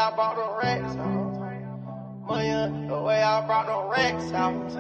I brought the racks out. The way I brought the racks out.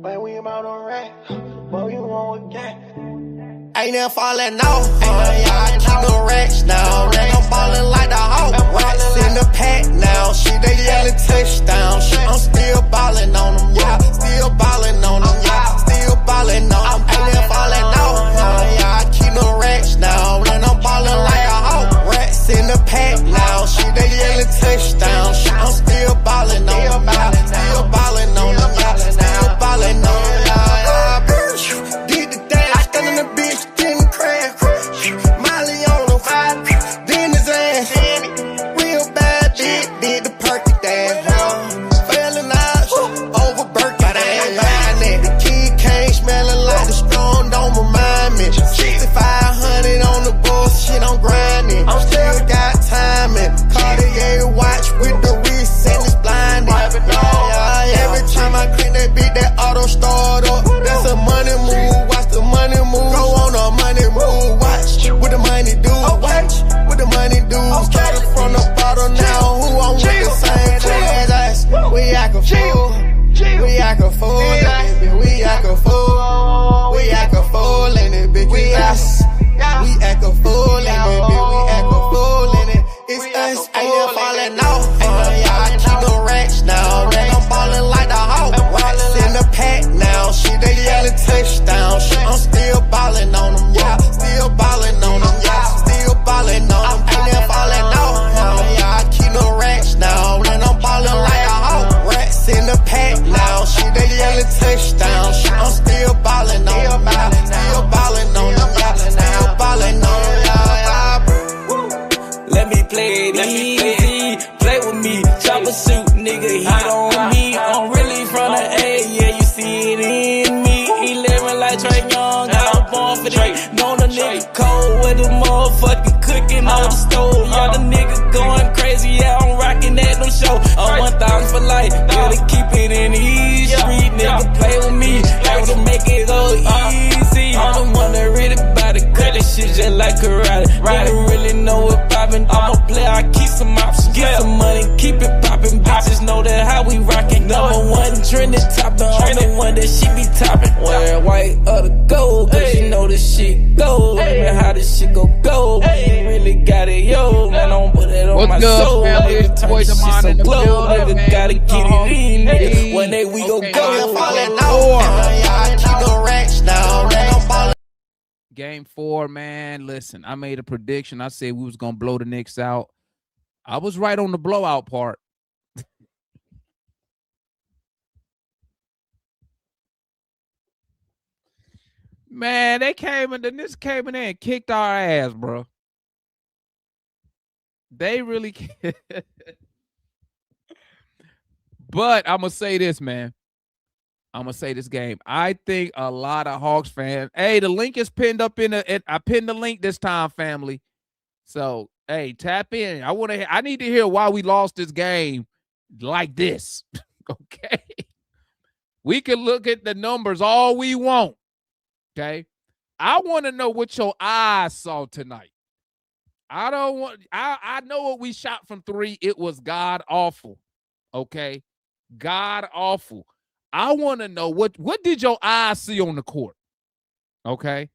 But we about the racks, but you want again. Ain't never falling off, I keep the racks now. I'm ballin' like the Hawk, racks in the pack now. Shit, they yellin' touchdown. Shit, I'm still ballin' on them, yeah. Still ballin' on them, yeah. Still ballin' on them. Ain't never falling off, I keep the racks now. And I'm ballin' like a Hawk, racks in the pack now. Shit, they yellin' touchdown. Shit, I'm still ballin' on them, yeah. Still ballin' on them, yeah. Still ballin' on them, yeah. Did the dash, standin' the bitch, didn't crash. Molly on the fire, then his ass. Real bad bitch, did the perky dash. Failing out over Birkin dash. The kid came smelling like the strong, don't remind me. 6,500 on the bullshit, I'm grinding. I'm still got timing. Cartier watch with the wrist and it's blinding. Every time I clean that beat, that auto start up. That's a money move, watch the money move. Go on a money move, watch what the money do. Watch what the money do. Started from the bottom now, who on with the same as us. We act a fool, we act a fool, baby. We act a fool, we act a fool in it, bitch. We act a fool in it, baby. We act a fool in it. It's us, ain't never falling off. I keep the racks now. I'm ballin' like the Hawk, racks in the pack now. Shit, they yellin' touchdown. Shit, I'm still ballin' on them, yeah. Still ballin' on them, yeah. Still ballin' on them. Ain't never falling off. I keep the racks now. And I'm ballin' like a Hawk, racks in the pack now. Shit, they yellin' touchdown. Shit, I'm still ballin' on them, yeah. Still ballin' on them, yeah. Still ballin' on them, yeah. Let me play it easy, play with me, chopper shoot, nigga, heat on me. I'm really from the A, yeah, you see it in me. 11 like Trae Young, I'm born for that. Know the nigga cold with the motherfucking cooking on the stove. Yeah, the nigga going crazy, yeah, I'm rocking that no show. I'm 1,000 for life, gotta keep it in the east street, nigga, play with me, able to make it go easy. I'm the one that really bout to cut this shit just like karate. Nigga really know what poppin'. I'm a player, I keep some options, get some money, keep it poppin'. Bitches know that how we rockin'. Number one trending toppin', I'm the one that she be toppin'. Wear white or the gold, cause you know this shit go. Man, how this shit go. You really got it, yo. Man, don't put it on my soul. Nigga, turn this shit so glow. Nigga, gotta get it in, nigga. One day we go. I keep the racks now. Game 4, man. Listen, I made a prediction. I said we was gonna blow the Knicks out. I was right on the blowout part. Man, the Knicks came in there and kicked our ass, bro. They really can't. But I'm gonna say this, man. I'm gonna say this game. I think a lot of Hawks fans. Hey, the link is pinned up in the. I pinned the link this time, family. So hey, tap in. I need to hear why we lost this game like this. Okay. We can look at the numbers all we want. Okay. I want to know what your eyes saw tonight. I know what we shot from 3. It was god awful. Okay. God awful. I want to know what did your eyes see on the court? Okay.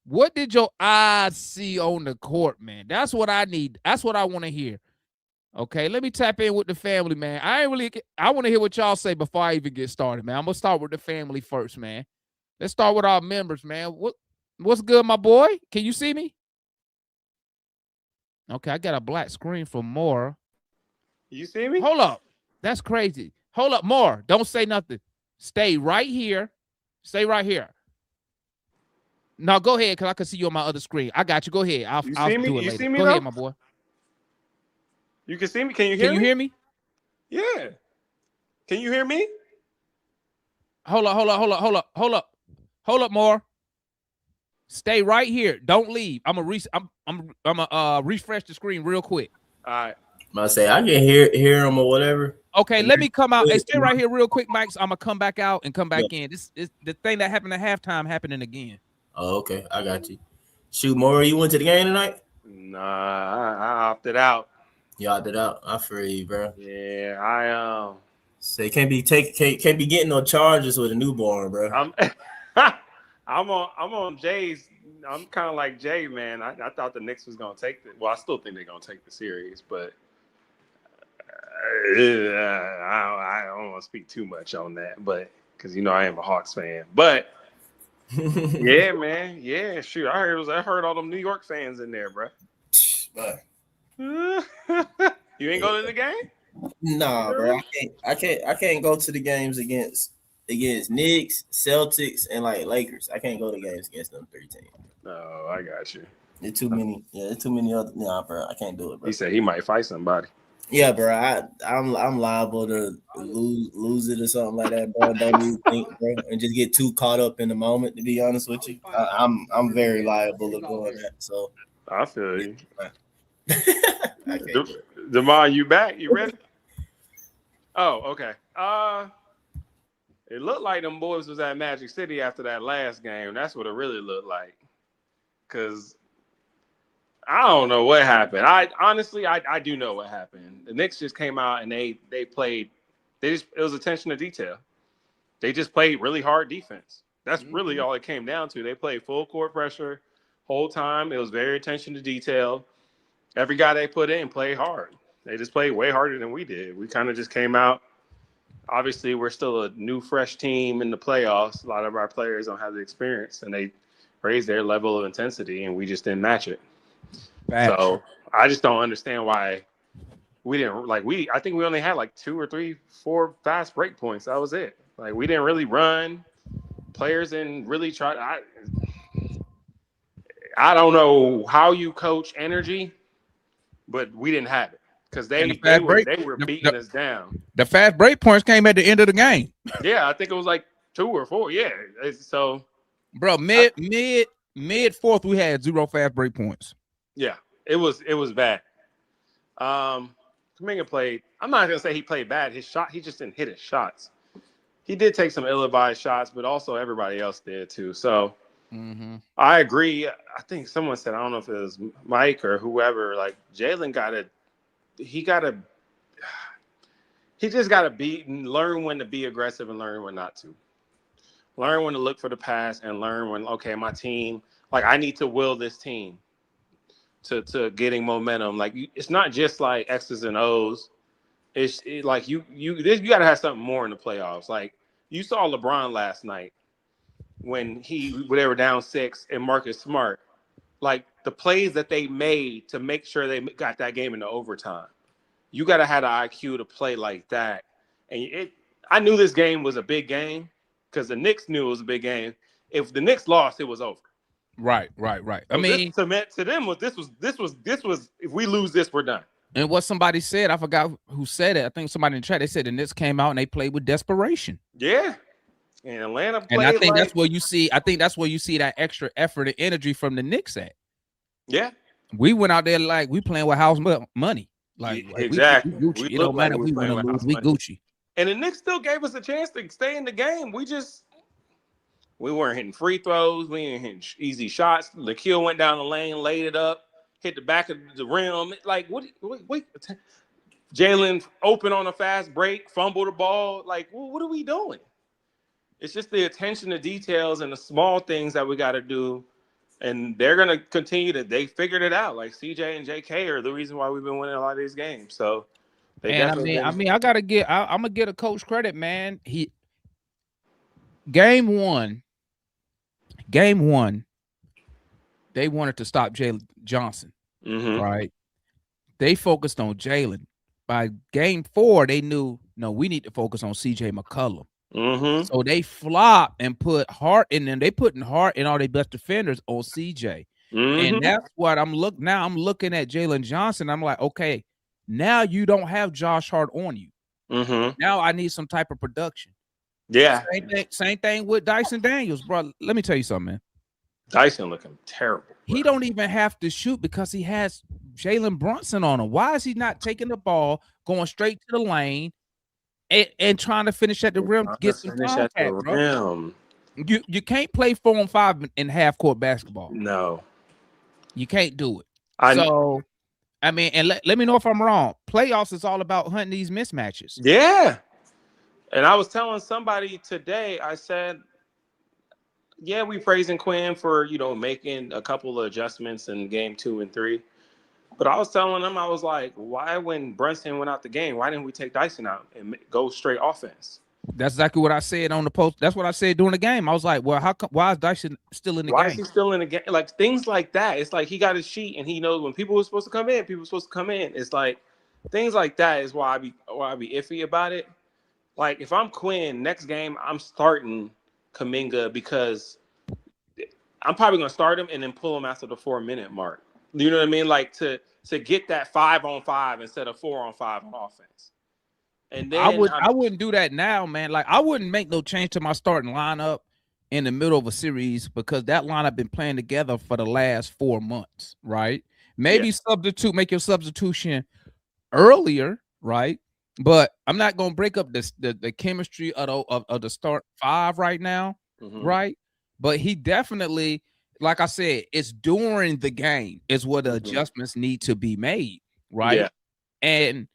What did your eyes see on the court, man? That's what I need. That's what I want to hear. Okay, let me tap in with the family, man. I want to hear what y'all say before I even get started, man. I'm going to start with the family first, man. Let's start with our members, man. What's good, my boy? Can you see me? Okay, I got a black screen for more. You see me? Hold up. That's crazy. Hold up, more. Don't say nothing. Stay right here. Stay right here. No, go ahead, because I can see you on my other screen. I got you. Go ahead. I'll do it later. You see me, go though? ahead, my boy. You can see me? Can you hear me? Can you hear me? Yeah. Can you hear me? Hold up, more. Stay right here. Don't leave. I'm gonna refresh the screen real quick. All right. I say I can hear him or whatever. Okay, let me come out. Hey, stay right here real quick, Mike. So I'm gonna come back out and come back in. This is the thing that happened at halftime happening again. Oh, okay. I got you. Shoot, Maury, you went to the game tonight? Nah, I opted out. You opted out. I feel you, bro. Yeah, I Say can't be getting no charges with a newborn, bro. I'm I'm on Jay's. I'm kind of like Jay, man. I thought the Knicks was gonna take the. Well, I still think they're gonna take the series, but I don't want to speak too much on that. But because I am a Hawks fan, but yeah, man, yeah, shoot, I heard all them New York fans in there, bro. You ain't going to the game? Nah, bro. I can't go to the games against Knicks, Celtics, and like Lakers. I can't go to games against them 3 teams. No, I got you. There's too many. Yeah, there's too many other. Nah, bro. I can't do it, bro. He said he might fight somebody. Yeah, bro. I'm liable to lose it or something like that, bro. Don't even think, bro, and just get too caught up in the moment. To be honest with you, I'm very liable to doing that. So I feel you. Okay. Demond, you back? You ready? Oh, okay. It looked like them boys was at Magic City after that last game. That's what it really looked like. Cause I don't know what happened. I honestly do know what happened. The Knicks just came out and they played. It was attention to detail. They just played really hard defense. That's really all it came down to. They played full court pressure whole time. It was very attention to detail. Every guy they put in played hard. They just played way harder than we did. We kind of just came out. Obviously, we're still a new, fresh team in the playoffs. A lot of our players don't have the experience, and they raised their level of intensity, and we just didn't match it. So I just don't understand why we didn't I think we only had like 2 or 3, 4 fast break points. That was it. Like we didn't really run. Players didn't really try. I don't know how you coach energy, but we didn't have it because they were beating us down. The fast break points came at the end of the game. Yeah, I think it was like 2 or 4. Yeah, so bro, mid fourth we had 0 fast break points. Yeah, it was bad. Kuminga played. I'm not gonna say he played bad. He just didn't hit his shots. He did take some ill-advised shots, but also everybody else did too. So I agree. I think someone said, I don't know if it was Mike or whoever, like Jalen he just got to learn when to be aggressive and learn when not to. Learn when to look for the pass and learn when, okay, my team, like I need to will this team to getting momentum. Like it's not just like X's and O's. It's like you got to have something more in the playoffs. Like you saw LeBron last night when they were down 6 and Marcus Smart, like the plays that they made to make sure they got that game into overtime. You got to have the IQ to play like that. And I knew this game was a big game because the Knicks knew it was a big game. If the Knicks lost, it was over. Right. So I mean, to them, this was if we lose this, we're done. And what somebody said, I forgot who said it. I think somebody in the chat, they said the Knicks came out and they played with desperation. Yeah. And Atlanta played. And I think that's where you see. I think that's where you see that extra effort and energy from the Knicks at. Yeah. We went out there like we playing with house money. Like exactly. We Gucci. It don't matter if we win or lose. We Gucci. And the Knicks still gave us a chance to stay in the game. We weren't hitting free throws. We ain't hitting easy shots. Lakiel went down the lane, laid it up, hit the back of the rim. Like what? Jalen open on a fast break, fumble the ball. Like what are we doing? It's just the attention to details and the small things that we got to do. And they're going to continue they figured it out. Like CJ and JK are the reason why we've been winning a lot of these games. So I'm going to get a coach credit, man. Game one, they wanted to stop Jalen Johnson. Right. They focused on Jalen. By game 4, they knew, no, we need to focus on CJ McCollum. So they flop and put Hart in them. They putting Hart and all their best defenders on CJ. And that's what I'm looking at Jalen Johnson. I'm like, okay, now you don't have Josh Hart on you. Now I need some type of production. Yeah. Same thing with Dyson Daniels, bro. Let me tell you something, man. Dyson looking terrible. Bro. He don't even have to shoot because he has Jalen Brunson on him. Why is he not taking the ball, going straight to the lane, and trying to finish at the rim to get some contact, bro? You can't play 4-on-5 in half-court basketball. No. You can't do it. I mean, and let me know if I'm wrong. Playoffs is all about hunting these mismatches. Yeah. And I was telling somebody today, I said, yeah, we praising Quinn for, making a couple of adjustments in game 2 and 3. But I was telling them, I was like, why when Brunson went out the game, why didn't we take Dyson out and go straight offense? That's exactly what I said on the post. That's what I said during the game. I was like, well, how come? Why is Dyson still in the Why game? is he still in the game? Like things like that. It's like he got his sheet and he knows when people were supposed to come in, people were supposed to come in. It's like things like that is why I be iffy about it. Like if I'm Quinn, next game I'm starting Kuminga because I'm probably gonna start him and then pull him after the 4-minute mark. You know what I mean? Like to get that 5-on-5 instead of 4-on-5 on offense. And then I wouldn't do that now, man. Like I wouldn't make no change to my starting lineup in the middle of a series because that lineup been playing together for the last 4 months, right? Maybe make your substitution earlier, right? But I'm not gonna break up the chemistry of the start 5 right now, right? But he definitely, like I said, it's during the game is where the adjustments need to be made, right? Yeah. And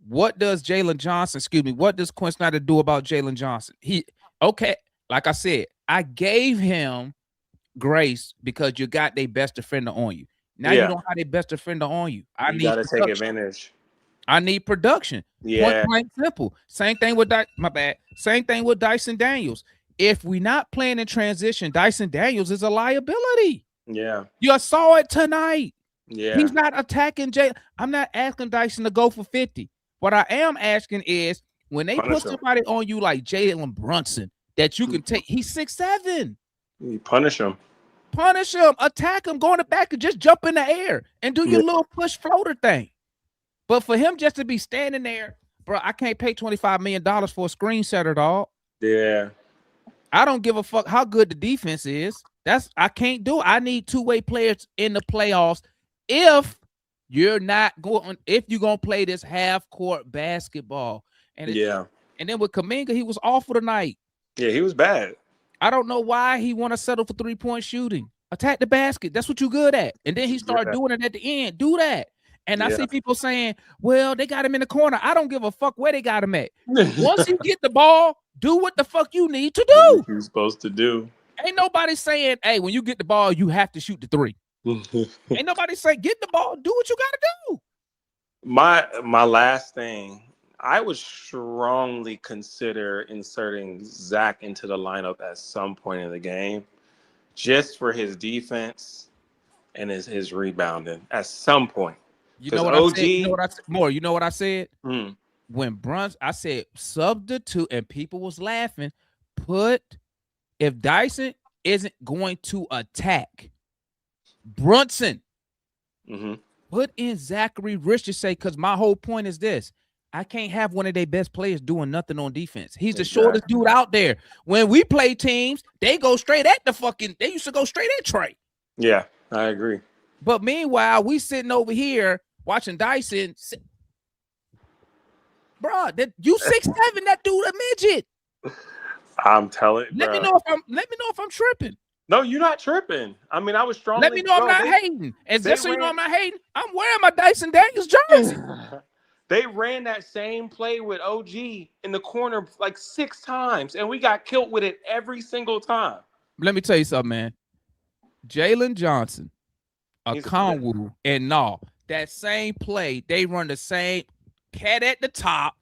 what does Jalen Johnson, what does Quinn Snyder do about Jalen Johnson? Like I said, I gave him grace because you got their best defender on you. Now you don't have their best defender on you. I need to take advantage. I need production. Yeah. Point blank simple. Same thing with Same thing with Dyson Daniels. If we're not playing in transition, Dyson Daniels is a liability. Yeah. You saw it tonight. Yeah. He's not attacking Jay. I'm not asking Dyson to go for 50. What I am asking is when they put somebody on you like Jalen Brunson that you can take, he's 6'7". You punish him. Punish him, attack him, go in the back and just jump in the air and do your little push floater thing. But for him just to be standing there, bro, I can't pay $25 million for a screen setter, dog. Yeah. I don't give a fuck how good the defense is. I can't do it. I need two-way players in the playoffs if you're going to play this half-court basketball. And then with Kuminga, he was awful tonight. Yeah, he was bad. I don't know why he want to settle for three-point shooting. Attack the basket. That's what you're good at. And then he started doing it at the end. Do that. And I see people saying, well, they got him in the corner. I don't give a fuck where they got him at. Once you get the ball, do what the fuck you need to do. What you're supposed to do. Ain't nobody saying, hey, when you get the ball, you have to shoot the three. Ain't nobody saying, get the ball, do what you got to do. My last thing, I would strongly consider inserting Zach into the lineup at some point in the game just for his defense and his rebounding at some point. You know what I said? You know what I said? When I said substitute, and people was laughing. If Dyson isn't going to attack Brunson, put in Zachary Richardson, because my whole point is this. I can't have one of their best players doing nothing on defense. He's the shortest dude out there. When we play teams, they go straight at they used to go straight at Trae. Yeah, I agree. But meanwhile, we sitting over here watching Dyson. Bro, you 6'7", that dude a midget. I'm telling you. Let me know if I'm tripping. No, you're not tripping. I mean, I was strongly. Let me know I'm not hating. And just so you know I'm not hating, I'm wearing my Dyson Daniels jersey. They ran that same play with OG in the corner like 6 times, and we got killed with it every single time. Let me tell you something, man. Jalen Johnson, Okongwu, and that same play, they run the same cat at the top.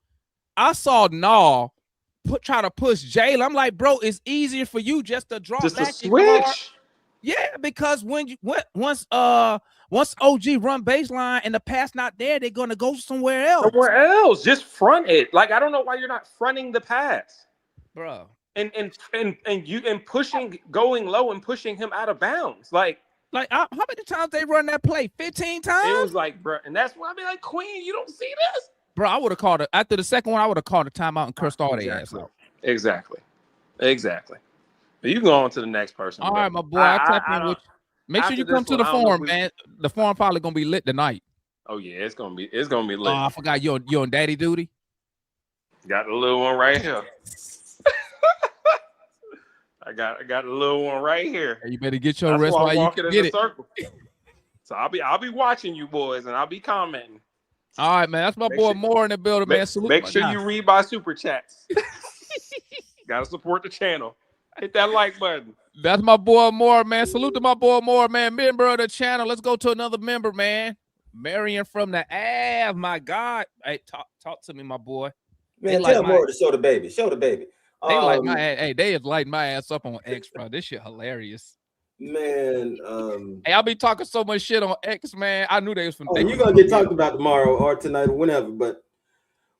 I saw try to push Jalen. I'm like, bro, it's easier for you just to drop back. Switch. Yeah, because once OG run baseline and the pass not there, they're gonna go somewhere else. Just front it. Like, I don't know why you're not fronting the pass, bro. And pushing, going low and pushing him out of bounds. Like how many times they run that play? 15 times. It was like, bro, and that's why I be like, Queen, you don't see this, bro. I would have called it after the second one. I would have called a timeout and cursed all their ass out. Exactly. But you go on to the next person. All right, my boy. Make sure you come to the forum, man. The forum probably gonna be lit tonight. Oh yeah, it's gonna be lit. Oh, I forgot you're on daddy duty. Got the little one right here. I got a little one right here. You better get your rest while you can get it. So I'll be watching you boys and I'll be commenting. All right, man. That's my boy Moore in the building, man. Salute Make my sure guy. you read my super chats. Gotta support the channel. Hit that like button. That's my boy Moore, man. Salute to my boy Moore, man. Member of the channel. Let's go to another member, man. Marion from the Ave. My God. Hey, talk to me, my boy. Man, tell Moore to show the baby. Show the baby. They like my ass. Hey, they is lighting my ass up on X, bro. This shit hilarious. Man, hey, I'll be talking so much shit on X, man. I knew they was from. You're gonna get talked about tomorrow or tonight or whenever, but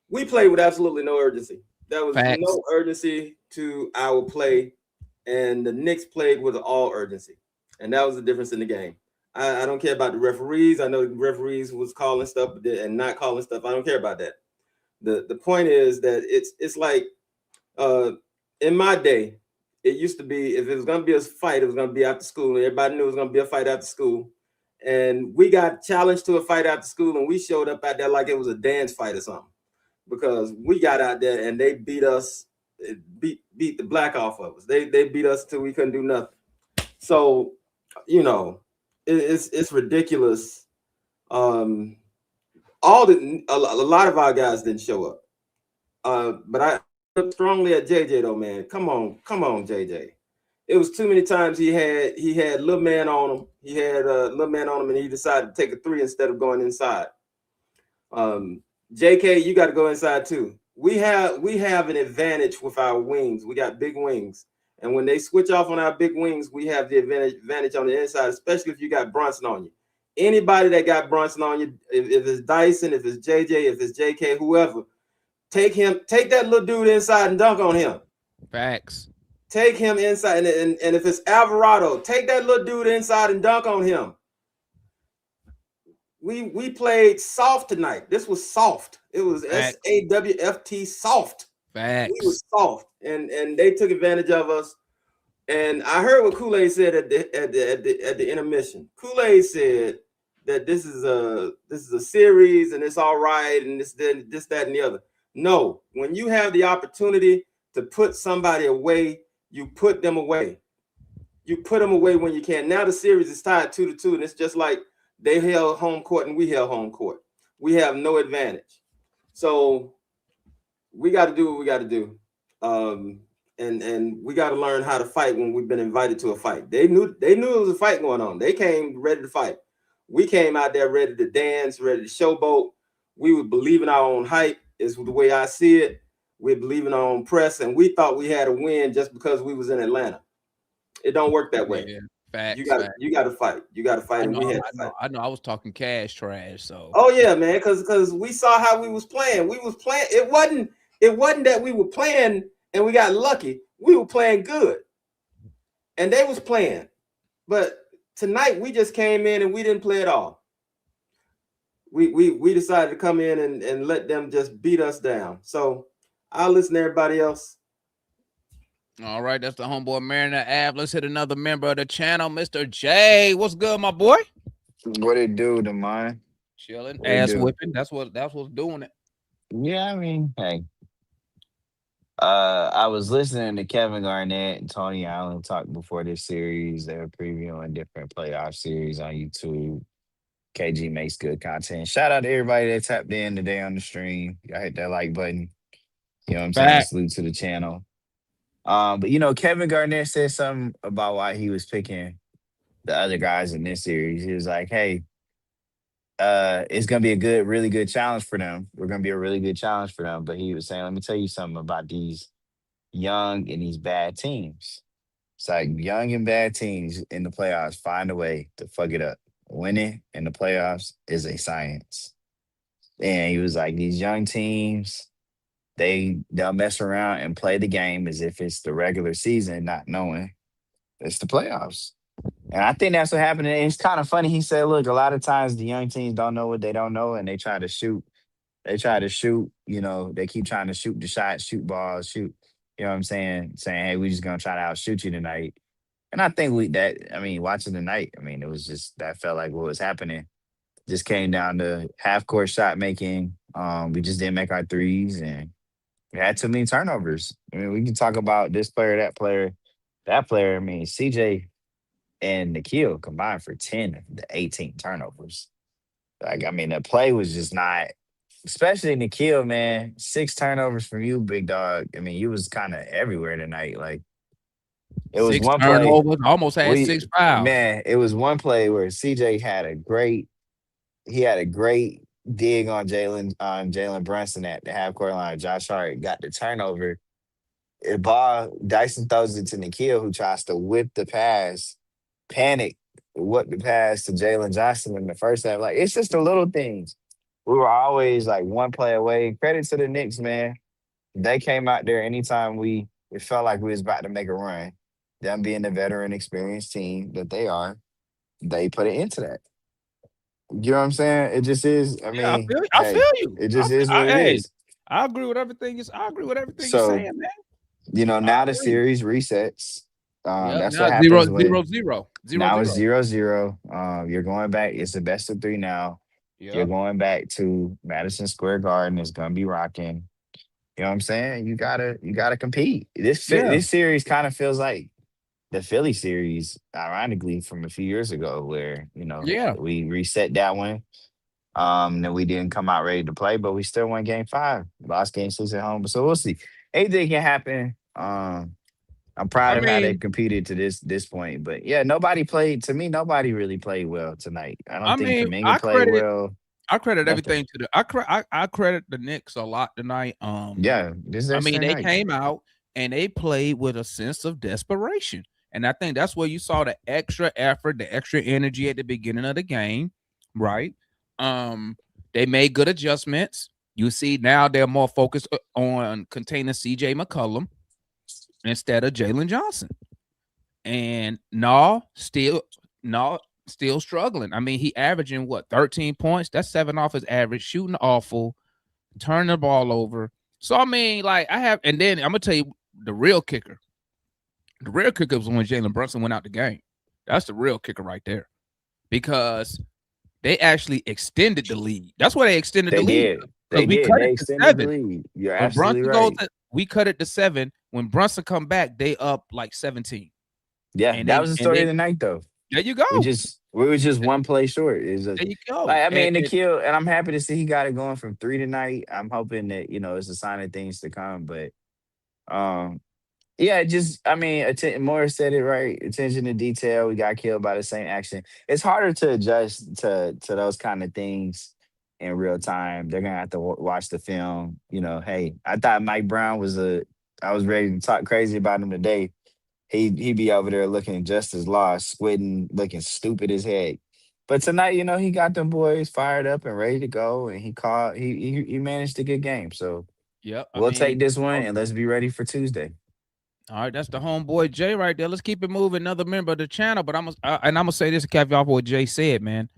we played with absolutely no urgency. There was no urgency to our play, and the Knicks played with all urgency, and that was the difference in the game. I don't care about the referees. I know the referees was calling stuff and not calling stuff. I don't care about that. The point is that it's like in my day, it used to be if it was going to be a fight, it was going to be after school. Everybody knew it was going to be a fight after school. And we got challenged to a fight after school, and we showed up out there like it was a dance fight or something. Because we got out there and they beat us, beat the black off of us. They beat us till we couldn't do nothing. So, you know, it's ridiculous. A lot of our guys didn't show up. But I look strongly at JJ though, man. Come on, JJ. It was too many times he had little man on him. He had little man on him, and he decided to take a three instead of going inside. JK, you got to go inside too. We have an advantage with our wings. We got big wings, and when they switch off on our big wings, we have the advantage on the inside, especially if you got Brunson on you. Anybody that got Brunson on you, if it's Dyson, if it's JJ, if it's JK, whoever. Take that little dude inside and dunk on him. Facts. Take him inside, and if it's Alvarado, take that little dude inside and dunk on him. We played soft tonight. This was soft. It was SAWFT soft. Facts. We was soft, and they took advantage of us. And I heard what Kool-Aid said at the intermission. Kool-Aid said that this is a series and it's all right and this that and the other. No, when you have the opportunity to put somebody away, you put them away. You put them away when you can. Now the series is tied 2-2, and it's just like they held home court and we held home court. We have no advantage. So we got to do what we got to do. And we got to learn how to fight when we've been invited to a fight. They knew it was a fight going on. They came ready to fight. We came out there ready to dance, ready to showboat. We would believe in our own hype. Is the way I see it. We believe in our own press, and we thought we had a win just because we was in Atlanta. It don't work that way. Yeah, facts, you got to fight. You got to fight, and we had to fight. I know. I was talking cash trash. So. Oh yeah, man, because we saw how we was playing. We was playing. It wasn't that we were playing and we got lucky. We were playing good, and they was playing. But tonight we just came in and we didn't play at all. We decided to come in and let them just beat us down. So I'll listen to everybody else. All right, that's the homeboy Mariner Ave. Let's hit another member of the channel, Mr. J. What's good, my boy? What it do to mine? Chilling, ass whipping. That's what's doing it. Yeah, I mean, hey. I was listening to Kevin Garnett and Tony Allen talk before this series. They were previewing different playoff series on YouTube. KG makes good content. Shout out to everybody that tapped in today on the stream. Y'all hit that like button. You know what I'm saying? Salute to the channel. But Kevin Garnett said something about why he was picking the other guys in this series. He was like, hey, it's gonna be a really good challenge for them. We're gonna be a really good challenge for them. But he was saying, let me tell you something about these young and these bad teams. It's like young and bad teams in the playoffs find a way to fuck it up. Winning in the playoffs is a science. And he was like, these young teams, they'll mess around and play the game as if it's the regular season, not knowing it's the playoffs. And I think that's what happened. And it's kind of funny. He said, look, a lot of times the young teams don't know what they don't know, and they try to shoot. They keep trying to shoot the shots, shoot balls, shoot. You know what I'm saying? Saying, hey, we're just going to try to outshoot you tonight. And I think watching tonight, it was just, that felt like what was happening. Just came down to half-court shot making. We just didn't make our threes, and we had too many turnovers. We can talk about this player, that player. CJ and Nikhil combined for 10 of the 18 turnovers. Like, I mean, the play was just not, especially Nikhil, man. 6 turnovers from you, big dog. I mean, you was kind of everywhere tonight. Like, it was Six one play. turnovers, almost had We 6 fouls. Man, it was one play where CJ had a great dig on Jalen Brunson at the half court line. Josh Hart got the turnover. The ball, Dyson throws it to Nikhil, who tries to whip the pass, panic, whip the pass to Jalen Johnson in the first half. Like, it's just the little things. We were always like one play away. Credit to the Knicks, man. They came out there anytime it felt like we was about to make a run. Them being the veteran experienced team that they are, they put it into that. You know what I'm saying? It just is. I Yeah, I mean, feel you. I feel hey, you. it just is what it Hey, is. I agree with everything. I agree with everything you're So, saying, man. I now the agree. series resets. Yep. That's Now what it's zero, happens zero, when zero, zero, now it's zero. 0-0. You're going back. It's the best of three now. You're Yep. going back to Madison Square Garden. It's gonna be rocking. You know what I'm saying? You gotta compete. Yeah. This series kind of feels like the Philly series, ironically, from a few years ago, where Yeah. we reset that one. Then we didn't come out ready to play, but we still won game 5. Lost game 6 at home. So we'll see. Anything can happen. I'm I proud of how they mean, competed to this point. But yeah, nobody played to me, nobody really played well tonight. I don't I think mean, Kaminga played well. I credit Nothing. everything to I credit the Knicks a lot tonight. Yeah, this is I their mean, same they night. came out and they played with a sense of desperation. And I think that's where you saw the extra effort, the extra energy at the beginning of the game, right? They made good adjustments. You see now they're more focused on containing CJ McCollum instead of Jalen Johnson. And still struggling. I mean, he averaging what 13 points. That's 7 off his average, shooting awful, turning the ball over. So I mean, like and then I'm gonna tell you the real kicker. The real kicker was when Jalen Brunson went out the game. That's the real kicker right there. Because they actually extended the lead. That's why they extended the They lead. did. Because They we did. cut They it to extended the 7. lead. You're When absolutely Brunson goes right. we cut it to 7. When Brunson come back, they up like 17. Yeah, And that was the story of they the night, though. there you go. We was just one play short. Is There you go. like, I And mean, Nikhil, and I'm happy to see he got it going from 3 tonight. I'm hoping that it's a sign of things to come. But um, yeah, just I mean, Morris said it right. Attention to detail. We got killed by the same action. It's harder to adjust to those kind of things in real time. They're gonna have to watch the film. Hey, I thought Mike Brown was I was ready to talk crazy about him today. He be over there looking just as lost, squinting, looking stupid as heck. But tonight, he got them boys fired up and ready to go, and he managed a good game. So yep. I we'll take mean, this one and let's be ready for Tuesday. all right, that's the homeboy Jay right there. Let's keep it moving. Another member of the channel, but I'm gonna say this to cap off what Jay said, man.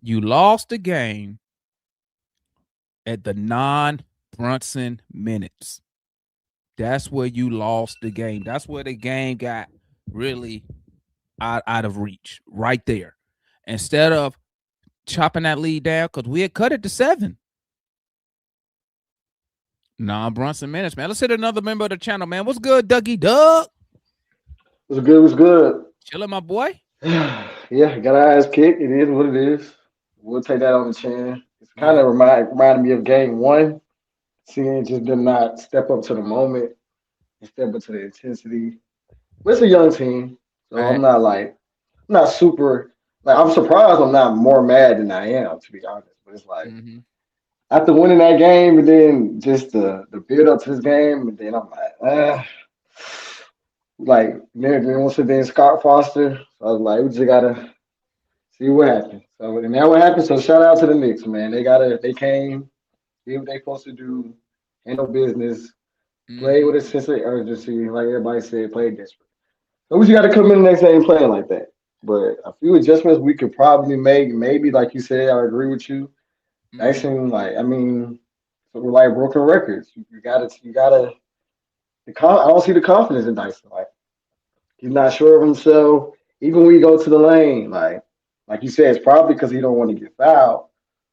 You lost the game at the non-Brunson minutes. That's where you lost the game. That's where the game got really out of reach, right there. Instead of chopping that lead down, because we had cut it to 7. Non-Brunson minutes, man. Let's hit another member of the channel, man. What's good, Dougie Doug? What's good? What's good? Chilling, my boy. Yeah, got our ass kicked. It is what it is. We'll take that on the chin. It's kind Yeah. of reminded me of game one. Seeing just them not step up to the moment and step up to the intensity. But it's a young team, so I'm Facts. not I'm not super I'm surprised I'm not more mad than I am, to be honest. But it's like Mm-hmm. after winning that game and then just the build up to this game, and then I'm then once again Scott Foster. So I was like, we just gotta see what happens. So and that what happened. So shout out to the Knicks, man. They came, did what they supposed to do, handle business, play Mm-hmm. with a sense of urgency, like everybody said, play desperate. So we just gotta come in the next game playing like that. But a few adjustments we could probably make, maybe like you said, I agree with you. They Mm-hmm. seem we're like broken records. You gotta. I don't see the confidence in Dyson. Like he's not sure of himself. Even when you go to the lane, like you said, it's probably because he don't want to get fouled.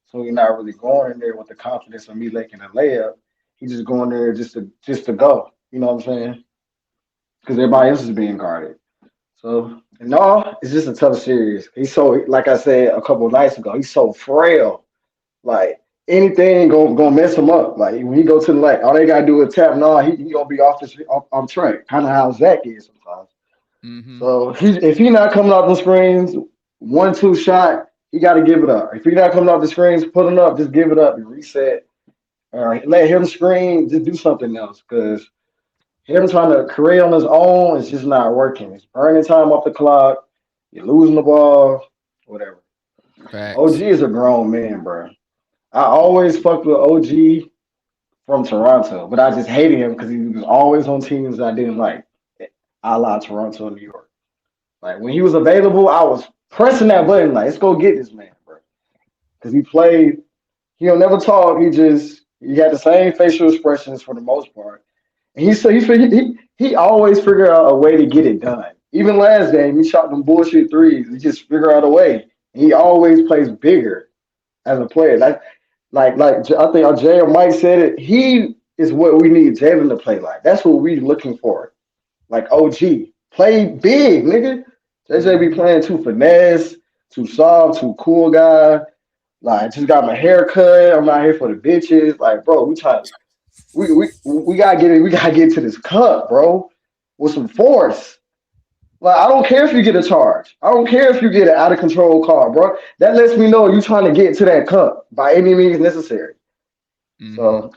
So he's not really going in there with the confidence of me making a layup. He's just going there just to go. You know what I'm saying? Because everybody else is being guarded. So No, it's just a tough series. He's so, like I said a couple of nights ago, he's so frail. Like anything gonna mess him up. Like when he go to the light, all they gotta do is tap. No, he gonna be off track. Kind of how Zach is sometimes. Mm-hmm. So if he not coming off the screens, 1-2 shot, he got to give it up. If he not coming off the screens, put him up, just give it up and reset. Or let him screen, just do something else. Because him trying to create on his own is just not working. It's burning time off the clock. You're losing the ball, whatever. Facts. OG is a grown man, bro. I always fucked with OG from Toronto, but I just hated him because he was always on teams I didn't like, a la Toronto and New York. Like when he was available, I was pressing that button, like, let's go get this man, bro. Because he played, he'll never talk. He had the same facial expressions for the most part. And he always figured out a way to get it done. Even last game, he shot them bullshit threes. He just figured out a way. He always plays bigger as a player. Like I think Jay or Mike said it. He is what we need Jalen to play like. That's what we looking for. Like OG, play big, nigga. JJ be Mm-hmm. playing too finesse, too soft, too cool guy. Like just got my hair cut. I'm out here for the bitches. Like, bro, we gotta get it. We gotta get to this cup, bro, with some force. Like, I don't care if you get a charge. I don't care if you get an out of control call, bro. That lets me know you trying to get to that cup by any means necessary. Mm-hmm. So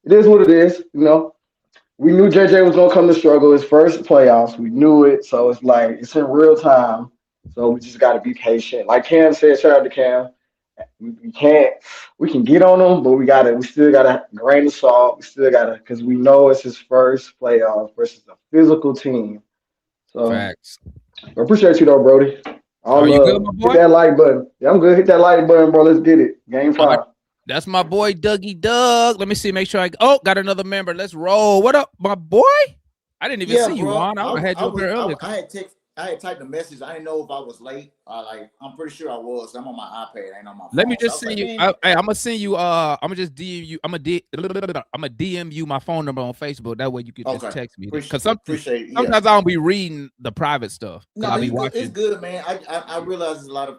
it is what it is. We knew JJ was gonna come to struggle his first playoffs. We knew it. So it's like it's in real time. So we just gotta be patient. Like Cam said, shout out to Cam. We can't we can get on him, but we still gotta grain of salt. We still gotta because we know it's his first playoff versus a physical team. So Facts. I appreciate you though, Brody. All Are you good, love. my Hit boy? that like button. Yeah, I'm good. Hit that like button, bro. Let's get it. Game All right. 5. That's my boy Dougie Doug. Let me see. Make sure got another member. Let's roll. What up, my boy? I didn't even Yeah, see you, bro. Juan. I had you up here earlier. I had typed a message. I didn't know if I was late. I'm pretty sure I was. I'm on my iPad, I ain't on my Let me phone. So I just was send like, you. man, I'm gonna send you. I'm gonna just DM you. I'm gonna DM you my phone number on Facebook. That way you can just okay. text me. Because Appreciate it. Yeah. sometimes I don't be reading the private stuff because No, I'll be it's good. It's watching. good, man. I realize there's a lot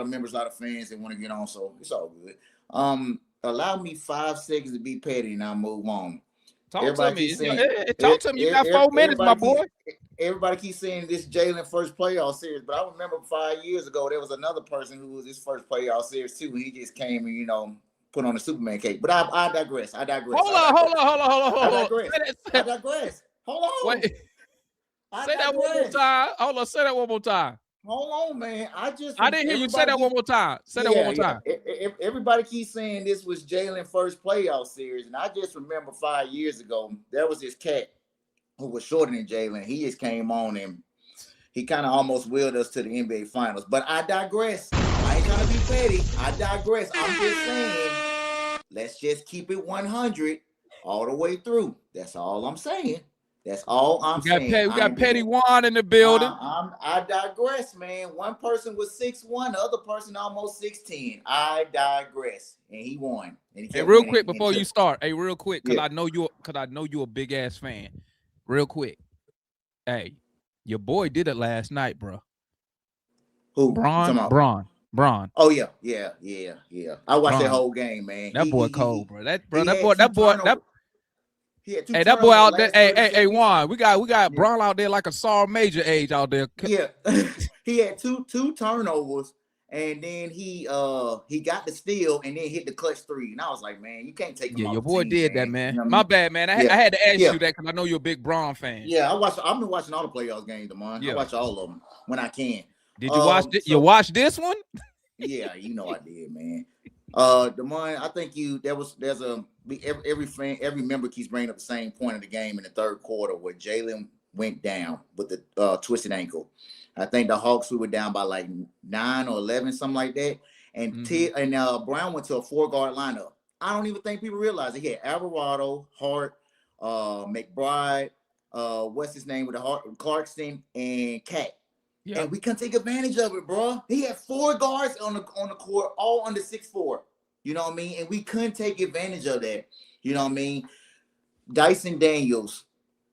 of members, a lot of fans that want to get on, so it's all good. Allow me 5 seconds to be petty, and I'll move on. Talk to Everybody me. keeps saying, Talk to me. You got 4 minutes, my boy. everybody keeps saying this Jalen first playoff series, but I remember 5 years ago there was another person who was his first playoff series too, and he just came and put on the Superman cake. But I digress. I digress. Hold I on. digress. I Hold on. digress. I digress. Hold on. Wait. I Say that one more digress. time. Hold on. Say that one more time. Hold on, man. I didn't hear you say everybody that one more time. Say that one more time. Everybody keeps saying this was Jalen first playoff series, and I just remember 5 years ago there was this cat who was shorter than Jalen. He just came on and he kind of almost willed us to the NBA Finals. But I digress. I ain't trying to be petty. I digress. I'm just saying, let's just keep it 100 all the way through. That's all I'm saying. That's all I'm saying. We got Petty Juan in the building. I digress, man. One person was 6'1", the other person almost 6'10". I digress, and he won. And he kept real winning quick before you start, real quick, because Yeah. I know you're a big ass fan. Real quick, hey, your boy did it last night, bro. Who? Braun. Oh yeah. I watched that Braun. whole game, man. That boy cold, bro. That boy. He had two Hey, that boy out there. turnovers the last 30 Hey, seconds. Juan. We got Braun out there like a Saw Major age out there. Yeah, he had two turnovers, and then he got the steal and then hit the clutch three. And I was like, man, you can't take him off your the boy team, did that, man. man. You know what I My mean? bad, man. I had to ask you that because I know you're a big Braun fan. Yeah, I've been watching all the playoffs games, Damon. Yeah. I watch all of them when I can. Did you watch? You watch this one? Yeah, you know I did, man. Damon, I think every member keeps bringing up the same point of the game in the third quarter where Jalen went down with the twisted ankle. I think the Hawks, we were down by like 9 or 11, something like that. And Brown went to a 4-guard lineup. I don't even think people realize it. He had Alvarado, Hart, McBride, what's his name with the Hart, Clarkson, and Cat. Yep. And we couldn't take advantage of it, bro. He had 4 guards on the court, all under 6'4". You know what I mean? And we couldn't take advantage of that. You know what I mean? Dyson Daniels,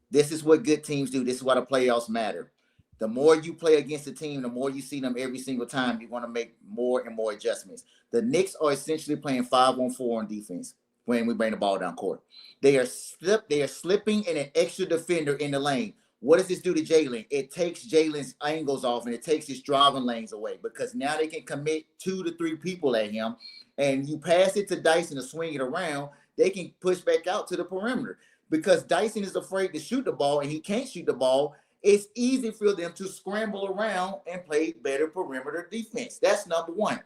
this is what good teams do. This is why the playoffs matter. The more you play against the team, the more you see them every single time, you're going to make more and more adjustments. The Knicks are essentially playing 5-on-4 on defense when we bring the ball down court. They are slipping in an extra defender in the lane. What does this do to Jalen? It takes Jalen's angles off and it takes his driving lanes away because now they can commit 2 to 3 people at him. And you pass it to Dyson to swing it around, they can push back out to the perimeter. Because Dyson is afraid to shoot the ball and he can't shoot the ball, it's easy for them to scramble around and play better perimeter defense. That's number one.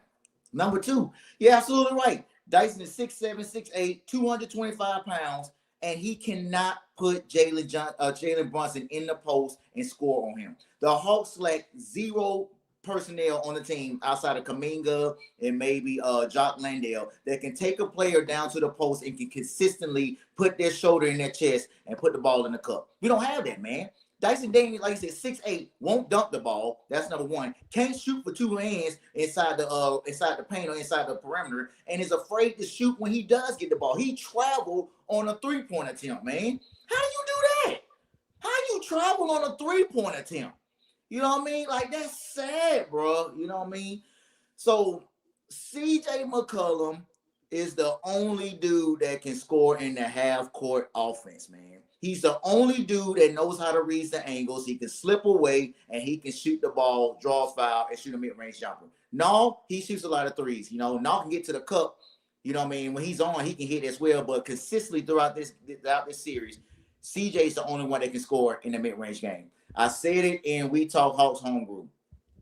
Number two, you're absolutely right. Dyson is 6'7", 6'8", 225 pounds, and he cannot put Jalen Brunson in the post and score on him. The Hawks lack 0 personnel on the team outside of Kuminga and maybe Jock Landale that can take a player down to the post and can consistently put their shoulder in their chest and put the ball in the cup. We don't have that, man. Dyson Daniels, like I said, 6'8", won't dunk the ball. That's number one. Can't shoot for 2 hands inside the paint or inside the perimeter, and is afraid to shoot when he does get the ball. He traveled on a 3-point attempt, man. How do you do that? How you travel on a 3-point attempt? You know what I mean? Like, that's sad, bro. You know what I mean? So CJ McCollum is the only dude that can score in the half-court offense, man. He's the only dude that knows how to read the angles. He can slip away, and he can shoot the ball, draw a foul, and shoot a mid-range jumper. No, he shoots a lot of threes. You know, Nall can get to the cup. You know what I mean? When he's on, he can hit as well. But consistently throughout this series, CJ's the only one that can score in the mid-range game. I said it in We Talk Hawks home group.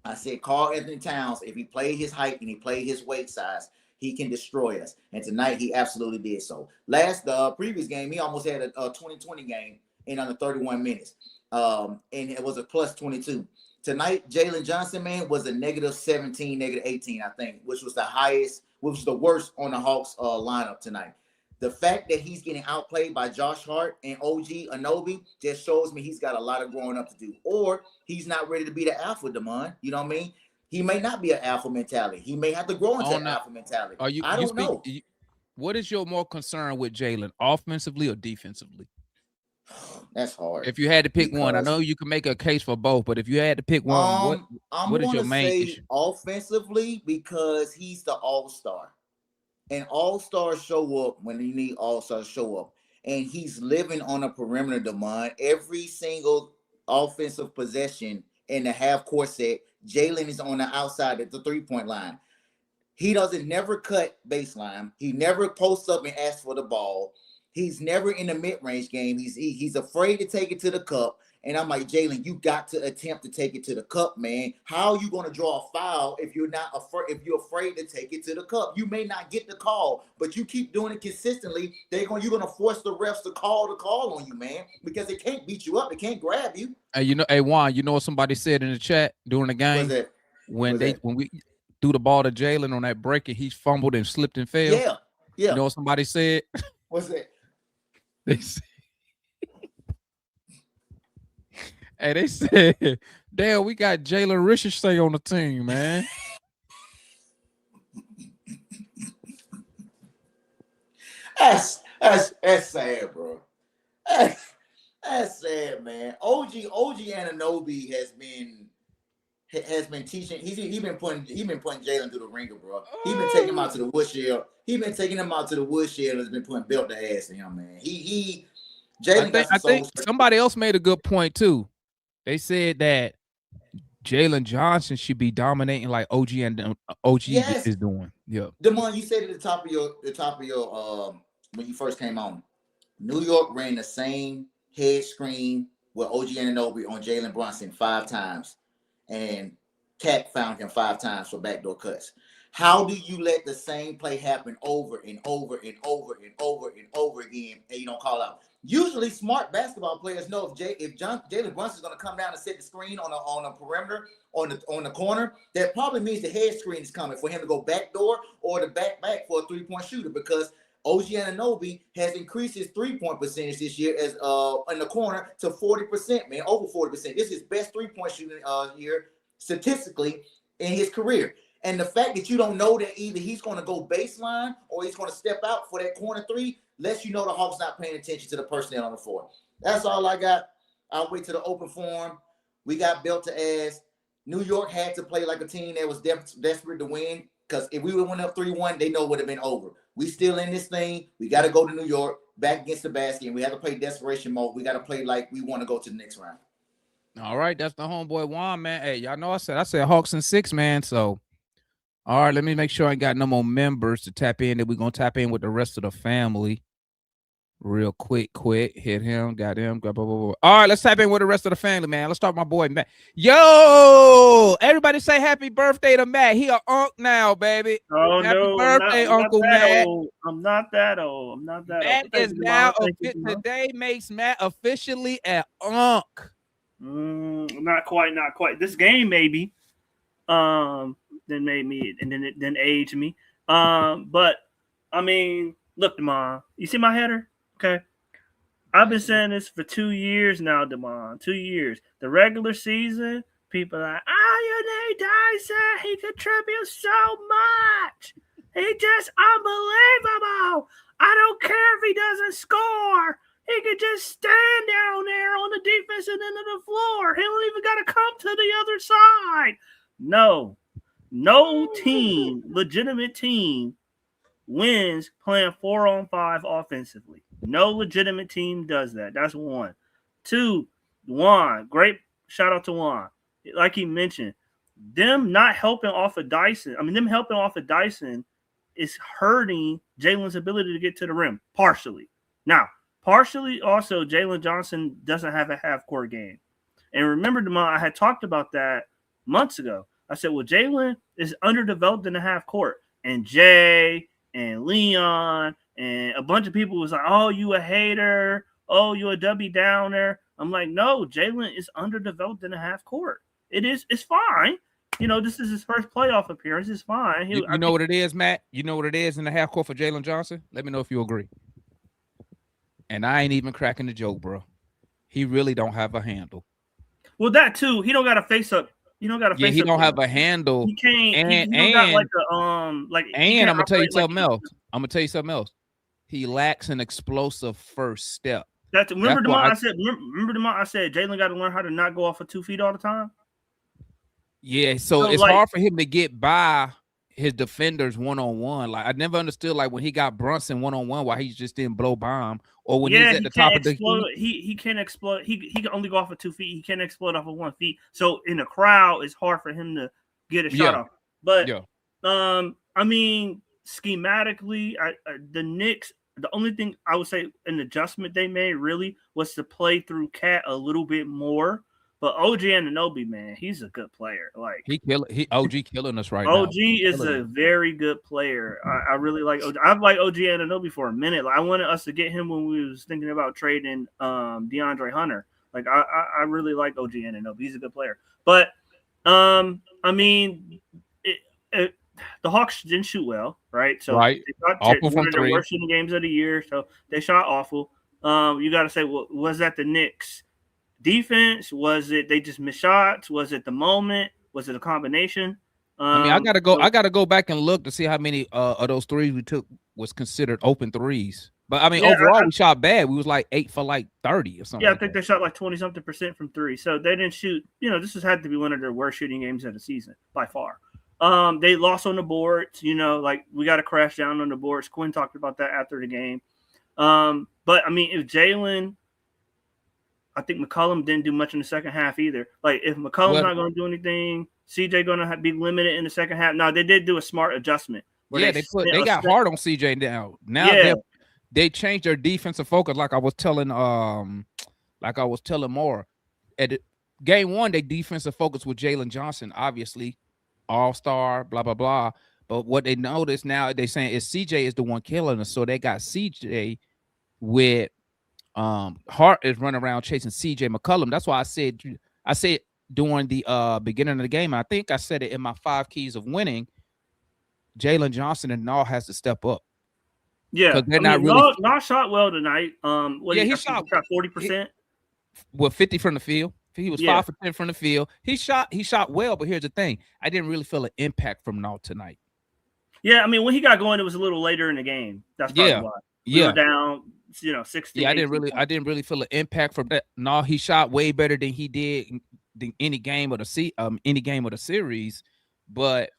I said Karl Anthony Towns, if he played his height and he played his weight size, he can destroy us. And tonight, he absolutely did so. The previous game, he almost had a 20-20 game in under 31 minutes. And it was a plus 22. Tonight, Jalen Johnson, man, was a -17, -18, I think, which was the highest, which was the worst on the Hawks lineup tonight. The fact that he's getting outplayed by Josh Hart and OG Anunoby just shows me he's got a lot of growing up to do. Or he's not ready to be the alpha, Damon. You know what I mean? He may not be an alpha mentality. He may have to grow into an alpha mentality. I don't know. What is your more concern with Jalen, offensively or defensively? That's hard. If you had to pick one, I know you can make a case for both, but if you had to pick one, what is your main issue? Offensively, because he's the all-star. And all-stars show up when you need all-stars to show up. And he's living on a perimeter, Damon. Every single offensive possession in the half-court set, Jalen is on the outside at the 3-point line. He doesn't never cut baseline. He never posts up and asks for the ball. He's never in the mid-range game. He's afraid to take it to the cup. And I'm like, Jalen, you got to attempt to take it to the cup, man. How are you going to draw a foul if you're afraid to take it to the cup? You may not get the call, but you keep doing it consistently. You're going to force the refs to call on you, man, because they can't beat you up. They can't grab you. Hey, Juan, you know what somebody said in the chat during the game? What's that? When we threw the ball to Jalen on that break and he fumbled and slipped and fell. Yeah. You know what somebody said? What's that? They said, damn, we got Jalen Richardson on the team, man. That's sad, bro. That's sad, man. OG Anunoby has been teaching. He's been putting Jalen through the ringer, bro. He's been taking him out to the woodshed. And has been putting belt to ass to him, man. I think somebody else made a good point too. They said that Jalen Johnson should be dominating like OG is doing. Yeah. Damon, you said at the top of your when you first came on, New York ran the same head screen with OG Anunoby on Jalen Brunson 5 times, and Cat found him 5 times for backdoor cuts. How do you let the same play happen over and over and over and over and over again, and you don't call out? Usually, smart basketball players know if Jalen Brunson is going to come down and set the screen on a perimeter on the corner, that probably means the head screen is coming for him to go backdoor or the back for a 3-point shooter, because OG Anunoby has increased his 3-point percentage this year as in the corner to 40%, man, over 40%. This is his best 3-point shooting year statistically in his career. And the fact that you don't know that either he's going to go baseline or he's going to step out for that corner 3 lets you know the Hawks not paying attention to the personnel on the floor. That's all I got. I'll wait to the open forum. We got built to ass. New York had to play like a team that was desperate to win, because if we would have went up 3-1, they know it would have been over. We still in this thing. We got to go to New York, back against the basket, and we have to play desperation mode. We got to play like we want to go to the next round. All right, that's the homeboy Juan, man. Hey, y'all know I said Hawks and 6, man. So, all right, let me make sure I ain't got no more members to tap in. That we're gonna tap in with the rest of the family. Real quick, hit him, got him, blah, blah, blah, blah. All right, let's tap in with the rest of the family, man. Let's start with my boy Matt. Yo, everybody say happy birthday to Matt. He a unk now, baby. Oh, happy no, birthday, I'm not Uncle that Matt. old. I'm not that old. Matt is now today makes Matt officially an unk. Not quite. This game maybe, then made me, and then aged me. But I mean, look, Demond, you see my header? Okay. I've been saying this for 2 years now, Demond. 2 years. The regular season, people are like, Dyson, he contributes so much. He just unbelievable. I don't care if he doesn't score. He could just stand down there on the defensive end of the floor. He don't even got to come to the other side. No team, legitimate team, wins playing 4-on-5 offensively. No legitimate team does that. That's one. 2, Juan. Great shout out to Juan. Like he mentioned, them helping off of Dyson is hurting Jalen's ability to get to the rim, partially. Now, partially also, Jalen Johnson doesn't have a half-court game. And remember, I had talked about that months ago. I said, well, Jalen is underdeveloped in the half-court. And Jay and Leon and a bunch of people was like, oh, you a hater. Oh, you a Debbie Downer. I'm like, no, Jalen is underdeveloped in the half-court. It's fine. This is his first playoff appearance. It's fine. You know what it is, Matt? You know what it is in the half court for Jalen Johnson? Let me know if you agree. And I ain't even cracking the joke, bro. He really don't have a handle. Well, that too. He don't got a face up. He don't have a handle. He can't. And he don't got I'm gonna tell you something else. He lacks an explosive first step. Remember, I said Jalen got to learn how to not go off of 2 feet all the time. Yeah, so it's hard for him to get by his defenders one-on-one. Like, I never understood, like, when he got Brunson one-on-one, why he just didn't blow by him, or when he's at the top of the he can't explode. He can only go off of 2 feet. He can't explode off of 1 feet. So in the crowd, it's hard for him to get a shot off. But I mean, schematically, the Knicks. The only thing I would say an adjustment they made really was to play through Cat a little bit more. But OG Anunoby, man, he's a good player. Like OG killing us right now. OG is a very good player. I really like OG. I've liked OG Anunoby for a minute. Like, I wanted us to get him when we was thinking about trading DeAndre Hunter. Like, I really like OG Anunoby. He's a good player. But I mean, the Hawks didn't shoot well, right? So they shot one of their worst shooting games of the year. So they shot awful. You got to say, well, was that the Knicks defense? Was it they just missed shots? Was it the moment? Was it a combination? I mean, I gotta go back and look to see how many of those threes we took was considered open threes. But I mean, overall, we shot bad. We was like 8 for like 30 or something. Yeah, I think they shot like 20-something% from 3. So they didn't shoot. This has had to be one of their worst shooting games of the season by far. They lost on the boards. Like, we got to crash down on the boards. Quinn talked about that after the game. But I mean, if Jalen. I think McCollum didn't do much in the second half either. Like, if McCollum's not going to do anything, CJ going to be limited in the second half. No, they did do a smart adjustment. Yeah, they got hard on CJ now. They changed their defensive focus. Like I was telling Moore at game 1, their defensive focus with Jalen Johnson, obviously all-star, blah blah blah. But what they noticed now, they saying is CJ is the one killing us. So they got CJ with. Hart is running around chasing CJ McCollum. That's why I said during the beginning of the game, I think I said it in my 5 keys of winning, Jalen Johnson and Naw has to step up. Yeah, they're not really. Naw shot well tonight. He shot 40%. Well, 50 from the field. He was 5 for 10 from the field. He shot well, but here's the thing: I didn't really feel an impact from Naw tonight. Yeah, I mean, when he got going, it was a little later in the game. That's probably why. We were down. 60. Yeah, I didn't really feel an impact from that. No, he shot way better than he did any game of the series, but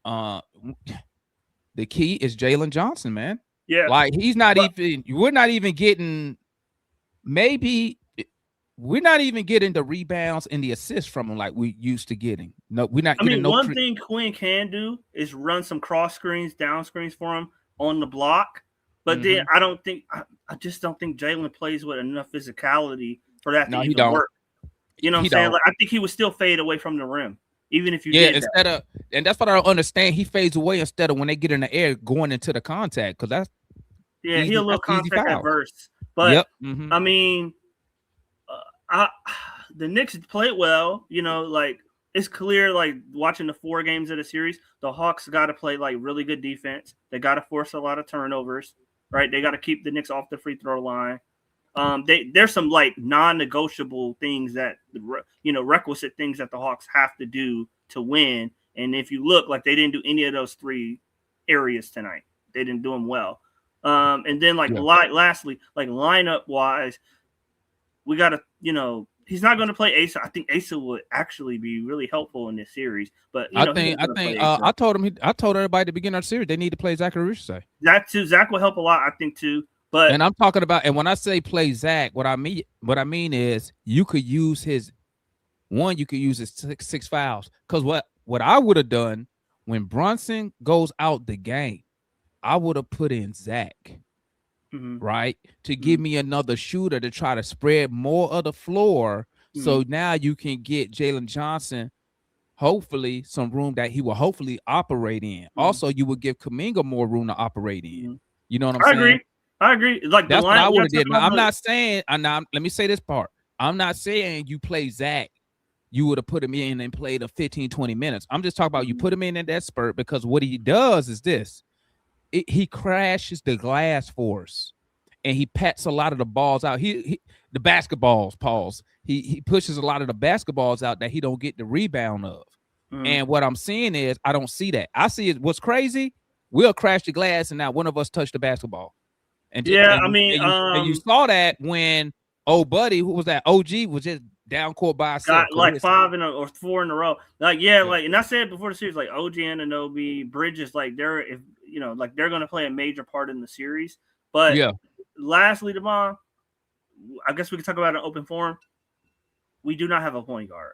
the key is Jalen Johnson, man. Yeah, like he's not even. We're not even getting. Maybe we're not even getting the rebounds and the assists from him like we used to getting. No, we're not I getting mean, no. one thing Quinn can do is run some cross screens, down screens for him on the block. But then I just don't think Jalen plays with enough physicality for that to even work. You know what I'm saying? Like, I think he would still fade away from the rim, even if you did instead that. And that's what I don't understand. He fades away instead of when they get in the air going into the contact, because that's he'll look contact adverse. But I mean, the Knicks played well. You know, like it's clear. Like watching the 4 games of the series, the Hawks got to play like really good defense. They got to force a lot of turnovers. Right? They got to keep the Knicks off the free throw line. There's some like non-negotiable things that requisite things that the Hawks have to do to win. And if you look, like they didn't do any of those 3 areas tonight. They didn't do them well. And then lastly, like lineup wise, we got to he's not going to play Asa. I think Asa would actually be really helpful in this series. But I told everybody at the beginning of the series they need to play Zachary Richardson. That too. Zach will help a lot, I think too. But and I'm talking about, and when I say play Zach, what I mean is you could use his 6 fouls. Because what I would have done when Brunson goes out the game, I would have put in Zach. Right, to give me another shooter to try to spread more of the floor, so now you can get Jalen Johnson hopefully some room that he will hopefully operate in. Also, you would give Kuminga more room to operate in. You know what I'm saying? I agree. Like that's what I would have did. Now, I'm not saying. Now, let me say this part. I'm not saying you play Zach. You would have put him in and played a 15, 20 minutes. I'm just talking about you put him in that spurt, because what he does is this. He crashes the glass for us, and he pats a lot of the balls out. The basketballs, pause. He pushes a lot of the basketballs out that he don't get the rebound of. And what I'm seeing is I don't see that. I see it. What's crazy? We'll crash the glass, and now one of us touch the basketball. And you saw that when old buddy, who was that? OG was just down court by himself. Got like 5 or 4 in a row. Like like, and I said before the series, like OG Anunoby, Bridges, like they're going to play a major part in the series. But lastly, Devon, I guess we can talk about an open forum. We do not have a point guard.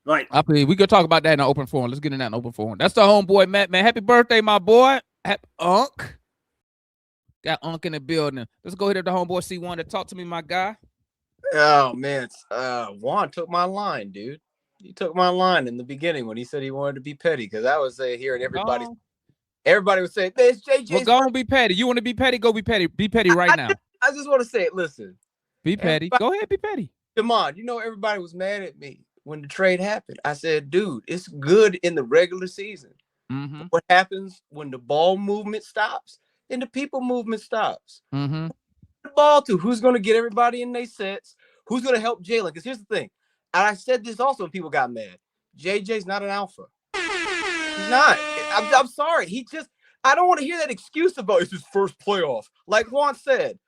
Like, we could talk about that in an open forum. Let's get in that in open forum. That's the homeboy, Matt. Man, happy birthday, my boy. Happy Unc. Got Unc in the building. Let's go hit the homeboy C1 to talk to me, my guy. Oh man, Juan took my line, dude. He took my line in the beginning when he said he wanted to be petty, because I was hearing everybody. Everybody was saying, "There's JJ." Well, go and be petty. You want to be petty? Go be petty. Be petty right now. I just want to say it. Listen, be petty. Go ahead, be petty. Come on, everybody was mad at me when the trade happened. I said, dude, it's good in the regular season. What happens when the ball movement stops and the people movement stops? The ball to who's going to get everybody in their sets? Who's going to help Jalen? Because here's the thing, and I said this also when people got mad. JJ's not an alpha. He's not. I'm sorry. I don't want to hear that excuse about it's his first playoff. Like Juan said,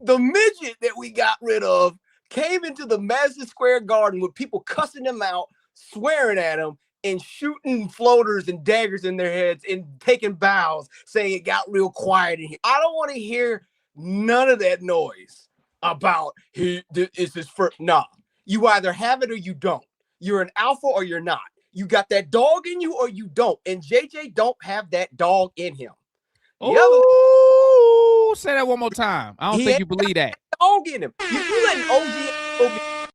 the midget that we got rid of came into the Madison Square Garden with people cussing him out, swearing at him, and shooting floaters and daggers in their heads and taking bows, saying it got real quiet in here. I don't want to hear none of that noise about it's his first. Nah, you either have it or you don't. You're an alpha or you're not. You got that dog in you or you don't. And JJ don't have that dog in him. Say that one more time. I don't think you believe that. Dog in him. If you letting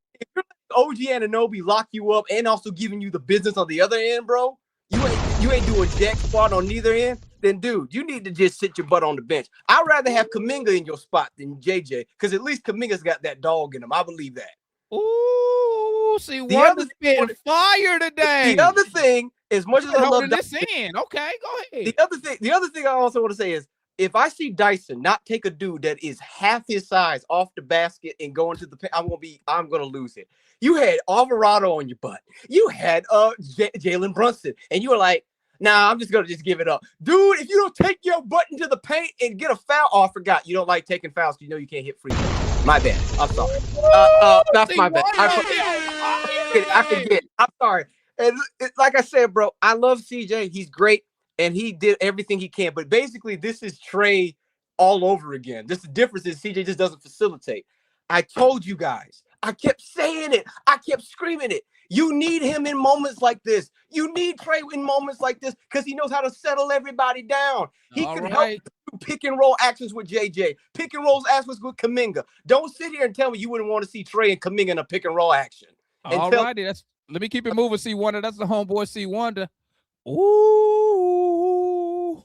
OG Anunoby lock you up and also giving you the business on the other end, bro, you ain't doing jack squat on neither end, then dude, you need to just sit your butt on the bench. I'd rather have Kuminga in your spot than JJ, because at least Kuminga's got that dog in him. I believe that. Ooh, see, Juan is getting fire today. The other thing, as much as I love this in, okay, go ahead. The other thing I also want to say is, if I see Dyson not take a dude that is half his size off the basket and go into the paint, I'm gonna lose it. You had Alvarado on your butt. You had Jalen Brunson, and you were like, Nah, I'm just gonna give it up, dude. If you don't take your butt into the paint and get a foul, I forgot you don't like taking fouls because you know you can't hit free throws. My bad. I'm sorry. That's my bad. I forget. I'm sorry. And like I said, bro, I love CJ. He's great, and he did everything he can. But basically, this is Trae all over again. This the difference is CJ just doesn't facilitate. I told you guys. I kept saying it. I kept screaming it. You need him in moments like this. You need Trae in moments like this because he knows how to settle everybody down. He can help do pick and roll actions with JJ, pick and rolls actions with Kuminga. Don't sit here and tell me you wouldn't want to see Trae and Kuminga in a pick and roll action. All righty, let me keep it moving. C Wonder, that's the homeboy C Wonder. Ooh,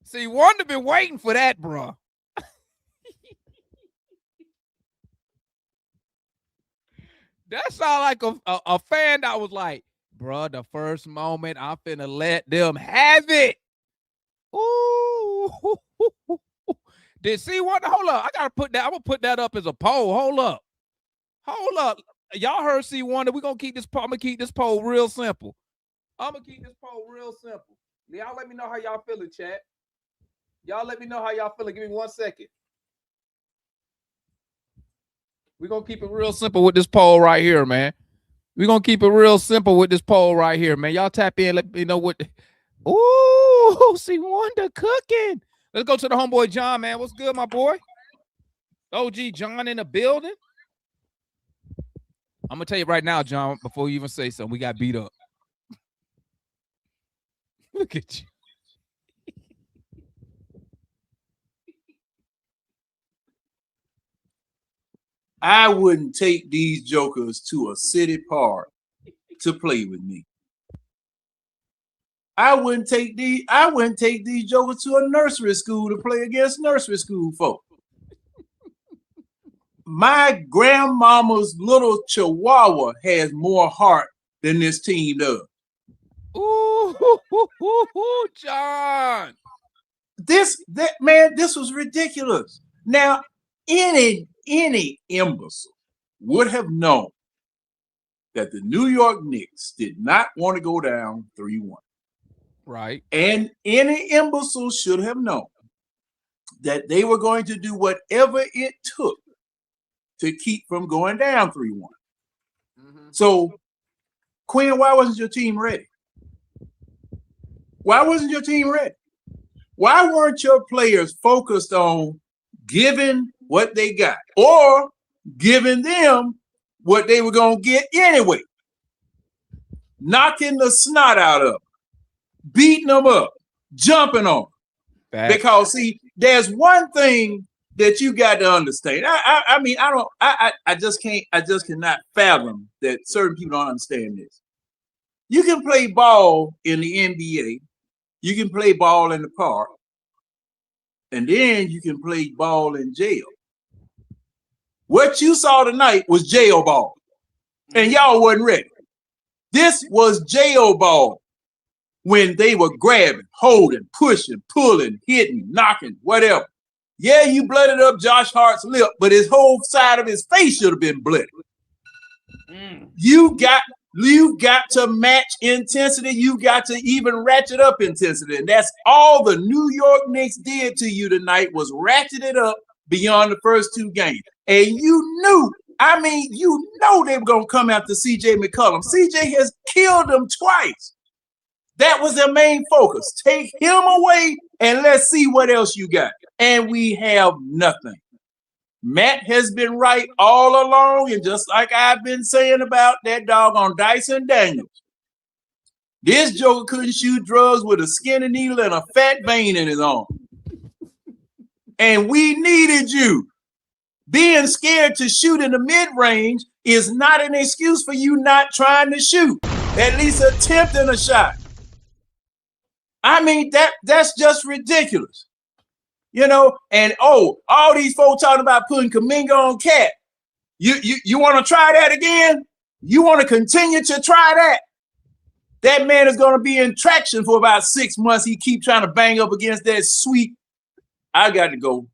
C Wonder been waiting for that, bro. That sound like a fan that was like, bro, the first moment I'm finna let them have it. Ooh. Did C Wonder? Hold up. I gotta put that. I'm gonna put that up as a poll. Hold up. Y'all heard C Wonder. We're gonna keep this poll. I'm gonna keep this poll real simple. Y'all let me know how y'all feeling, chat. Y'all let me know how y'all feeling. Give me 1 second. We're going to keep it real simple with this poll right here, man. We're going to keep it real simple with this poll right here, man. Y'all tap in. Let me know what. Ooh, C Wonder cooking. Let's go to the homeboy John, man. What's good, my boy? OG John in the building. I'm going to tell you right now, John, before you even say something, we got beat up. Look at you. I wouldn't take these jokers to a city park to play with me. I wouldn't take these jokers to a nursery school to play against nursery school folk. My grandmama's little chihuahua has more heart than this team does. Ooh, John. This was ridiculous. Now, any imbecile would have known that the New York Knicks did not want to go down 3-1. Right. And any imbecile should have known that they were going to do whatever it took to keep from going down 3-1. Mm-hmm. So, Quinn, why wasn't your team ready? Why wasn't your team ready? Why weren't your players focused on giving what they got or giving them what they were going to get anyway? Knocking the snot out of them, beating them up, jumping on them. Because, see, there's one thing that you got to understand. I just cannot fathom that certain people don't understand this. You can play ball in the NBA. You can play ball in the park. And then you can play ball in jail. What you saw tonight was jail ball. And y'all wasn't ready. This was jail ball when they were grabbing, holding, pushing, pulling, hitting, knocking, whatever. Yeah, you blooded up Josh Hart's lip, but his whole side of his face should have been blooded. You've got to match intensity. You got to even ratchet up intensity. And that's all the New York Knicks did to you tonight was ratchet it up beyond the first two games. And you know they were going to come after CJ McCollum. CJ has killed them twice. That was their main focus. Take him away and let's see what else you got. And we have nothing. Matt has been right all along, and just like I've been saying about that doggone Dyson Daniels, this joker couldn't shoot drugs with a skinny needle and a fat vein in his arm. And we needed you. Being scared to shoot in the mid-range is not an excuse for you not trying to shoot. At least attempting a shot. I mean, that's just ridiculous. You know, and all these folks talking about putting Kuminga on Cat. You want to try that again? You want to continue to try that? That man is going to be in traction for about 6 months. He keep trying to bang up against that sweet. I got to go.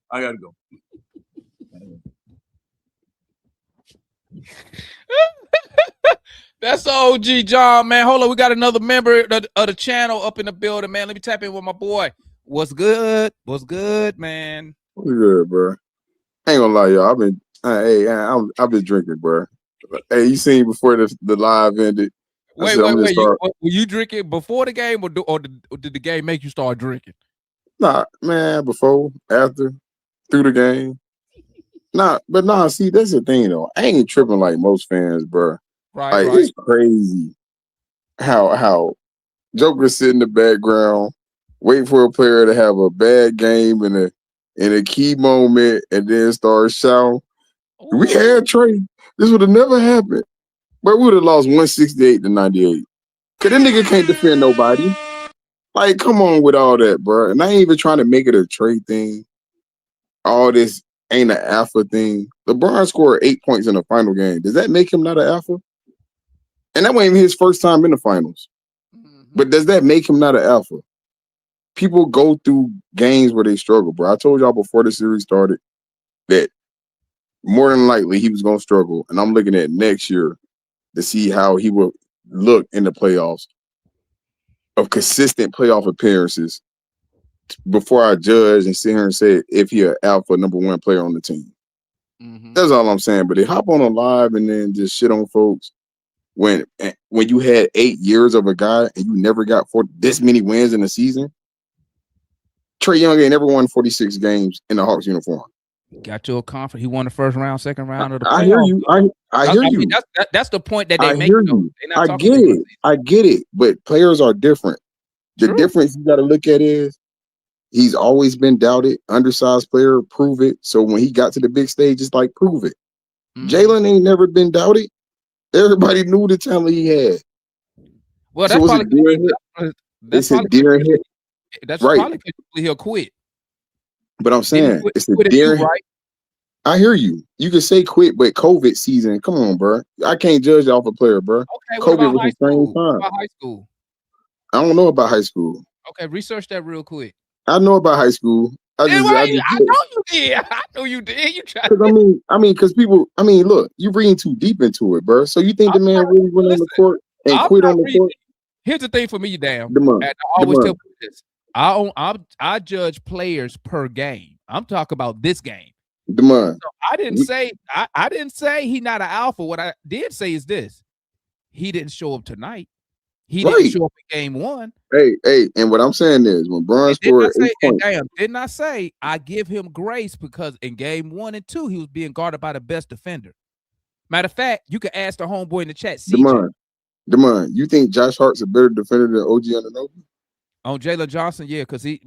That's OG John, man. Hold on, we got another member of the channel up in the building, man. Let me tap in with my boy. What's good? What's good, man? What's good, bro? I ain't gonna lie, y'all. I've been drinking, bro. Hey, you seen before the live ended? Wait. Were you drinking before the game, or did the game make you start drinking? Nah, man. Before, after, through the game. Nah. See, that's the thing, though. I ain't tripping like most fans, bro. Right. It's crazy how Joker sit in the background, wait for a player to have a bad game in a key moment, and then start shouting. Ooh. We had Trae. This would have never happened. But we would have lost 168 to 98. Cause that nigga can't defend nobody. Like, come on with all that, bro. And I ain't even trying to make it a Trae thing. All this ain't an alpha thing. LeBron scored 8 points in the final game. Does that make him not an alpha? And that wasn't even his first time in the finals. But does that make him not an alpha? People go through games where they struggle, bro. I told y'all before the series started that more than likely he was going to struggle. And I'm looking at next year to see how he will look in the playoffs of consistent playoff appearances before I judge and sit here and say if he an alpha number one player on the team. That's all I'm saying. But they hop on a live and then just shit on folks when you had 8 years of a guy and you never got this many wins in a season. Trae Young ain't never won 46 games in the Hawks uniform. Got you a conference. He won the first round, second round of the playoffs. I hear you. I hear you. Mean, that's the point that they make. Hear you. I get it. I get it. But players are different. The difference you got to look at is he's always been doubted, undersized player, prove it. So when he got to the big stage, it's like, prove it. Jalen ain't never been doubted. Everybody knew the talent he had. Well, that's probably that's probably because he'll quit. But I'm saying it's a deer. Right? I hear you. You can say quit, but COVID season, come on, bro. I can't judge off a player, bro. Okay, COVID was the same time. What about high school? I don't know about high school. Okay, research that real quick. I know about high school. I know you did. I know you did. You tried. Because people. Look, you reading too deep into it, bro. So you think the man really went on the court and quit on the court? Here's the thing for me, damn. I always tell people this. I judge players per game. I'm talking about this game. So I didn't say he not an alpha. What I did say is this: he didn't show up tonight. He didn't show up in game one. Hey, and what I'm saying is when Bron scored 8 points. Didn't I say I give him grace because in game 1 and 2 he was being guarded by the best defender. Matter of fact, you can ask the homeboy in the chat. Demond, you think Josh Hart's a better defender than OG Anunoby? On Jalen Johnson, yeah, because you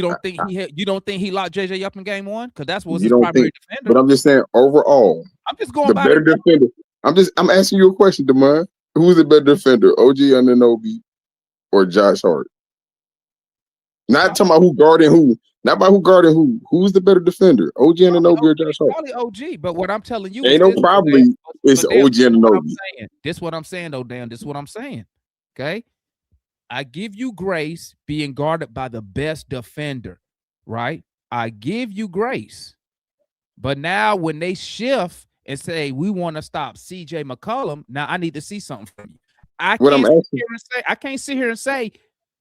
don't think he locked JJ up in game 1? Because that's what his primary defender. But I'm just saying overall, I'm just going the by better defender. I'm asking you a question, Demond. Who's the better defender, OG Anunoby or Josh Hart? Not talking about who guarding who. Not about who guarding who. Who's the better defender, OG Anunoby or Josh Hart? Probably OG. But what I'm telling you ain't no probably. It's OG Anunoby. This is what I'm saying, though, Dan. This is what I'm saying. Okay. I give you grace being guarded by the best defender, right? I give you grace. But now when they shift and say, we want to stop CJ McCollum, now I need to see something from you. I can't sit here and say,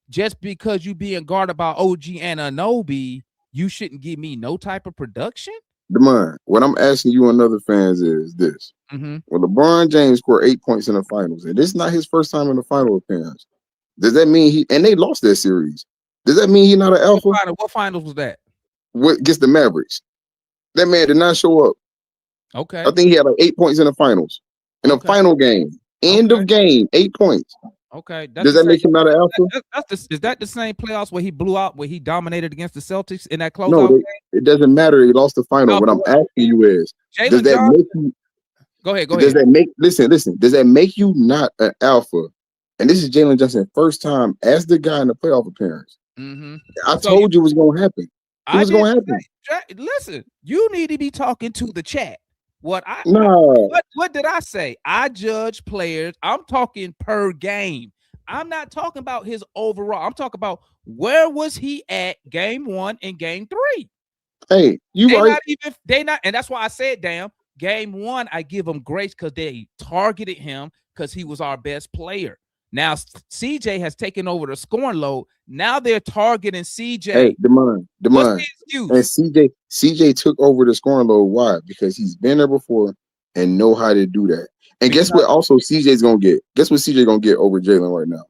just because you being guarded by OG and Anunoby, you shouldn't give me no type of production? Demond, what I'm asking you and other fans is this. When LeBron James scored 8 points in the finals, and this is not his first time in the final appearance, does that mean and they lost that series? Does that mean he's not an alpha? What finals was that? What against the Mavericks? That man did not show up. Okay. I think he had like 8 points in the finals. In a final game. End of game, 8 points. Okay. Does that make him not an alpha? Is that the same playoffs where he blew out, where he dominated against the Celtics in that closeout No, game? It doesn't matter. He lost the final. What I'm asking you is, does that make you? Go ahead. Does that make listen? Does that make you not an alpha? And this is Jalen Johnson first time as the guy in the playoff appearance. I told you it was going to happen. It was going to happen. Listen, you need to be talking to the chat. What did I say? I judge players. I'm talking per game. I'm not talking about his overall. I'm talking about where was he at game 1 and game 3. Hey, right. And that's why I said, damn, game 1, I give him grace because they targeted him because he was our best player. Now CJ has taken over the scoring load. Now they're targeting CJ. Hey, Demond. What's the excuse? And CJ took over the scoring load. Why? Because he's been there before and know how to do that. And guess what? Also, CJ's gonna get. Guess what CJ gonna get over Jalen right now?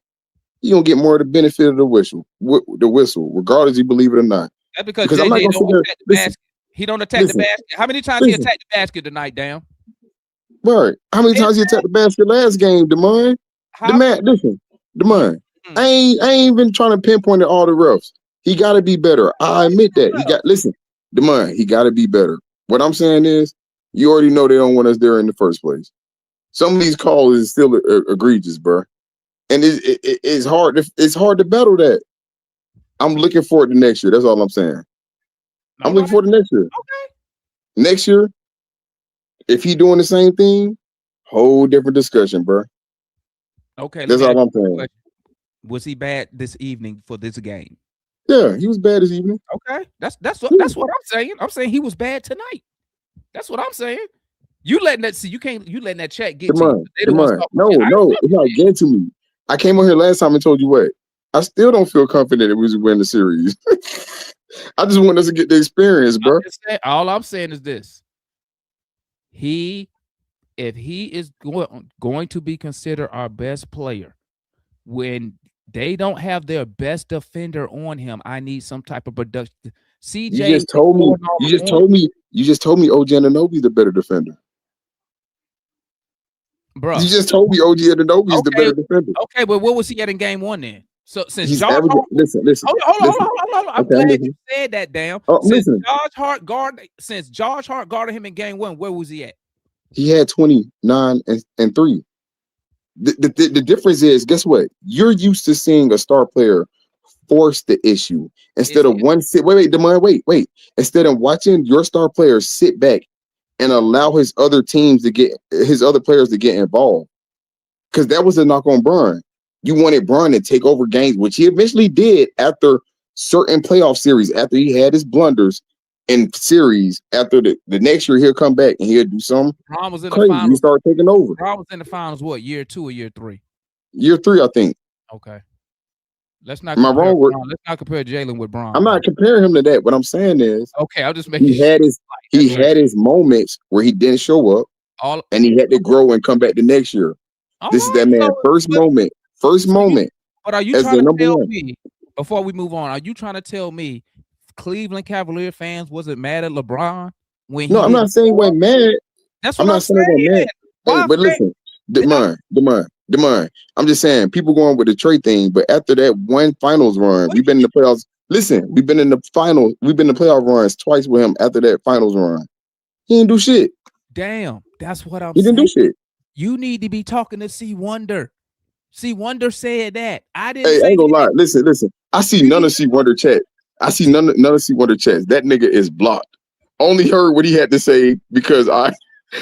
He gonna get more of the benefit of the whistle, regardless you believe it or not. That's because I'm not JJ gonna sit don't there. attack the basket. He don't attack the basket. How many times he attacked the basket tonight, damn? Right. How many times he attacked the basket last game, Demond? Demond. I ain't even trying to pinpoint at all the refs. He got to be better. I admit that. Demond, he got to be better. What I'm saying is, you already know they don't want us there in the first place. Some of these calls is still egregious, bro. And it's hard. It's hard to battle that. I'm looking forward to next year. That's all I'm saying. I'm looking forward to next year. Okay. Next year, if he doing the same thing, whole different discussion, bro. Okay, that's all I'm saying. Was he bad this evening for this game? Yeah, he was bad this evening. Okay, that's what I'm saying. I'm saying he was bad tonight. That's what I'm saying. You letting that you letting that chat get to you. No, it's not getting to me. I came on here last time and told you what. I still don't feel confident that we should win the series. I just want us to get the experience, bro. All I'm saying is this: if he is going to be considered our best player, when they don't have their best defender on him, I need some type of production. CJ, you just told me OG Anunoby's the better defender. Bro, you just told me OG Anunoby's the better defender. Okay, but what was he at in game one then? So since He's Josh Hart, listen. Hold on. I'm glad you said that, damn. Since Josh Hart guarded him in game one, where was he at? He had 29 and 3. The difference is, guess what? You're used to seeing a star player force the issue instead of one sit. Wait. Instead of watching your star player sit back and allow his other players to get involved. Because that was a knock on Bron. You wanted Bron to take over games, which he eventually did after certain playoff series, after he had his blunders in series. After the next year, he'll come back and he'll do something crazy. He start taking over. Bron was in the finals, what, year 2 or year 3? Year 3, I think. Okay. Let's not compare Jalen with Bron. I'm not comparing him to that. What I'm saying is, okay, I'll just make he had his moments where he didn't show up, and he had to grow and come back the next year. This is that man's first moment. But are you trying to tell me, before we move on, are you trying to tell me Cleveland Cavalier fans wasn't mad at LeBron when I'm not saying he wasn't mad. That's what I'm saying. Hey, but listen, Demond, I'm just saying people going with the Trae thing, but after that one finals run, we've been in the playoffs. Listen, we've been in the finals, we've been in the playoff runs twice with him after that finals run. He didn't do shit. Damn, that's what I'm saying. He didn't do shit. You need to be talking to C. Wonder. C. Wonder said that. I didn't say I ain't gonna lie. Listen. I see none of C. Wonder chat. I see none of C. Wonder chats. That nigga is blocked. Only heard what he had to say because I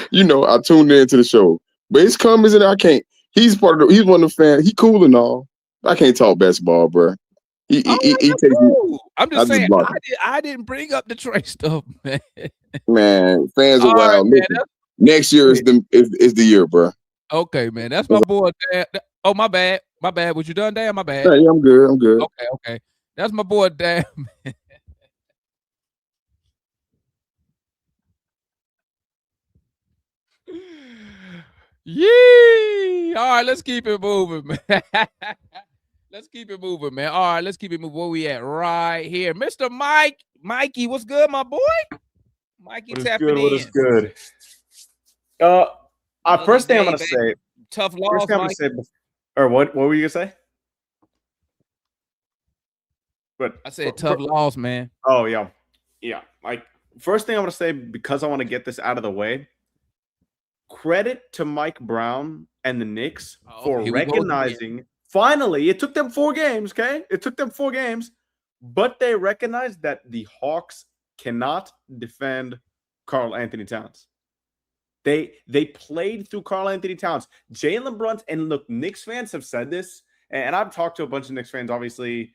tuned into the show. But his comments and I can't. He's one of the fans. He cool and all. I can't talk basketball, bro. He takes me. I'm just saying. I didn't bring up the Trae stuff, man. Man, fans are wild. Man, next year is the year, bro. Okay, man. That's my boy, Dan. Oh, my bad. Was you done, Dan? My bad. Yeah, I'm good. Okay. That's my boy, Dan. Yee! All right, let's keep it moving, man. Let's keep it moving, man. All right, let's keep it moving. Where we at? Right here. Mr. Mikey, what's good, my boy? Mikey tapping in. What is good? First thing I'm gonna say. Tough loss, or what were you gonna say? But I said tough loss, man. Oh yeah. Like first thing I'm gonna say, because I want to get this out of the way. Credit to Mike Brown and the Knicks for recognizing. Finally, it took them 4 games. Okay, it took them 4 games, but they recognized that the Hawks cannot defend Karl Anthony Towns. They played through Karl Anthony Towns. Jalen Brunson, and look, Knicks fans have said this, and I've talked to a bunch of Knicks fans, obviously,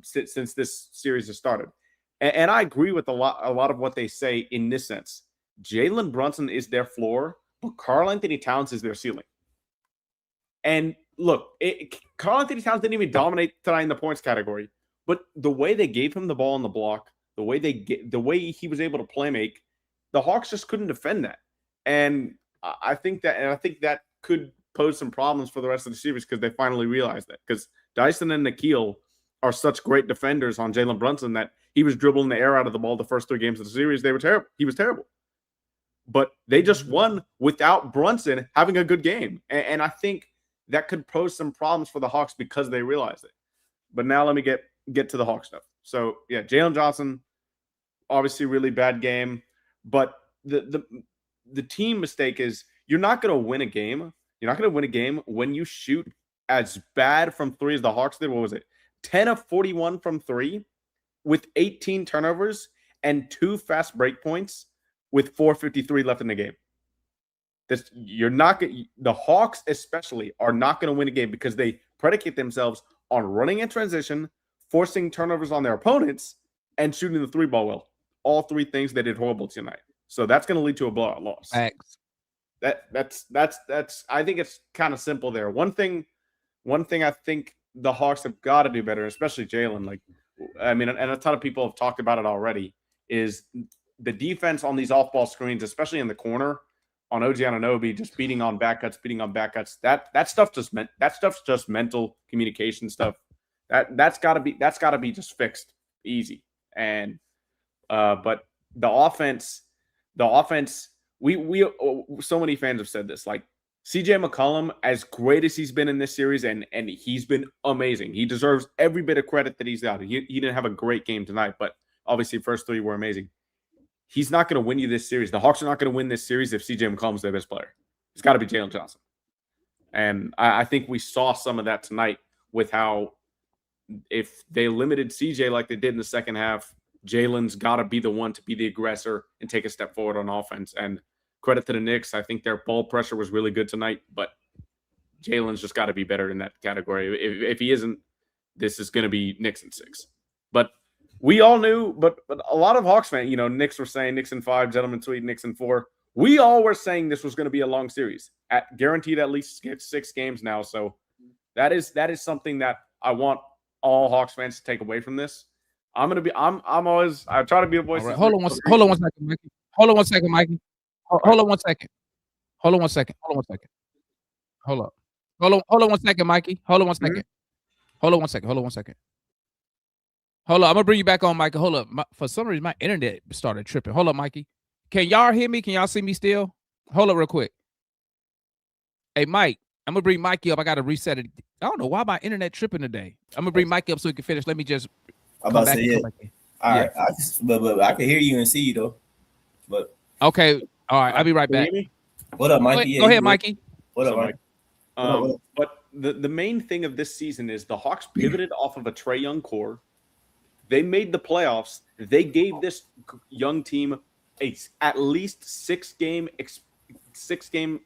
since this series has started. And I agree with a lot of what they say in this sense. Jalen Brunson is their floor, but Karl Anthony Towns is their ceiling. And look, Karl Anthony Towns didn't even dominate tonight in the points category, but the way they gave him the ball on the block, the way he was able to play make, the Hawks just couldn't defend that. And I think that could pose some problems for the rest of the series because they finally realized that. Because Dyson and Nikhil are such great defenders on Jalen Brunson that he was dribbling the air out of the ball the first 3 games of the series. They were terrible. He was terrible. But they just won without Brunson having a good game. And I think that could pose some problems for the Hawks because they realized it. But now let me get to the Hawks stuff. So, yeah, Jalen Johnson, obviously really bad game. But the team mistake is you're not going to win a game. You're not going to win a game when you shoot as bad from 3 as the Hawks did. What was it? 10 of 41 from 3 with 18 turnovers and 2 fast break points with 4:53 left in the game. The Hawks especially are not going to win a game because they predicate themselves on running in transition, forcing turnovers on their opponents, and shooting the 3 ball well. All 3 things they did horrible tonight. So that's going to lead to a blowout loss. Thanks. That's I think it's kind of simple there. One thing I think the Hawks have got to do better, especially Jalen. Like, I mean, and a ton of people have talked about it already, is the defense on these off-ball screens, especially in the corner on OG Anunoby, just beating on back cuts. That stuff's just mental communication stuff. That's got to be just fixed easy. And but the offense, we so many fans have said this, like CJ McCollum, as great as he's been in this series, and he's been amazing. He deserves every bit of credit that he's got. He didn't have a great game tonight, but obviously first 3 were amazing. He's not going to win you this series. The Hawks are not going to win this series if CJ McCollum's their best player. It's got to be Jalen Johnson. And I think we saw some of that tonight with how if they limited CJ like they did in the second half, Jalen's got to be the one to be the aggressor and take a step forward on offense. And credit to the Knicks. I think their ball pressure was really good tonight, but Jalen's just got to be better in that category. If he isn't, this is going to be Knicks in 6. But we all knew, but a lot of Hawks fans, Knicks were saying Knicks in 5, gentlemen tweet Knicks in 4. We all were saying this was going to be a long series, guaranteed at least 6 games now. So that is something that I want all Hawks fans to take away from this. I try to be a voice. Right. Hold on one second, Mikey. Hold on one second, Mikey. Hold on one second. Hold on one second. Hold up. Hold on 1 second, Mikey. Hold on 1 second. Hold on 1 second. Hold on 1 second. Hold up. I'm gonna bring you back on, Mikey. Hold up. For some reason, my internet started tripping. Hold up, Mikey. Can y'all hear me? Can y'all see me still? Hold up real quick. Hey, Mike, I'm gonna bring Mikey up. I gotta reset it. I don't know why my internet tripping today. I'm gonna bring Mikey up so we can finish. Let me just I'm about to say it. All right. But I can hear you and see you though. But okay. All right. I'll be right back. What up, Mikey? Go ahead, Mikey. What up, Mike? But the main thing of this season is the Hawks pivoted off of a Trae Young core. They made the playoffs. They gave this young team at least 6-game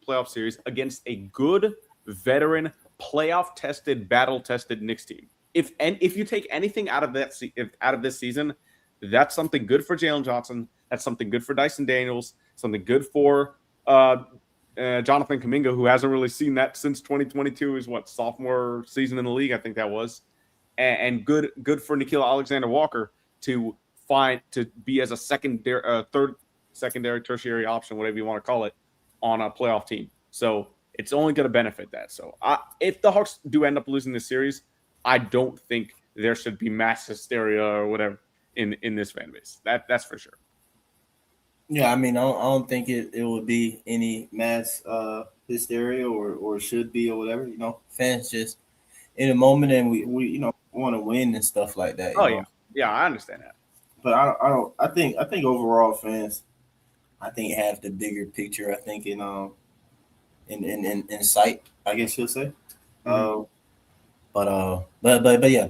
playoff series against a good veteran, playoff-tested, battle-tested Knicks team. If you take anything out of this season, that's something good for Jalen Johnson. That's something good for Dyson Daniels. Something good for Jonathan Kuminga, who hasn't really seen that since 2022. His sophomore season in the league, I think that was. And good for Nickeil Alexander-Walker to be as a third secondary, tertiary option, whatever you want to call it, on a playoff team. So it's only going to benefit that. So if the Hawks do end up losing this series, I don't think there should be mass hysteria or whatever in this fan base. That's for sure. Yeah, I mean, I don't think it would be any mass hysteria or should be or whatever. Fans just in a moment, and we want to win and stuff like that. Yeah, I understand that. But I think overall fans, I think have the bigger picture. I think in sight, I guess you'll say. Mm-hmm. But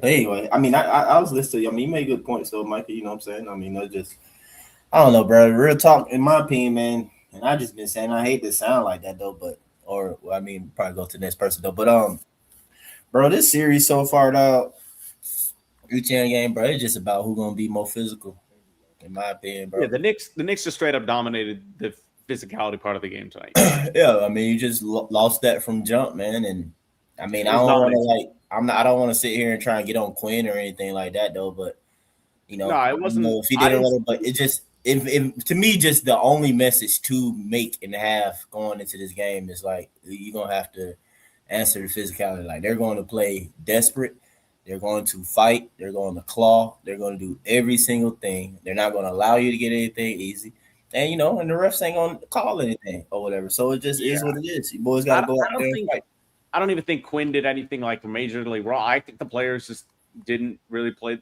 anyway, I mean, I was listening to you. I mean, you made good points though, Mikey. You know what I'm saying? I mean, I don't know, bro. Real talk, in my opinion, man. And I just been saying I hate to sound like that though, probably go to the next person though. But bro, this series so far though, each game, bro, it's just about who's gonna be more physical, in my opinion, bro. Yeah, the Knicks just straight up dominated the physicality part of the game tonight. Yeah, I mean, you just lost that from jump, man, and I mean, I don't want to I don't want to sit here and try and get on Quinn or anything like that though. But No, I it don't wasn't. know if he didn't let it, but it just to me, just the only message to make and have going into this game is like you're gonna have to answer the physicality. Like they're going to play desperate. They're going to fight. They're going to claw. They're going to do every single thing. They're not going to allow you to get anything easy. And and the refs ain't going to call anything or whatever. So it just is what it is. You boys got to go out there and fight. I don't even think Quinn did anything like majorly wrong. I think the players just didn't play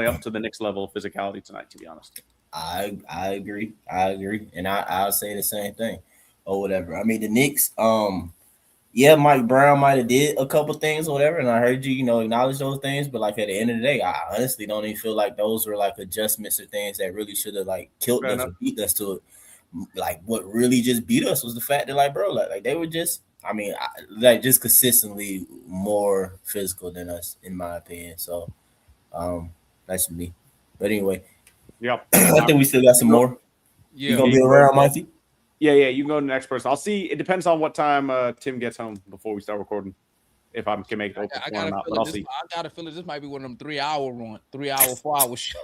up to the Knicks level of physicality tonight, to be honest. I agree. And I'll say the same thing or whatever. I mean, the Knicks, Mike Brown might have did a couple things or whatever, and I heard you, acknowledge those things. But like at the end of the day, I honestly don't even feel like those were like adjustments or things that really should have like killed us or beat us to it. Like what really just beat us was the fact that like they were just, just consistently more physical than us, in my opinion. So, that's me. But anyway, yep. I think we still got some more. Yeah, you gonna be around, Mikey? Yeah, you can go to the next person. I'll see. It depends on what time Tim gets home before we start recording. If I can make it open for him or not, but I'll see. I got a feeling this might be one of them 3 hour, 4 hour shows.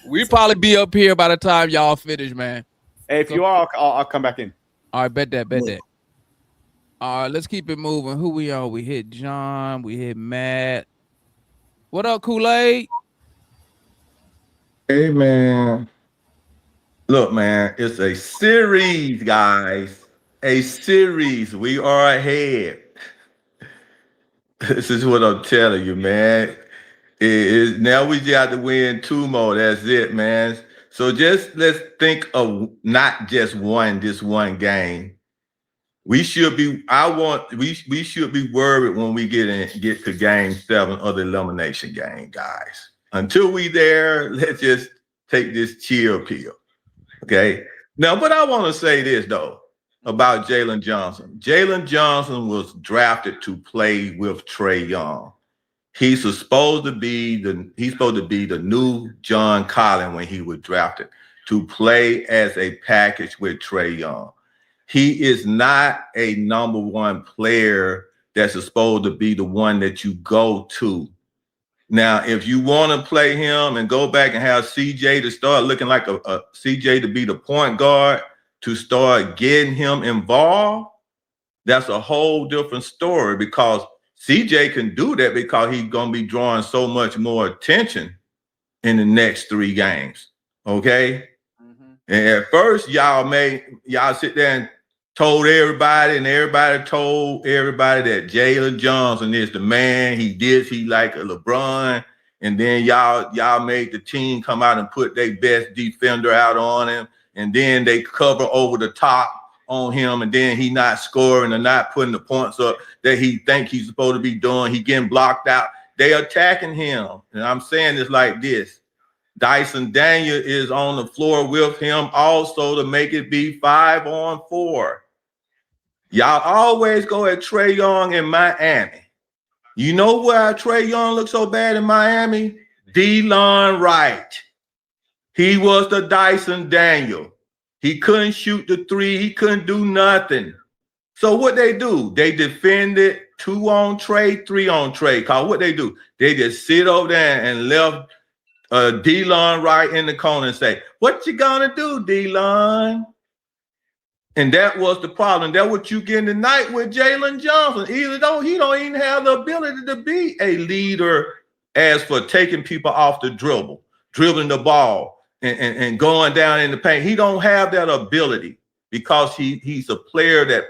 We'll probably be up here by the time y'all finish, man. Hey, if you are, I'll come back in. All right, bet that. All right, let's keep it moving. Who we on? We hit John. We hit Matt. What up, Kool-Aid? Hey, man. Look, man, it's a series, guys. A series. We are ahead. This is what I'm telling you, man. Now we just have to win 2 more. That's it, man. So let's think of not just this one game. We should be. We should be worried when we get to game 7 of the elimination game, guys. Until we there, let's just take this chill pill. Okay. Now, but I want to say this though about Jalen Johnson. Jalen Johnson was drafted to play with Trae Young. He's supposed to be the new John Collins when he was drafted, to play as a package with Trae Young. He is not a number 1 player that's supposed to be the one that you go to. Now, if you want to play him and go back and have CJ to start looking like a CJ to be the point guard, to start getting him involved, that's a whole different story, because CJ can do that because he's going to be drawing so much more attention in the next 3 games. Okay. Mm-hmm. And at first, y'all sit there and told everybody, and everybody told everybody that Jalen Johnson is the man. He like a LeBron. And then y'all made the team come out and put their best defender out on him. And then they cover over the top on him, and then he not scoring and not putting the points up that he think he's supposed to be doing. He getting blocked out. They attacking him. And I'm saying this like this. Dyson Daniel is on the floor with him also to make it be 5-on-4. Y'all always go at Trae Young in Miami. You know why Trae Young looked so bad in Miami? DeLon Wright. He was the Dyson Daniel. He couldn't shoot the 3. He couldn't do nothing. So what they do? They defended 2 on Trae, 3 on Trae. Cause what they do? They just sit over there and left DeLon Wright in the corner and say, "What you gonna do, DeLon?" And that was the problem. That's what you get tonight with Jalen Johnson. He don't even have the ability to be a leader as for taking people off the dribble, dribbling the ball and going down in the paint. He don't have that ability because he's a player that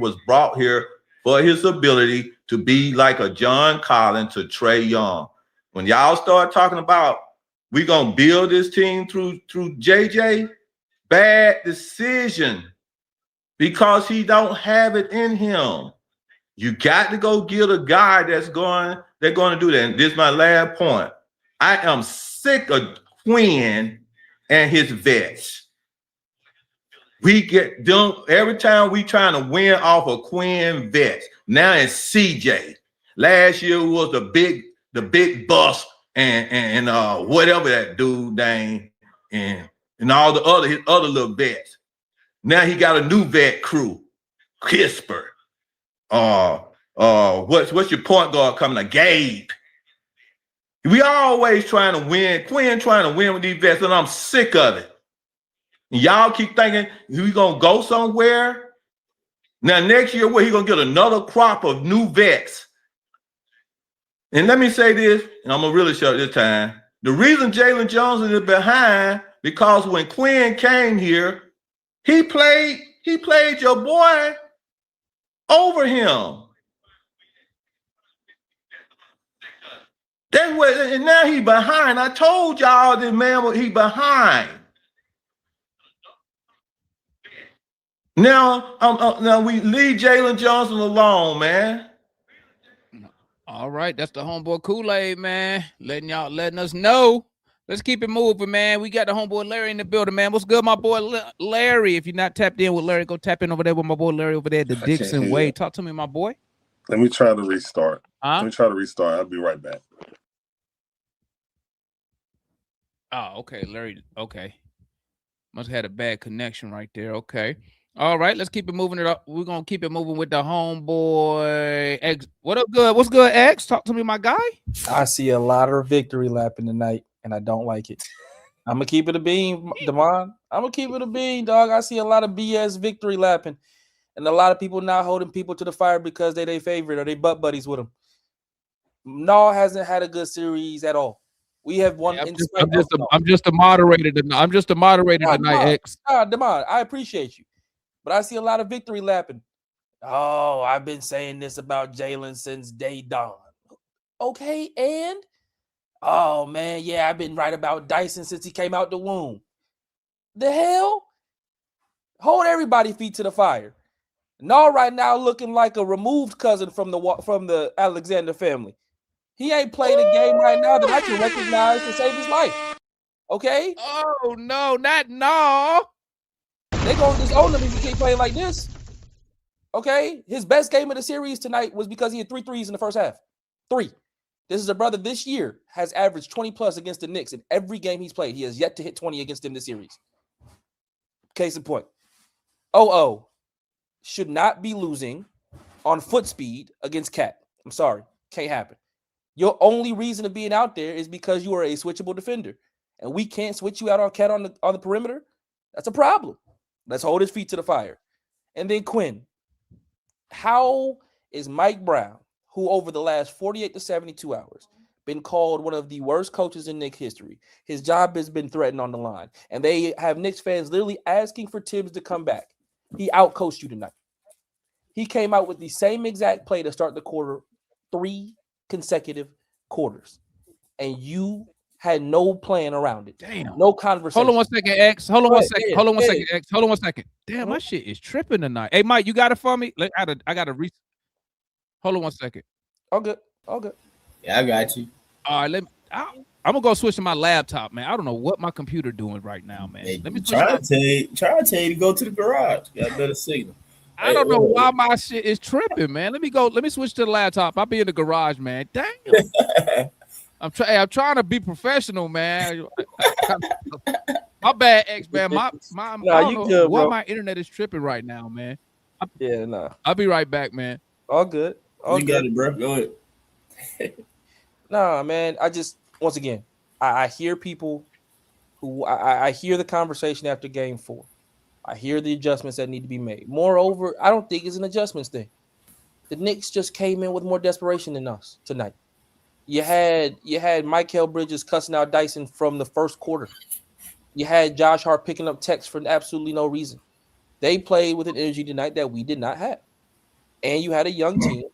was brought here for his ability to be like a John Collins to Trae Young. When y'all start talking about we're going to build this team through JJ, bad decision. Because he don't have it in him. You got to go get a guy they're going to do that. And this is my last point. I am sick of Quinn and his vets. We get them every time we trying to win off of Quinn vets. Now it's CJ. Last year was the big bust and whatever that dude name and all his other little vets. Now he got a new vet crew. Kisper. What's your point guard coming to Gabe? We always trying to win. Quinn trying to win with these vets, and I'm sick of it. And y'all keep thinking we gonna go somewhere. Now next year, he gonna get another crop of new vets. And let me say this, and I'm gonna really shut this time. The reason Jalen Johnson is behind because when Quinn came here, he played your boy over him. That's what, and now he behind. I told y'all this man, he behind. Now, now we leave Jalen Johnson alone, man. All right, that's the homeboy Kool-Aid, man. Letting us know. Let's keep it moving, man. We got the homeboy Larry in the building, man. What's good, my boy Larry? If you're not tapped in with Larry, go tap in over there with my boy Larry over there at the Dixon Way. Talk to me, my boy. Let me try to restart. Let me try to restart. I'll be right back. Oh, okay, Larry. Okay. Must have had a bad connection right there. Okay. All right, let's keep it moving. We're gonna keep it moving with the homeboy X. What up, good? What's good, X? Talk to me, my guy. I see a lot of victory lapping tonight, and I don't like it. I'm gonna keep it a bean, Damon. I'm gonna keep it a bean, dog. I see a lot of BS victory lapping, and a lot of people not holding people to the fire because they favorite or they butt buddies with them. No, hasn't had a good series at all. We have one. I'm just a moderator tonight. I'm just a moderator tonight, X. Damon, I appreciate you. But I see a lot of victory lapping. Oh, I've been saying this about Jalen since day dawn. Okay, and? Oh, man, yeah, I've been right about Dyson since he came out the womb. The hell? Hold everybody's feet to the fire. Nall right now looking like a removed cousin from the Alexander family. He ain't played a game right now that I can recognize to save his life. Okay? Oh, no, not Nall. They gonna disown him if he keep playing like this. Okay? His best game of the series tonight was because he had 3 threes in the first half. 3. This is a brother this year has averaged 20 plus against the Knicks in every game he's played. He has yet to hit 20 against them this series. Case in point. OO should not be losing on foot speed against Cat. I'm sorry. Can't happen. Your only reason of being out there is because you are a switchable defender. And we can't switch you out on Cat on the perimeter. That's a problem. Let's hold his feet to the fire. And then Quinn. How is Mike Brown, who over the last 48 to 72 hours been called one of the worst coaches in Knicks history, his job has been threatened on the line, and they have Knicks fans literally asking for Tibbs to come back. He outcoached you tonight. He came out with the same exact play to start the quarter, 3 consecutive quarters, and you had no plan around it. Damn. No conversation. Hold on 1 second, X. Hold on 1 second. Hold on 1 second, X. Hold on 1 second. Damn, my shit is tripping tonight. Hey, Mike, you got it for me? I gotta hold on 1 second. All good. All good. Yeah, I got you. All right, I'm gonna go switch to my laptop, man. I don't know what my computer doing right now, man. Hey, Let me try to tell you to go to the garage. Got better signal. I don't know why my shit is tripping, man. Let me switch to the laptop. I'll be in the garage, man. Damn. I'm trying to be professional, man. My bad, X, man. I don't know why my internet is tripping right now, man. I'll be right back, man. All good. You got it, bro. Go ahead. Nah, man. Once again, I hear people who I hear the conversation after game 4. I hear the adjustments that need to be made. Moreover, I don't think it's an adjustments thing. The Knicks just came in with more desperation than us tonight. You had Mikal Bridges cussing out Dyson from the first quarter. You had Josh Hart picking up texts for absolutely no reason. They played with an energy tonight that we did not have. And you had a young team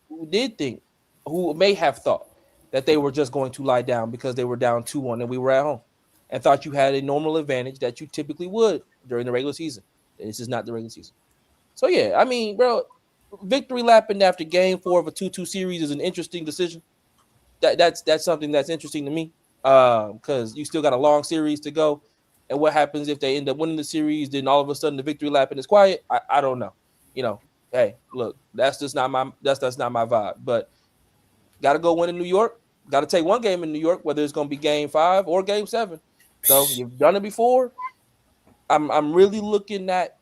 who may have thought that they were just going to lie down because they were down 2-1 and we were at home, and thought you had a normal advantage that you typically would during the regular season. This is not the regular season. So, yeah, I mean, bro, victory lapping after game 4 of a 2-2 series is an interesting decision. That's something that's interesting to me because you still got a long series to go. And what happens if they end up winning the series, then all of a sudden the victory lapping is quiet? I don't know. You know, hey, look, that's not my vibe. But got to go win in New York. Got to take one game in New York, whether it's going to be game 5 or game 7. So you've done it before. I'm really looking at.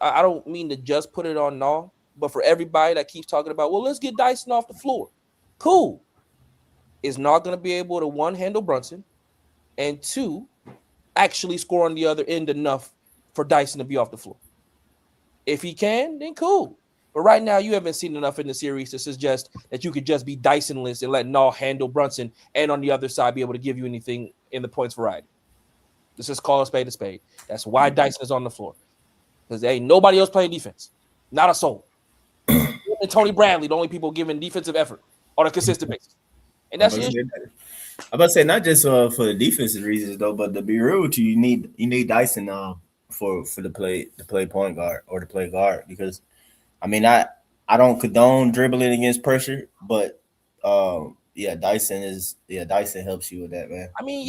I don't mean to just put it on Nall But for everybody that keeps talking about, well, let's get Dyson off the floor. Cool. Is not going to be able to, one, handle Brunson, and two, actually score on the other end enough for Dyson to be off the floor. If he can, then cool. But right now, you haven't seen enough in the series to suggest that you could just be Dysonless and let Nall handle Brunson and on the other side be able to give you anything in the points variety. Let's just call a spade a spade. That's why Dyson is on the floor. Because there ain't nobody else playing defense. Not a soul. And Tony Bradley, the only people giving defensive effort on a consistent basis. And that's it. I'm about to say not just for the defensive reasons though, but to be real with you, you need Dyson for the play point guard or to play guard, because I mean I don't condone dribbling against pressure, but Dyson helps you with that, man. I mean,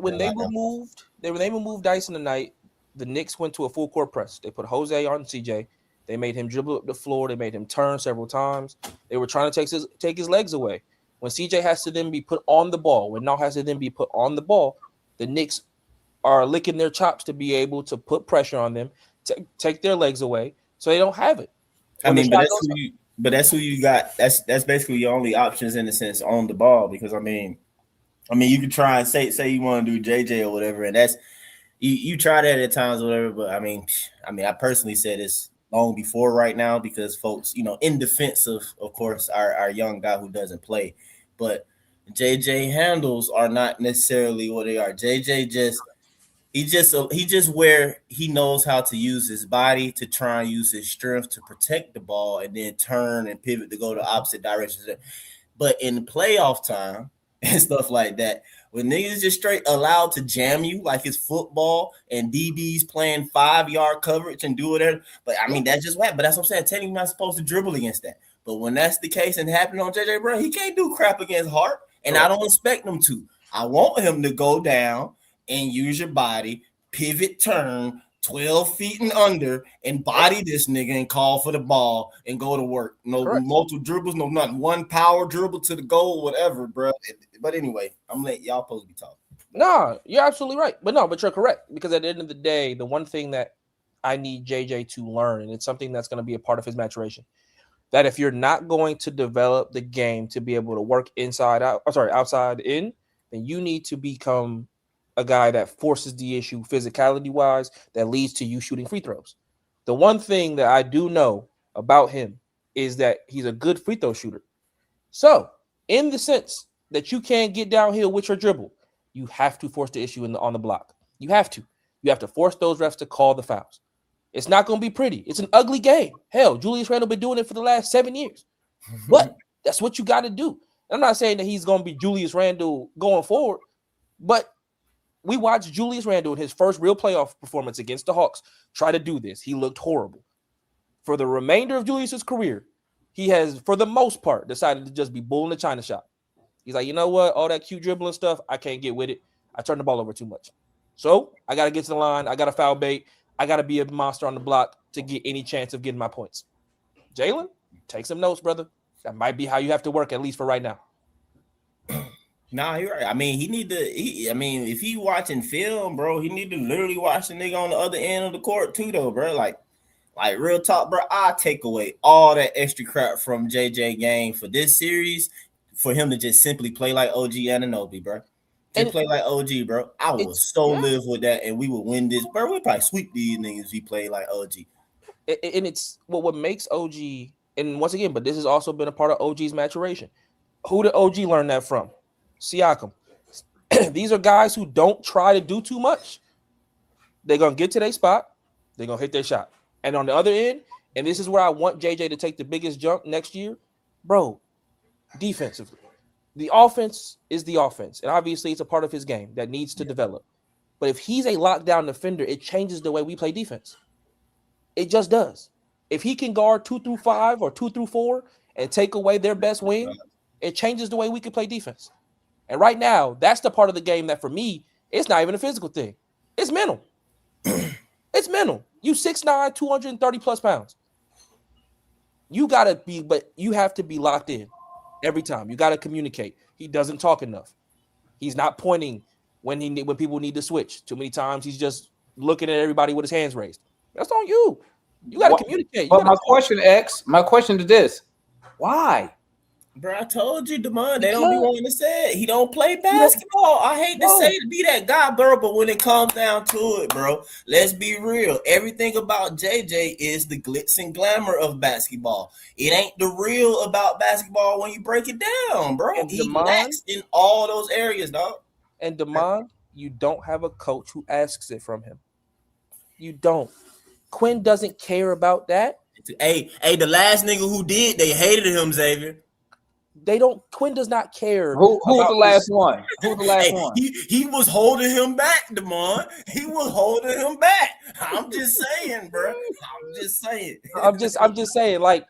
when they removed Dyson tonight, the Knicks went to a full court press. They put Jose on CJ. They made him dribble up the floor. They made him turn several times. They were trying to take his legs away. When CJ has to then be put on the ball, when Nall has to then be put on the ball, the Knicks are licking their chops to be able to put pressure on them, take their legs away, so they don't have it. I mean, but that's who you got. That's basically your only options in a sense on the ball, because I mean, you could try and say you want to do JJ or whatever, and that's you try that at times or whatever. But I mean, I personally said this long before right now, because folks, in defense of course, our young guy who doesn't play, but JJ handles are not necessarily what they are. JJ just where he knows how to use his body to try and use his strength to protect the ball and then turn and pivot to go the opposite direction. But in playoff time and stuff like that, when niggas just straight allowed to jam you like it's football and DBs playing 5-yard coverage and do whatever. But I mean, that's just what. But that's what I'm saying. Technically, not supposed to dribble against that. But when that's the case and happening on JJ Brown, he can't do crap against Hart, and I don't expect him to. I want him to go down and use your body, pivot, turn 12 feet and under, and body this nigga and call for the ball and go to work. No multiple dribbles, no nothing. One power dribble to the goal, whatever, bro. But anyway, I'm letting y'all supposed to be talking. No, you're absolutely right. But you're correct, because at the end of the day, the one thing that I need JJ to learn, and it's something that's going to be a part of his maturation, that if you're not going to develop the game to be able to work outside in, then you need to become a guy that forces the issue physicality wise, that leads to you shooting free throws. The one thing that I do know about him is that he's a good free throw shooter. So in the sense that you can't get downhill with your dribble, you have to force the issue on the block. You have to force those refs to call the fouls. It's not going to be pretty. It's an ugly game. Hell, Julius Randle been doing it for the last 7 years. But that's what you got to do. I'm not saying that he's going to be Julius Randle going forward, but we watched Julius Randle in his first real playoff performance against the Hawks try to do this. He looked horrible. For the remainder of Julius's career, he has, for the most part, decided to just be bull in the China shop. He's like, you know what? All that cute dribbling stuff, I can't get with it. I turn the ball over too much. So I got to get to the line. I got to foul bait. I got to be a monster on the block to get any chance of getting my points. Jalen, take some notes, brother. That might be how you have to work, at least for right now. Nah, you're right. I mean, if he watching film, bro, he need to literally watch the nigga on the other end of the court too, though, bro. Like real talk, bro. I take away all that extra crap from JJ game for this series for him to just simply play like OG Anunoby, bro. Just play like OG, bro. I would live with that, and we would win this, bro. We'd probably sweep these niggas if he played like OG. And it's what makes OG, and once again, but this has also been a part of OG's maturation. Who did OG learn that from? Siakam. These are guys who don't try to do too much. They're going to get to their spot. They're going to hit their shot. And on the other end, and this is where I want JJ to take the biggest jump next year, bro, defensively. The offense is the offense. And obviously it's a part of his game that needs to develop. But if he's a lockdown defender, it changes the way we play defense. It just does. If he can guard 2 through 5 or 2 through 4 and take away their best wing, it changes the way we can play defense. And right now, that's the part of the game that for me, it's not even a physical thing. It's mental. It's mental. You 6'9", 230 plus pounds. You have to be locked in every time. You got to communicate. He doesn't talk enough. He's not pointing when people need to switch. Too many times he's just looking at everybody with his hands raised. That's on you. You got to communicate. But my question, my question to this: why? Bro, I told you, Demond, they don't be wanting to say it. He don't play basketball. I hate to say to be that guy, bro, but when it comes down to it, bro, let's be real. Everything about JJ is the glitz and glamour of basketball. It ain't the real about basketball when you break it down, bro. And He Demond- lacks in all those areas, dog. And Demond, you don't have a coach who asks it from him. You don't. Quinn doesn't care about that. Hey, the last nigga who did, they hated him, Xavier. They don't. Quinn does not care. Who's the last one? Who's the last Hey, one? he was holding him back, Demond. He was holding him back. I'm just saying, bro. I'm just saying. I'm just saying, like,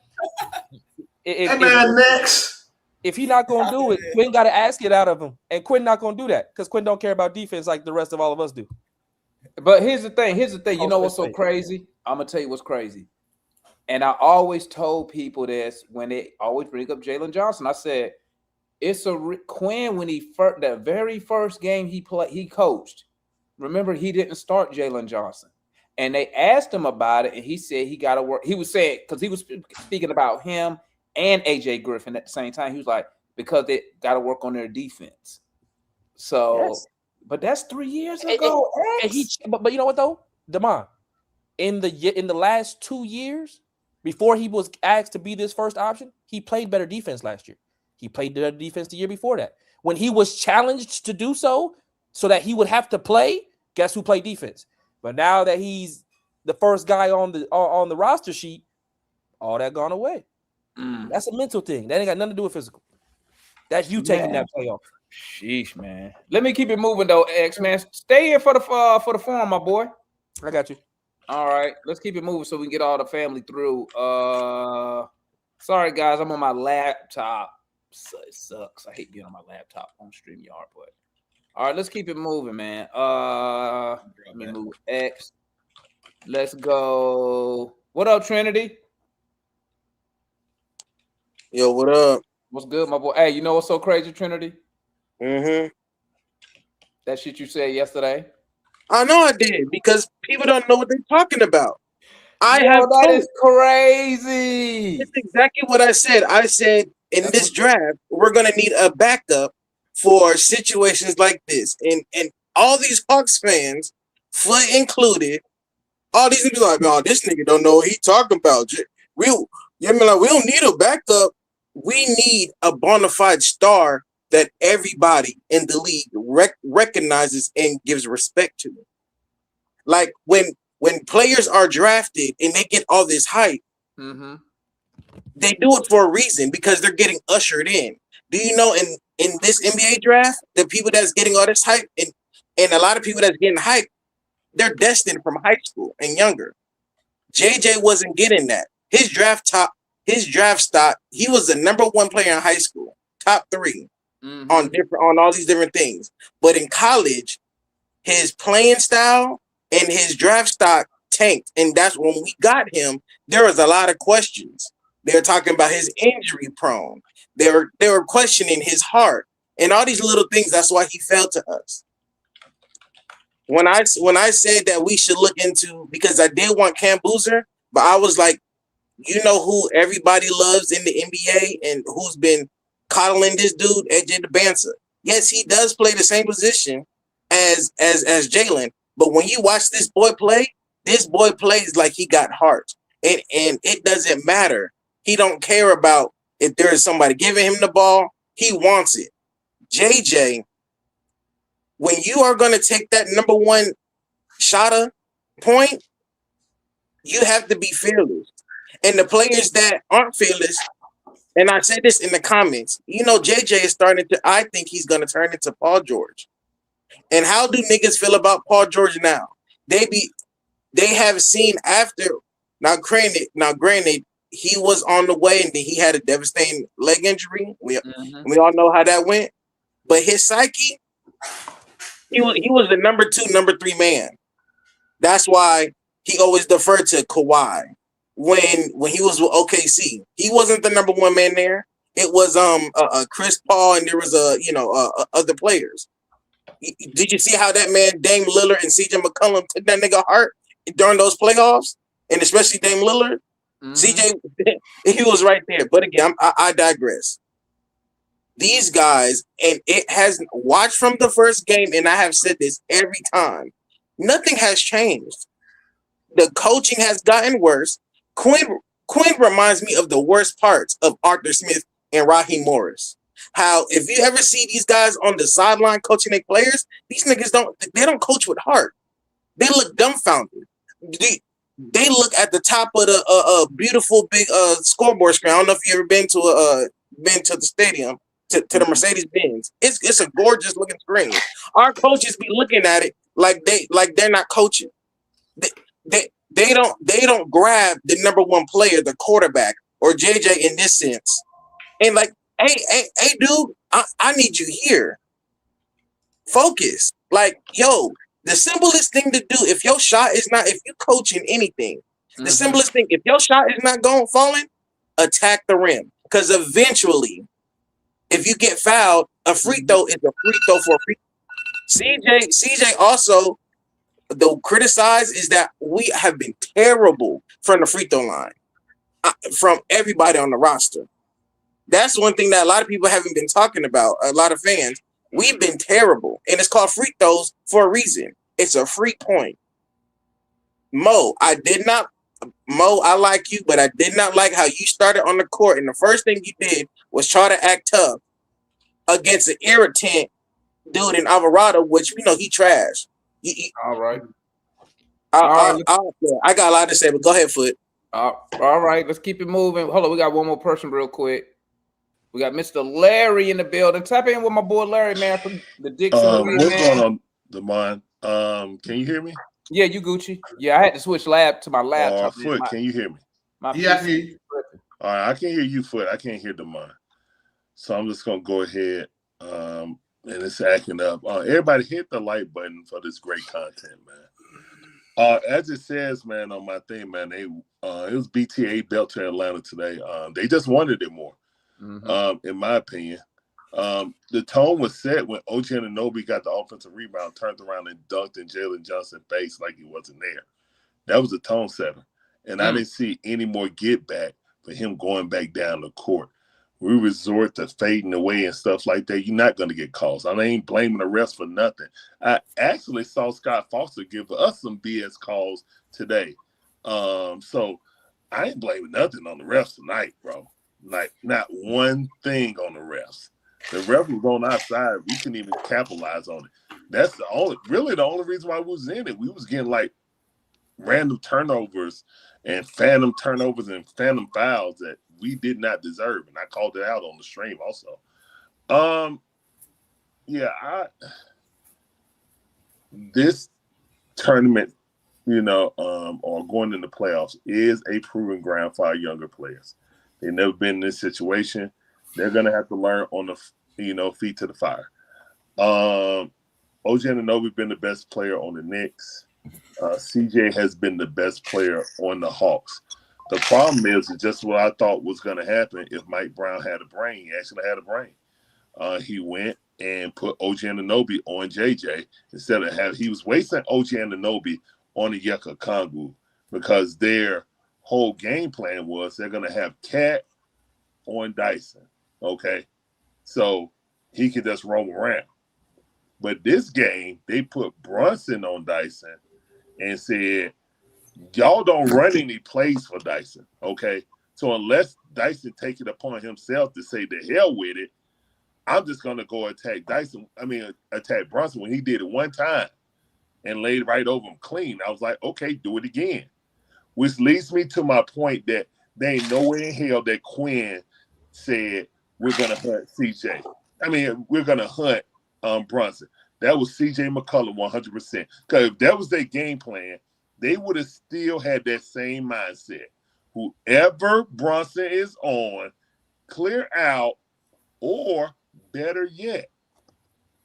next. If he's not gonna do it, Quinn got to ask it out of him, and Quinn not gonna do that because Quinn don't care about defense like the rest of all of us do. But here's the thing. You know what's so crazy? I'm gonna tell you what's crazy. And I always told people this when they always bring up Jalen Johnson. I said, it's Quinn when the very first game he coached. Remember, he didn't start Jalen Johnson. And they asked him about it, and he said he got to work. He was saying, because he was speaking about him and AJ Griffin at the same time. He was like, because they got to work on their defense. So, yes. But that's 3 years ago. But you know what though, Demond, in the last 2 years, before he was asked to be this first option, he played better defense last year. He played better defense the year before that. When he was challenged to do so that he would have to play, guess who played defense? But now that he's the first guy on the roster sheet, all that gone away. That's a mental thing. That ain't got nothing to do with physical. That's you taking that play off. Sheesh, man. Let me keep it moving though, X man. Stay here for the forum, my boy. I got you. All right, let's keep it moving so we can get all the family through. Sorry guys, I'm on my laptop. So it sucks. I hate being on my laptop on StreamYard, but all right, let's keep it moving, man. Let me move X. Let's go. What up, Trinity? Yo, what up? What's good, my boy? Hey, you know what's so crazy, Trinity? Mm-hmm. That shit you said yesterday. I know I did because people don't know what they're talking about. That is crazy. It's exactly what I said. I said in this draft, we're gonna need a backup for situations like this. And all these Hawks fans, Foot included, all these niggas like, oh, this nigga don't know what he talking about. We don't need a backup. We need a bona fide star that everybody in the league recognizes and gives respect to. Like when players are drafted and they get all this hype, they do it for a reason because they're getting ushered in. Do you know in this NBA draft, the people that's getting all this hype and a lot of people that's getting hype, they're destined from high school and younger. JJ wasn't getting that. His draft stock, he was the number one player in high school, top 3 on all these different things. But in college, his playing style and his draft stock tanked. And that's when we got him. There was a lot of questions. They were talking about his injury prone. They were questioning his heart and all these little things. That's why he fell to us. When I said that we should look into, because I did want Cam Boozer, but I was like, you know who everybody loves in the NBA and who's been coddling this dude, AJ DeBanza. Yes, he does play the same position as Jalen, but when you watch this boy plays like he got heart, and it doesn't matter. He don't care about if there is somebody giving him the ball. He wants it. JJ, when you are going to take that number one shotter point, you have to be fearless. And the players that aren't fearless, and I said this in the comments, JJ is I think he's going to turn into Paul George. And how do niggas feel about Paul George now? They have seen after, now granted, he was on the way and then he had a devastating leg injury. We all know how that went. But his psyche, he was the number 2, number 3 man. That's why he always deferred to Kawhi. When he was with OKC, he wasn't the number 1 man there. It was Chris Paul and there was other players. Did you see how that man Dame Lillard and CJ McCollum took that nigga heart during those playoffs? and especially Dame Lillard, Mm-hmm. CJ, he was right there. But again, I digress. These guys, and it has watched from the first game, and I have said this every time. Nothing has changed. The coaching has gotten worse. Quinn reminds me of the worst parts of Arthur Smith and Raheem Morris. How if you ever see these guys on the sideline coaching their players, these niggas don't coach with heart. They look dumbfounded. They look at the top of the beautiful big scoreboard screen. I don't know if you ever been to the stadium to the Mercedes Benz. It's a gorgeous looking screen. Our coaches be looking at it like they're not coaching. They don't grab the number one player, the quarterback, or JJ in this sense, and like, hey dude, I need you here. Focus. Like, yo, the simplest thing to do if your shot is not, if you coaching anything, the simplest thing, if your shot is not falling, attack the rim. Because eventually, if you get fouled, a free throw is a free throw for a free. CJ also, the criticize is that we have been terrible from the free throw line from everybody on the roster. That's one thing that a lot of people haven't been talking about. A lot of fans, we've been terrible, and it's called free throws for a reason. It's a free point. Mo, I like you, but I did not like how you started on the court, and the first thing you did was try to act tough against an irritant dude in Alvarado, which we know he trash. All right. I got a lot to say, but go ahead, Foot. All right, let's keep it moving. Hold on, we got one more person real quick. We got Mr. Larry in the building. Tap in with my boy Larry, man, from the Dixon. What's going on, Demond? Can you hear me? Yeah, you Gucci. Yeah, I had to switch to my laptop. Foot, can you hear me? Yeah, I hear you. All right, I can hear you, Foot. I can't hear Demond. So I'm just gonna go ahead. And it's acting up. Everybody hit the like button for this great content, man. As it says, man, on my thing, man, it was BTA belt to Atlanta today. They just wanted it more. In my opinion. The tone was set when OG Anunoby got the offensive rebound, turned around and dunked in Jalen Johnson's face like he wasn't there. That was a tone setter. And I didn't see any more get back for him going back down the court. We resort to fading away and stuff like that. You're not going to get calls. I ain't blaming the refs for nothing. I actually saw Scott Foster give us some BS calls today. So I ain't blaming nothing on the refs tonight, bro. Like, not one thing on the refs. The ref was on our side. We couldn't even capitalize on it. That's the only reason why we was in it. We was getting like random turnovers and phantom turnovers and phantom fouls that we did not deserve. And I called it out on the stream also. This tournament, or going into playoffs is a proving ground for our younger players. They've never been in this situation. They're going to have to learn on the, feet to the fire. OG Anunoby been the best player on the Knicks. CJ has been the best player on the Hawks. The problem is just what I thought was going to happen if Mike Brown had a brain. He actually had a brain. He went and put OG Anunoby on JJ instead of he was wasting OG Anunoby on the Yucca Kongu because their whole game plan was they're going to have Cat on Dyson, okay? So he could just roam around. But this game, they put Brunson on Dyson and said, y'all don't run any plays for Dyson, okay? So unless Dyson take it upon himself to say the hell with it, I'm just going to go attack Brunson when he did it one time and laid right over him clean. I was like, okay, do it again. Which leads me to my point that there ain't nowhere in hell that Quinn said we're going to hunt CJ. We're going to hunt Brunson. That was CJ McCollum 100%. Because if that was their game plan, they would have still had that same mindset. Whoever Brunson is on, clear out, or better yet,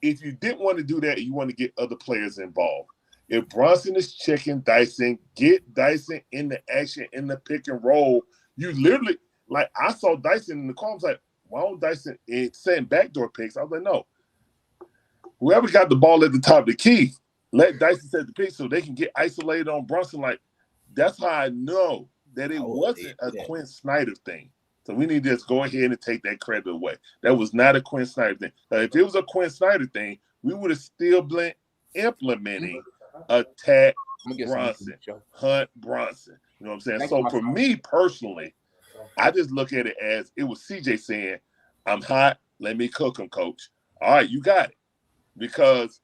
if you didn't want to do that, you want to get other players involved. If Brunson is checking Dyson, get Dyson in the action, in the pick and roll. You literally, like, I saw Dyson in the car. I was like, why don't Dyson send backdoor picks? I was like, no. Whoever got the ball at the top of the key, let Dyson set the pick so they can get isolated on Brunson. Like, That's how I know that it wasn't a Quinn Snyder thing. So we need to just go ahead and take that credit away. That was not a Quinn Snyder thing. If it was a Quinn Snyder thing, we would have still been implementing attack Bronson, hunt Bronson. You know what I'm saying? So for me personally, I just look at it as it was CJ saying, I'm hot, let me cook him, coach. All right, you got it. Because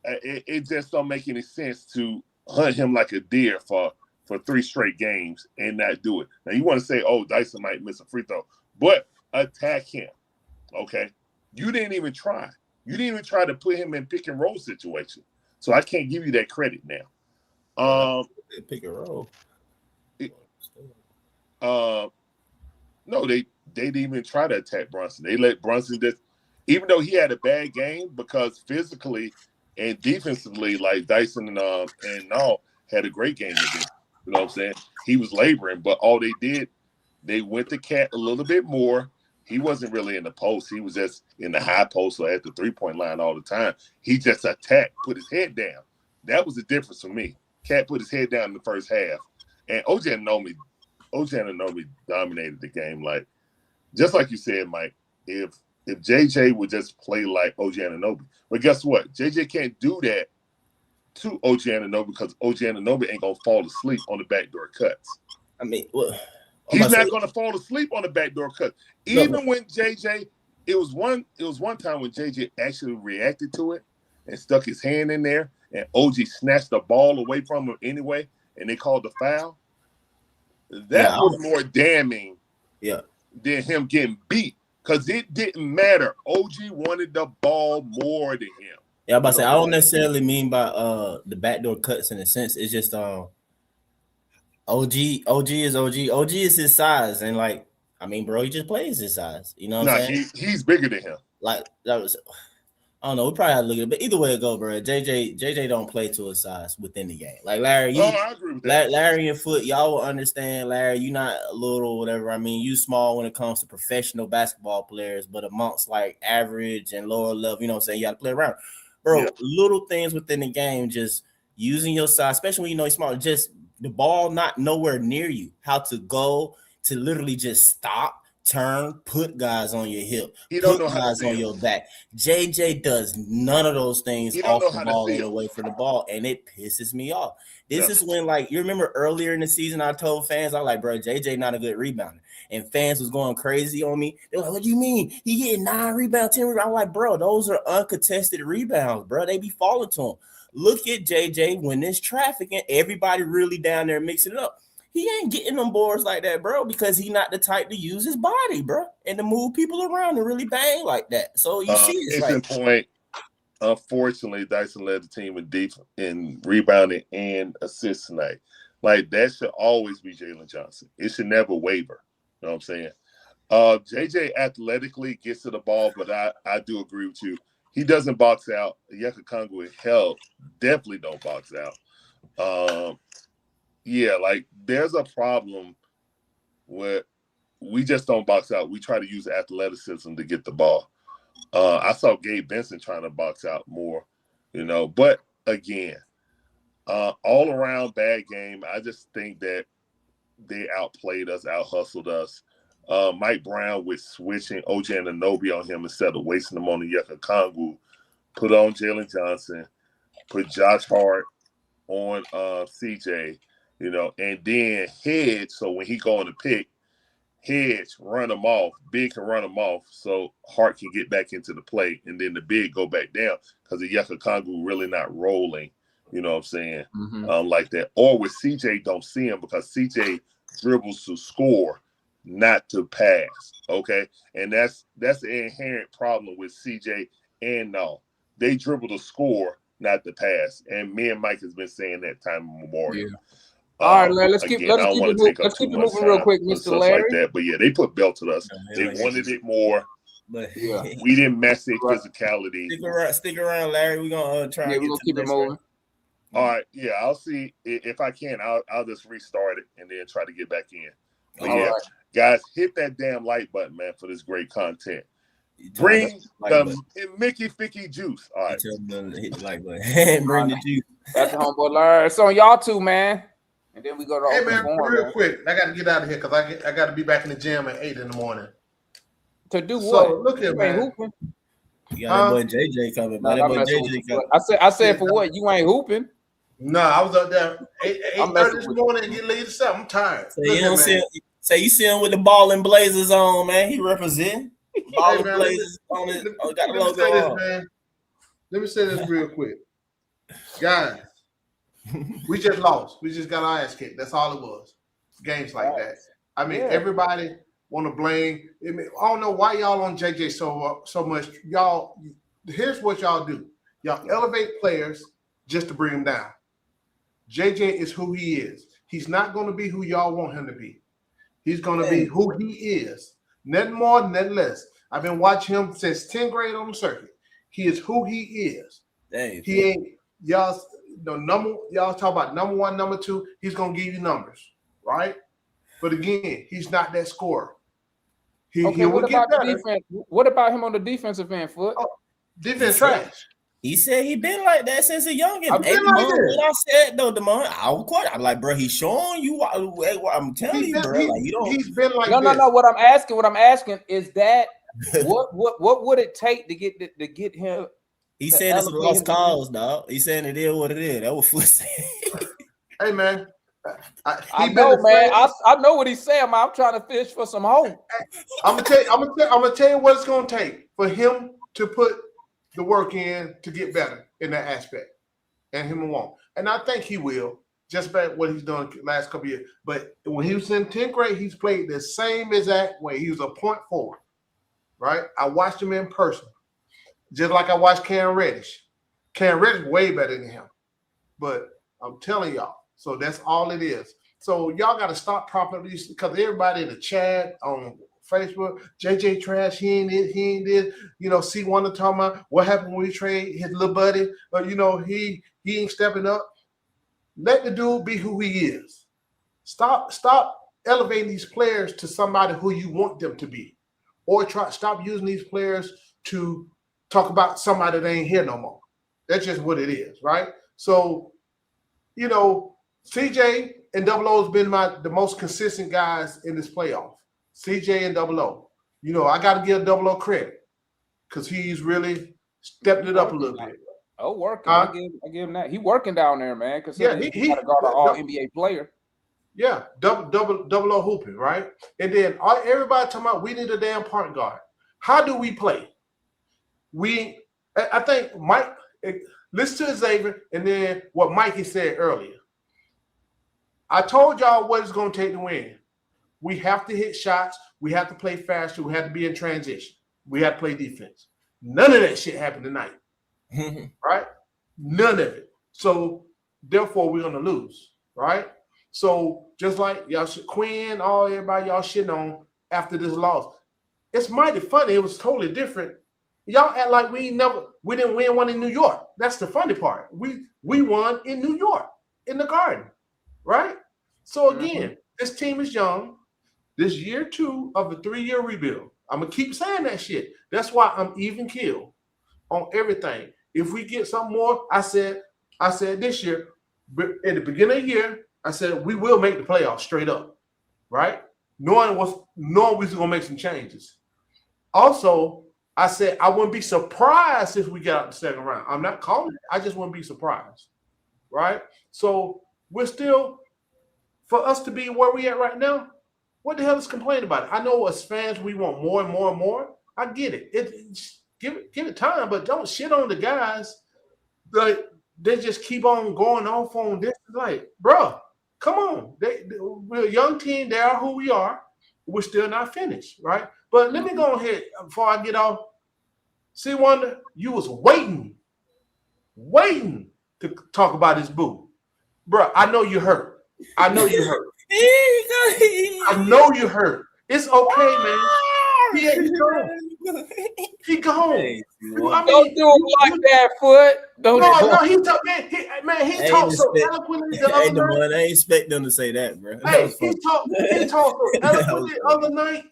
it just don't make any sense to hunt him like a deer for 3 straight games and not do it. Now you want to say, oh, Dyson might miss a free throw, but attack him. Okay. You didn't even try. You didn't even try to put him in pick and roll situation. So I can't give you that credit now. Pick and roll. No, they didn't even try to attack Brunson. They let Brunson just, even though he had a bad game, because physically and defensively, like Dyson and all had a great game against. You know what I'm saying? He was laboring, but all they did, they went to Cat a little bit more. He wasn't really in the post. He was just in the high post or at the 3-point line all the time. He just attacked, put his head down. That was the difference for me. Cat put his head down in the first half. And OG Anunoby dominated the game. Like, just like you said, Mike, if JJ would just play like OG Anunoby. But guess what? JJ can't do that to OG Anunoby because OG Anunoby ain't going to fall asleep on the backdoor cuts. I mean, he's not going to fall asleep on the backdoor cut. Even when JJ, it was one time when JJ actually reacted to it and stuck his hand in there, and OG snatched the ball away from him anyway, and they called the foul. That was more damning than him getting beat because it didn't matter. OG wanted the ball more than him. Yeah, I'm about to say, I don't necessarily mean by the backdoor cuts in a sense. It's just OG is OG. OG is his size, and like, I mean, bro, he just plays his size. You know what I'm saying? He's bigger than him. Like, that was, I don't know. We probably have to look at it, but either way it go, bro. JJ don't play to his size within the game. Like Larry, I agree with that. Larry and Foot, y'all will understand. Larry, you not a little whatever. I mean, you small when it comes to professional basketball players, but amongst like average and lower level, you know what I'm saying? You got to play around, bro. Little things within the game, just using your size, especially when you know you're small. Just the ball not nowhere near you. How to go to literally just stop. Turn, put guys on your hip, put guys on your back. JJ does none of those things off the ball and away from the ball, and it pisses me off. This is when, like, you remember earlier in the season, I told fans, I like, bro, JJ not a good rebounder, and fans was going crazy on me. They're like, what do you mean? He getting 9 rebounds, 10 rebounds. I'm like, bro, those are uncontested rebounds, bro. They be falling to him. Look at JJ when there's traffic and everybody really down there mixing it up. He ain't getting them boards like that, bro, because he not the type to use his body, bro, and to move people around and really bang like that. So you see, it's like, point. Unfortunately, Dyson led the team in rebounding and assists tonight. Like, that should always be Jalen Johnson. It should never waver. You know what I'm saying? JJ athletically gets to the ball, but I do agree with you. He doesn't box out. Yucca Congo definitely don't box out. Yeah, like, there's a problem where we just don't box out. We try to use athleticism to get the ball. I saw Gabe Benson trying to box out more, you know. But, again, all around bad game. I just think that they outplayed us, out-hustled us. Mike Brown with switching OG Anunoby on him instead of wasting him on the Yucca Congo. Put on Jalen Johnson. Put Josh Hart on CJ. You know, and then Hedge, so when he go on the pick, Hedge run him off, Big can run him off, so Hart can get back into the play, and then the Big go back down because the Yucca Congo really not rolling, you know what I'm saying, like that. Or with CJ, don't see him because CJ dribbles to score, not to pass, okay? And that's the inherent problem with CJ and no. They dribble to score, not to pass, and me and Mike has been saying that time immemorial. Yeah. All right, Larry, let's keep it moving real quick, Mr. Larry. Like that. But yeah, they put belt to us. They wanted it more. But we didn't match their physicality. Stick around, Larry. We're gonna try. Yeah, we're gonna keep it moving. All right, yeah, I'll see if I can. I'll just restart it and then try to get back in. But yeah, right. Guys, hit that damn like button, man, for this great content. Bring the Mickey Ficky juice. All right, hit the like button. Bring the juice. That's the homeboy Larry. It's on y'all too, man. And then we go to Hey open man, forum, real man. quick, I got to get out of here because I got to be back in the gym at 8 in the morning. To do So what? look here, You ain't man. hooping. You got that boy JJ coming, man. Man, That I'm boy messing with JJ you. coming. I said for what? You ain't hooping. No, I was up there 8:30 this with morning and get leave to 7. I'm tired. So Look you here, don't man. say you see him with the ball and blazers on, man. He represent ball Hey and man, blazers on it. Got the let me logo say this, on. man. Let me say this real quick, guys. We just lost. We just got our ass kicked. That's all it was. Games like that. I mean, everybody want to blame. I don't know why y'all on JJ so much. Y'all, here's what y'all do. Y'all elevate players just to bring them down. JJ is who he is. He's not going to be who y'all want him to be. He's going to be who he is. Nothing more, nothing less. I've been watching him since 10th grade on the circuit. He is who he is. Dang, he ain't y'all. Y'all talk about number one, number two. He's gonna give you numbers, right? But again, he's not that scorer. He will get better. Defense? What about him on the defensive end, Foot? Defense trash. He said he been like that since a youngin. I've Hey, been like Demond, this. what I said though, Demond, I was quite. I'm like, bro, he's showing you. I'm telling you, bro. Like you don't. He's been like No. What I'm asking is that what would it take to get him? He said it's a lost cause, dog. He saying it is what it is. That was Foot saying. Hey man, I know, man. I know what he's saying. Man. I'm trying to fish for some hope. I'm gonna tell you what it's gonna take for him to put the work in to get better in that aspect, and him won't. And I think he will, just by what he's done the last couple of years. But when he was in 10th grade, he's played the same exact way. He was a point forward, right? I watched him in person, just like I watched Cam Reddish. Cam Reddish way better than him, but I'm telling y'all. So that's all it is. So y'all got to stop propping these because everybody in the chat on Facebook, JJ trash, he ain't this. You know, C1 talking about what happened when we trade his little buddy. But you know, he ain't stepping up. Let the dude be who he is. Stop elevating these players to somebody who you want them to be, or stop using these players to talk about somebody that ain't here no more. That's just what it is, right? So, you know, CJ and Double O has been the most consistent guys in this playoff. CJ and Double O. You know, I got to give Double O credit because he's really stepped it up a little bit. Oh, working. I give him that. He working down there, man. Because he got to guard an all NBA player. Yeah, double O hooping, right? And then everybody talking about we need a damn point guard. How do we play? I think Mike, listen to Xavier, and then what Mikey said earlier. I told y'all what it's going to take to win. We have to hit shots. We have to play faster. We have to be in transition. We have to play defense. None of that shit happened tonight, right? None of it. So, therefore, we're going to lose, right? So, just like y'all, Quinn, everybody y'all shitting on after this loss. It's mighty funny. It was totally different. Y'all act like we didn't win one in New York. That's the funny part. We won in New York, in the Garden, right? So again, this team is young. This year 2 of a 3-year rebuild. I'm gonna keep saying that shit. That's why I'm even killed on everything. If we get something more, I said this year, at the beginning of the year, I said we will make the playoffs straight up, right? Knowing we was gonna make some changes. Also, I said I wouldn't be surprised if we get out the second round. I'm not calling it. I just wouldn't be surprised, right? So we're still, for us to be where we at right now, what the hell is complaining about it? I know as fans we want more and more and more. I get it. Give it time, but don't shit on the guys. They just keep on going off on this. Like, bro, come on. We're a young team. They are who we are. We're still not finished, right? But let me go ahead before I get off. See, Wonder, you was waiting to talk about this boo. Bro, I know you hurt. I know you hurt. I know you hurt. It's okay, man. He's gone. He gone. Hey, don't do it like that, Foot. No, he talked, man. He talked so eloquently the other night. I ain't expect them to say that, bro. Hey, he talked so eloquently the other night.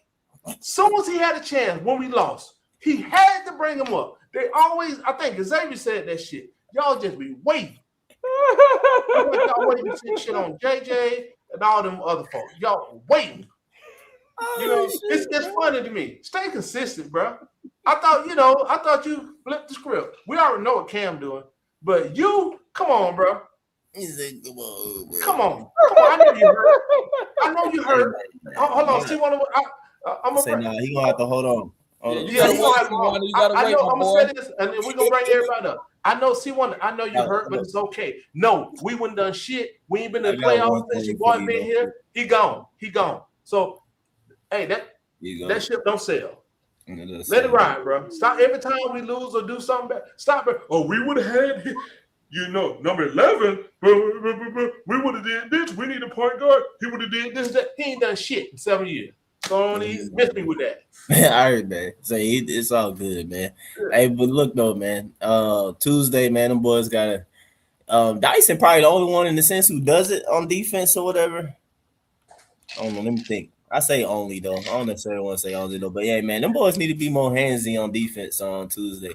Soon as he had a chance when we lost, he had to bring him up. They always, I think Xavier said that shit. Y'all just be waiting. Y'all waiting to see shit on JJ and all them other folks. Y'all waiting. You know, it's funny to me. Stay consistent, bro. I thought you flipped the script. We already know what Cam doing, but you, come on, bro. Come on. I know you hurt. I know you hurt. Hold on. See one of I'm say nah. He gonna have to hold on. You gotta wait. I know. I'm gonna say this, and we're gonna bring everybody up. I know. C1. I know you hurt, but it's okay. No, we wouldn't done shit. We ain't been in the playoffs since your boy been here. He gone. So, hey, that ship don't sail. Let it ride, bro. Stop every time we lose or do something bad. Stop it. Oh, we would have had, number 11. We would have did this. We need a point guard. He would have did this. That. He ain't done shit in 7 years. So don't even miss me with that. All right, man. So it's all good, man. Hey, but look though, man. Tuesday, man, them boys got Dyson probably the only one in the sense who does it on defense or whatever. I don't know. Let me think. I say only though. I don't necessarily want to say only though. But yeah, man, them boys need to be more handsy on defense on Tuesday.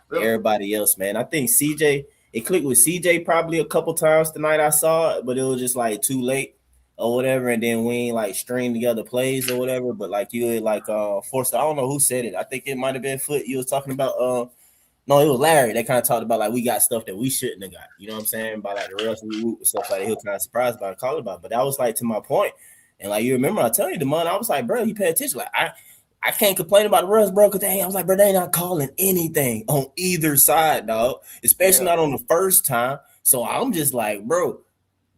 Really? Everybody else, man. I think CJ. It clicked with CJ probably a couple times tonight. I saw it, but it was just like too late or whatever. And then we ain't like string together plays or whatever. But like you had like forced. I don't know who said it. I think it might have been Foot. You was talking about. No, it was Larry. They kind of talked about like we got stuff that we shouldn't have got. You know what I'm saying? By like the refs and stuff like that. He was kind of surprised by the call about. But that was like to my point. And like you remember, I tell you the month, I was like, bro, you pay attention. Like I can't complain about the refs, bro, because I was like, bro, they not calling anything on either side, dog. Especially not on the first time. So I'm just like, bro,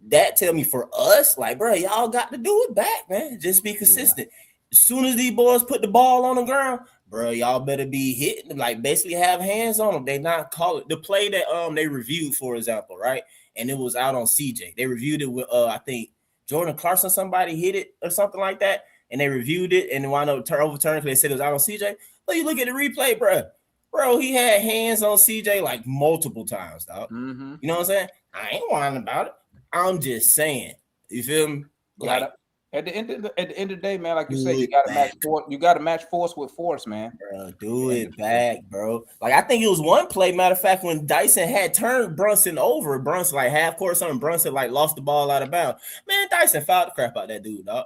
that tell me for us, like, bro, y'all got to do it back, man. Just be consistent. As soon as these boys put the ball on the ground, bro, y'all better be hitting them, like basically have hands on them. They not call it the play that they reviewed, for example, right? And it was out on CJ. They reviewed it with I think Jordan Clarkson, somebody hit it or something like that, and they reviewed it and wound up overturned because they said it was out on CJ. But you look at the replay, bro, he had hands on CJ like multiple times, dog. Mm-hmm. You know what I'm saying? I ain't whining about it. I'm just saying. You feel me? Like, at the end of the day, man, like you said, you gotta match force. You gotta match force with force, man. Bro, do it back, bro. Like I think it was one play. Matter of fact, when Dyson had turned Brunson over, Brunson like half court, something. Brunson like lost the ball out of bounds. Man, Dyson fouled the crap out that dude, dog.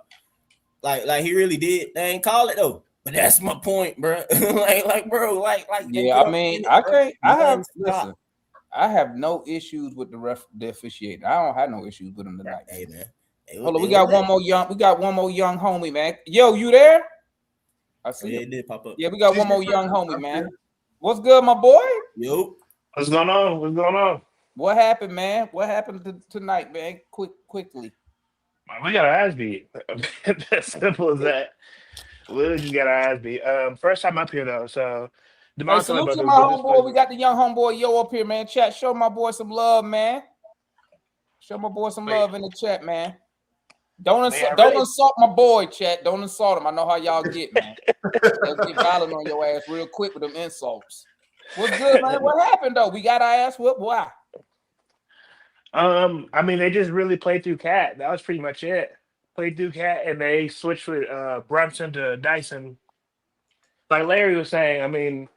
Like he really did. They ain't call it though. But that's my point, bro. bro. Yeah, I mean, listen. I have no issues with the officiating. I don't have no issues with him tonight. Hey, man. Hold on, we got one more young homie, man. Yo, you there? I see. Yeah, it did pop up. Yeah, we got one more young homie, man. What's good, my boy? Yo. What's going on? What happened, man? What happened tonight, man? Quickly. We got our ass beat. As simple as that. We just got our ass beat. First time up here though, so. Hey, salute to my homeboy. We got the young homeboy Yo up here, man. Chat, show my boy some love, man. Show my boy some love in the chat, man. Don't insult my boy, chat. Don't insult him. I know how y'all get, man. Let's get violent on your ass real quick with them insults. What's good, man? What happened though? We got our ass whooped. Why? I mean, they just really played through Cat. That was pretty much it. Played through Cat, and they switched with Brunson to Dyson. Like Larry was saying, I mean,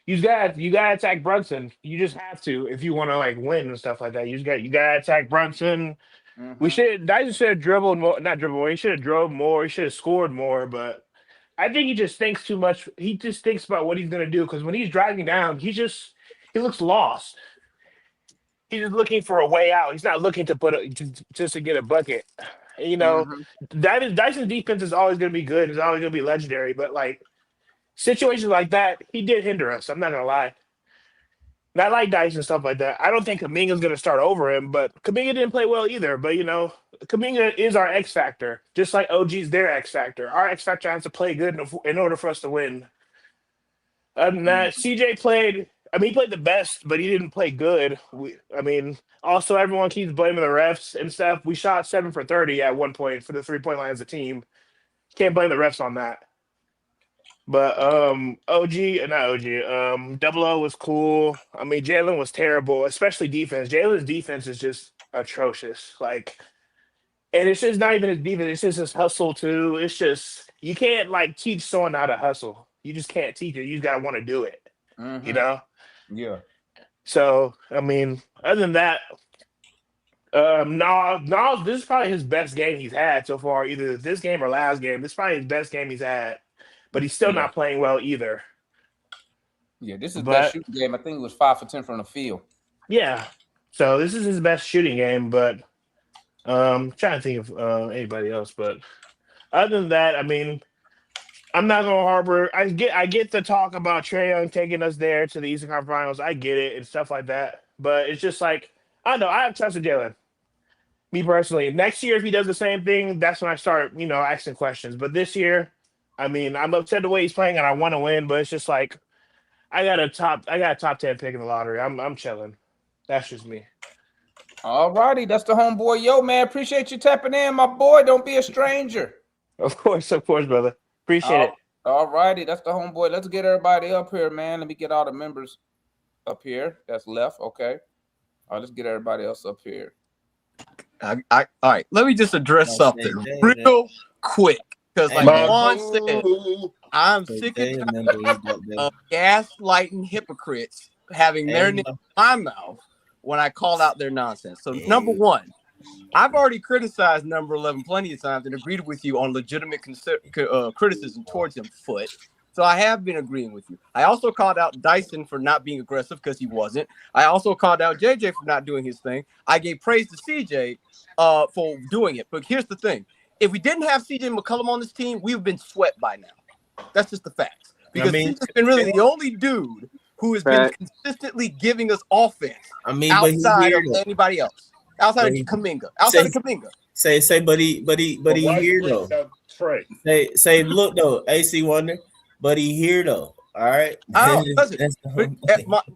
you gotta attack Brunson. You just have to if you want to like win and stuff like that. You gotta attack Brunson. Mm-hmm. Dyson should have dribbled more, not dribbled more. He should have drove more. He should have scored more. But I think he just thinks too much. He just thinks about what he's gonna do because when he's driving down, he looks lost. He's just looking for a way out. He's not looking to just to get a bucket. You know, Dyson's defense is always gonna be good. It's always gonna be legendary. But like situations like that, he did hinder us. I'm not gonna lie. And I like Dyson and stuff like that. I don't think Kuminga's going to start over him, but Kuminga didn't play well either. But, you know, Kuminga is our X factor, just like OG's their X factor. Our X factor has to play good in order for us to win. Other than that, CJ played – I mean, he played the best, but he didn't play good. Also, everyone keeps blaming the refs and stuff. We shot 7 for 30 at one point for the three-point line as a team. Can't blame the refs on that. But Double O was cool. I mean, Jalen was terrible, especially defense. Jalen's defense is just atrocious. Like, and it's just not even his defense. It's just his hustle too. It's just you can't like teach someone how to hustle. You just can't teach it. You just gotta want to do it. You know? Yeah. So I mean, other than that, No, this is probably his best game he's had so far. Either this game or last game. This is probably his best game he's had, but he's still not playing well either. Yeah, this is his best But shooting game. I think it was 5 for 10 from the field. yeah, so this is his best shooting game. But trying to think of anybody else. But other than that, I mean, I'm not gonna harbor. I get the talk about Trae Young taking us there to the Eastern Conference Finals. I get it and stuff like that. But it's just like I don't know. I have trust in Jalen. Me personally, next year if he does the same thing, that's when I start, asking questions. But this year, I mean, I'm upset the way he's playing, and I want to win. But it's just like I got a top 10 pick in the lottery. I'm chilling. That's just me. All righty, that's the homeboy. Yo, man, appreciate you tapping in, my boy. Don't be a stranger. Of course, brother. Appreciate it. All righty, that's the homeboy. Let's get everybody up here, man. Let me get all the members up here that's left. Okay. All right, let's get everybody else up here. All right, let me just address something real quick. Because like Juan said, I'm sick and tired of gaslighting hypocrites having their name in my mouth when I call out their nonsense. So number one, I've already criticized number 11 plenty of times and agreed with you on legitimate criticism towards him, Foot. So I have been agreeing with you. I also called out Dyson for not being aggressive because he wasn't. I also called out JJ for not doing his thing. I gave praise to CJ for doing it. But here's the thing. If we didn't have CJ McCollum on this team, we've been swept by now. That's just the facts. Because CJ's been really the only dude who has been consistently giving us offense outside of anybody else. Outside of Kuminga. Say, but he here though. Say, look though, AC Wonder, but he here though. All right.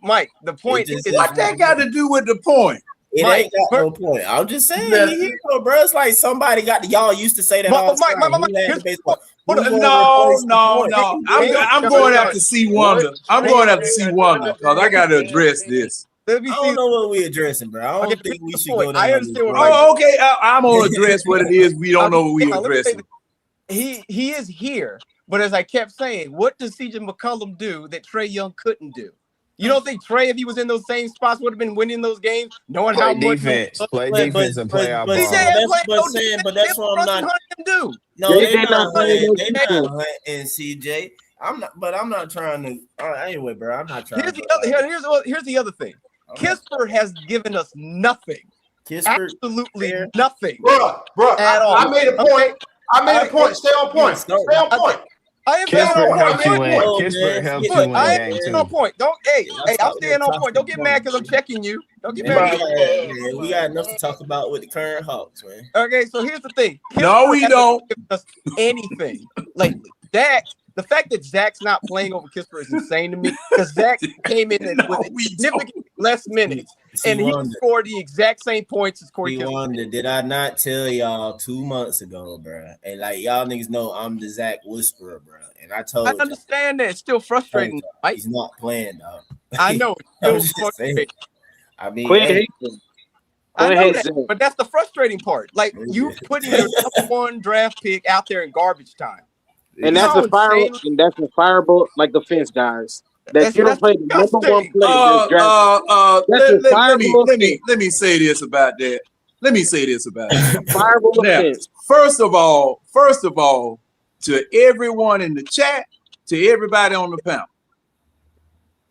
Mike, the point is what that got to do with the point? It ain't got no point. I'm just saying, he here though, bro. It's like somebody got y'all used to say that all the time. No. I'm going after C Wonder. I'm going after C Wonder because I got to address this. I don't know what we're addressing, bro. I don't think we should go down. I understand. Okay. I'm gonna address what it is. We don't know what we're addressing. He is here, but as I kept saying, what does CJ McCollum do that Trae Young couldn't do? You don't think Trae, if he was in those same spots, would have been winning those games, knowing how much play defense and playoff ball. But that's what I'm not do. No, they're not hunting CJ. I'm not trying to. Anyway, bro, I'm not trying. Here's the other thing. Kispert has given us nothing. Absolutely nothing. Bro, at all. I made a point. Stay on point. I am staying on point. I'm staying on point. Don't get mad because I'm checking you. Don't get mad. We got enough to talk about with the current Hawks, man. Okay, so here's the thing. No, we don't. Us anything lately. The fact that Zach's not playing over Kispert is insane to me because Zach came in with significantly less minutes and he scored the exact same points as Corey Kispert. Did I not tell y'all 2 months ago, bro? And like y'all niggas know I'm the Zach whisperer, bro. And I understand that. It's still frustrating. Right? He's not playing, dog. I know. It's still frustrating. I mean, I know that, but that's the frustrating part. Like you putting your number 1 draft pick out there in garbage time. And that's the fireable, like the fence guys. That you don't play the number 1 player. Let me say this about that. Now, first of all, to everyone in the chat, to everybody on the panel,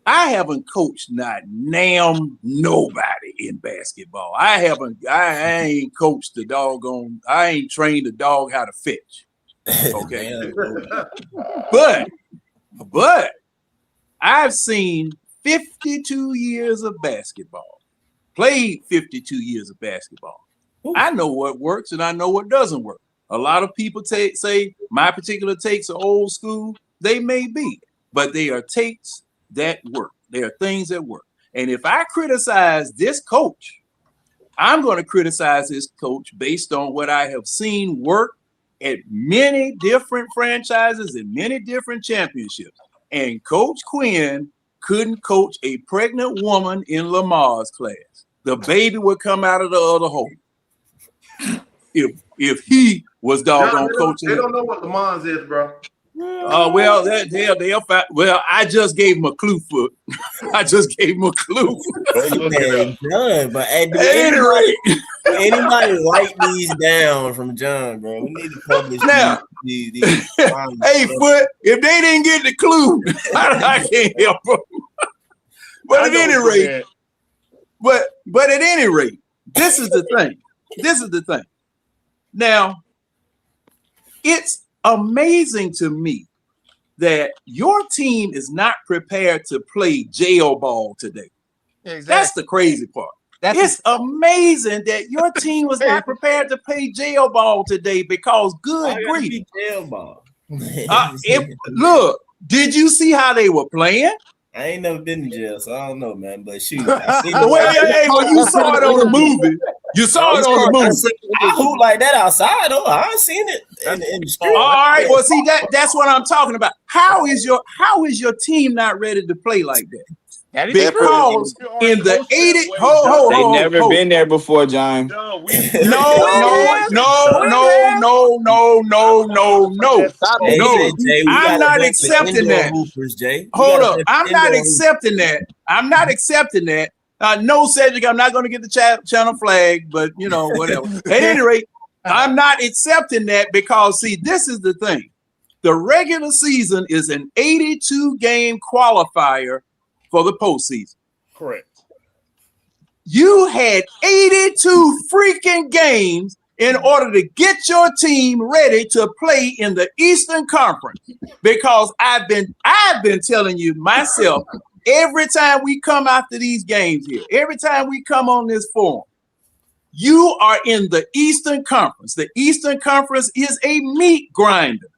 I haven't coached not damn nobody in basketball. I ain't coached the doggone. I ain't trained the dog how to fetch. Okay, but I've seen 52 years of basketball, played 52 years of basketball. Ooh. I know what works and I know what doesn't work. A lot of people say my particular takes are old school. They may be, but they are takes that work. They are things that work. And if I criticize this coach, I'm going to criticize this coach based on what I have seen work at many different franchises and many different championships. And Coach Quinn couldn't coach a pregnant woman in Lamar's class. The baby would come out of the other hole. If he was doggone coaching. They don't know what Lamar's is, bro. Well, they'll find. Well, I just gave him a clue for. I just gave him a clue. Man, John, but hey, At any rate, anybody write these down from John, bro? We need to publish now. these Hey, Foot, if they didn't get the clue, I can't help them. But at any rate, but at any rate, this is the thing. This is the thing. Now, it's amazing to me that your team is not prepared to play jail ball today. Exactly. That's the crazy part. It's amazing that your team was not prepared to play jail ball today because good grief. Jail ball. Look, did you see how they were playing? I ain't never been to jail, so I don't know, man. But shoot, well, you saw it on the movie. You saw it on the movie. I hoop like that outside, though. I ain't seen it in the street. All right, well, see that's what I'm talking about. How is your team not ready to play like that? Because in the 80, they never been there before, John. No. I'm not accepting that. Hold up, I'm not accepting that. I'm not accepting that. No, Cedric, I'm not going to get the channel flag, but you know, whatever. At any rate, I'm not accepting that because see, this is the thing. The regular season is an 82-game qualifier for the postseason. Correct. You had 82 freaking games in order to get your team ready to play in the Eastern Conference. Because I've been telling you myself, every time we come after these games here, every time we come on this forum, you are in the Eastern Conference. The Eastern Conference is a meat grinder.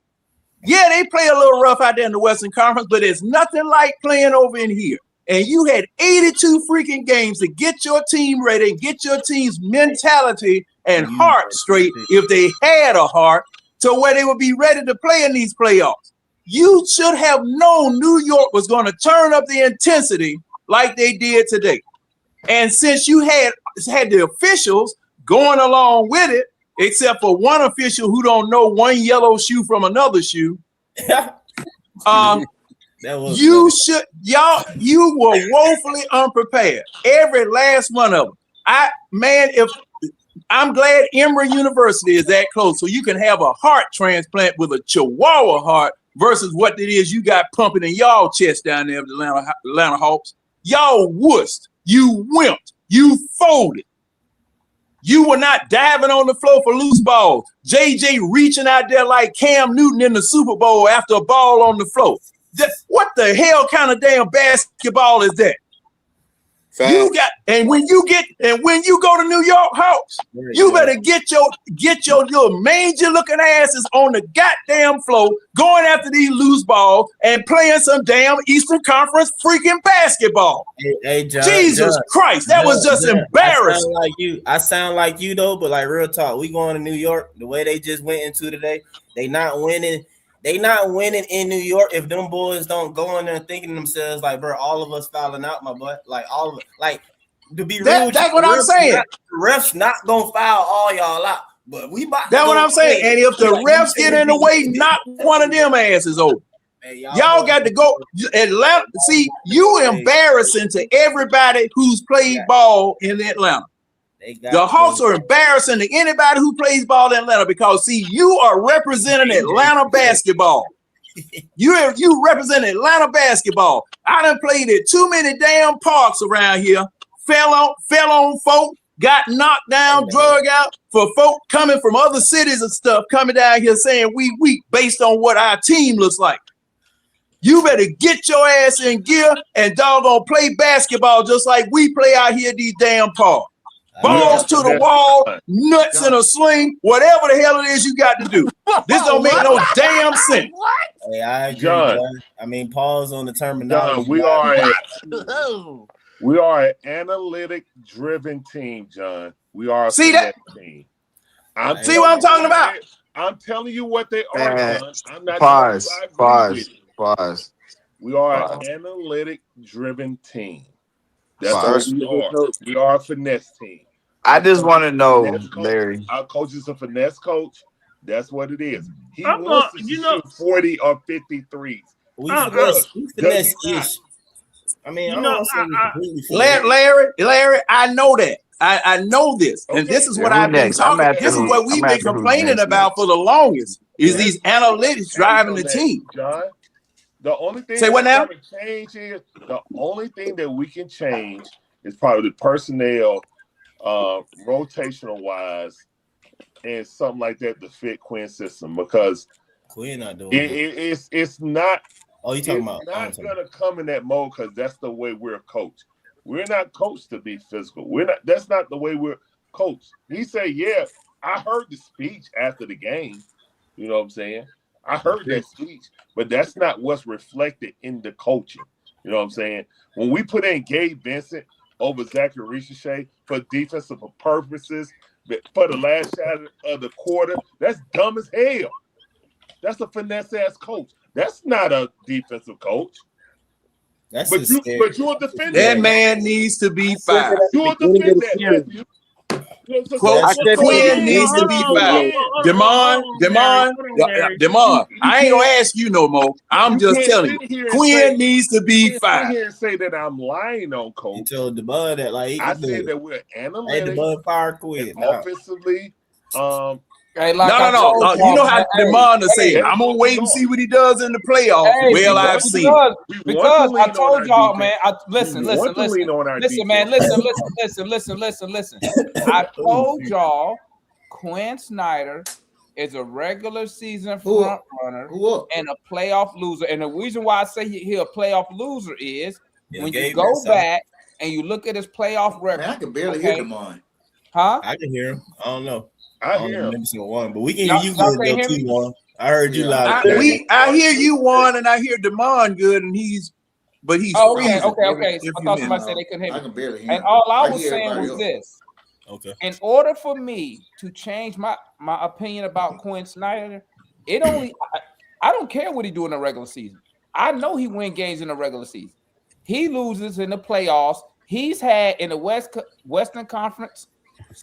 Yeah, they play a little rough out there in the Western Conference, but it's nothing like playing over in here. And you had 82 freaking games to get your team ready and get your team's mentality and heart straight, if they had a heart, to where they would be ready to play in these playoffs. You should have known New York was going to turn up the intensity like they did today. And since you had the officials going along with it, except for one official who don't know one yellow shoe from another shoe. You were woefully unprepared. Every last one of them. I'm glad Emory University is that close, so you can have a heart transplant with a Chihuahua heart versus what it is you got pumping in y'all chest down there with the Atlanta Hawks. Y'all wussed. You wimped. You folded. You were not diving on the floor for loose balls. JJ reaching out there like Cam Newton in the Super Bowl after a ball on the floor. What the hell kind of damn basketball is that? You got, and when you go to New York Hawks, you better get your little mangy looking asses on the goddamn floor, going after these loose balls and playing some damn Eastern Conference freaking basketball. Hey, John, Jesus Christ, that was just embarrassing. I sound like you though, but like real talk, we going to New York. The way they just went into today, they not winning. They not winning in New York if them boys don't go in there thinking to themselves like, bro, all of us fouling out, my boy. Like all of it. Like to be real, that's what I'm saying. The refs not gonna foul all y'all out, but we about. That's what I'm saying. And if the refs get in the way, knock one of them asses over. Hey, y'all got to go. Atlanta. See, you embarrassing to everybody who's played ball in Atlanta. The Hawks are embarrassing to anybody who plays ball in Atlanta because, see, you are representing Atlanta basketball. You represent Atlanta basketball. I done played at too many damn parks around here. Fell on folk, got knocked down, drug out for folk coming from other cities and stuff coming down here saying we weak based on what our team looks like. You better get your ass in gear and doggone play basketball just like we play out here at these damn parks. Balls to the wall, nuts in a sling, whatever the hell it is you got to do. This don't make no damn sense. Hey, I agree, John. I mean, pause on the terminology. John, we are an analytic-driven team, John. We are a team. See what I'm talking about? I'm telling you what they are, John. I'm not Pause. We are an analytic-driven team. That's what we are. We are a finesse team. I just want to know, Larry. Our coach is a finesse coach. That's what it is. He I'm wants to shoot 40 or 53s. We Does finesse he not? ish. I mean, You I know, don't say we completely finesse. Larry, I know that. I know this. And this is what who I've been next? I'm talking. after This is who. what I'm we've been after who's complaining next. about for the longest. Is Let's these analytics driving the that, team? John. The only thing Say what now? that's going to change is the only thing that we can change is probably the personnel, rotational wise, and something like that to fit Quinn's system because Quinn not doing that. it's not. Oh, you talking about? Not gonna come in that mode because that's the way we're coached. We're not coached to be physical. We're not. That's not the way we're coached. He said, "Yeah, I heard the speech after the game. You know what I'm saying? I heard that speech, but that's not what's reflected in the coaching. You know what I'm saying? When we put in Gabe Vincent over Zachary Ricochet for defensive purposes, for the last shot of the quarter, that's dumb as hell. That's a finesse ass coach. That's not a defensive coach. That's but you'll defend that that. man needs to be fired. You'll defend that, Matthew. Quote, Quinn needs to be fired. Demond, I ain't gonna ask you no more. I'm just telling you, Quinn needs to be fired. Here and say that I'm lying on coach. You told DeBud that like I said that we're analytic, DeBud fire Quinn. Offensively, Hey, no. You know how Demond say it. I'm gonna wait and see what he does in the playoffs. I've seen because I told y'all, man. Listen, man. Listen. I told y'all Quinn Snyder is a regular season front runner and a playoff loser. And the reason why I say he's a playoff loser is when you go back and you look at his playoff record. Man, I can barely hear Demond. Huh? I can hear him. I don't know. I hear him. Maybe one, but we can hear you good though too, Juan. I heard you loud. I hear you, Juan, and I hear Demond good, and he's okay. I thought somebody said they couldn't hear me. I can barely hear and all I was saying was this. Okay. In order for me to change my opinion about Quinn Snyder, I don't care what he do in the regular season. I know he win games in the regular season. He loses in the playoffs. He's had in the Western Conference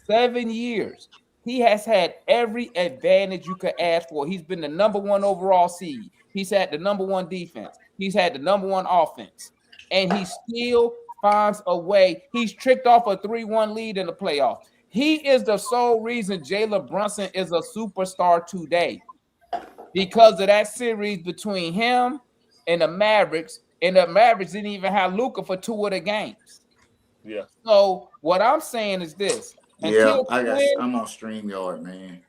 7 years. He has had every advantage you could ask for. He's been the number 1 overall seed. He's had the number 1 defense. He's had the number 1 offense. And he still finds a way. He's tricked off a 3-1 lead in the playoffs. He is the sole reason Jalen Brunson is a superstar today. Because of that series between him and the Mavericks. And the Mavericks didn't even have Luka for 2 of the games. Yeah. So what I'm saying is this. I'm on StreamYard, man.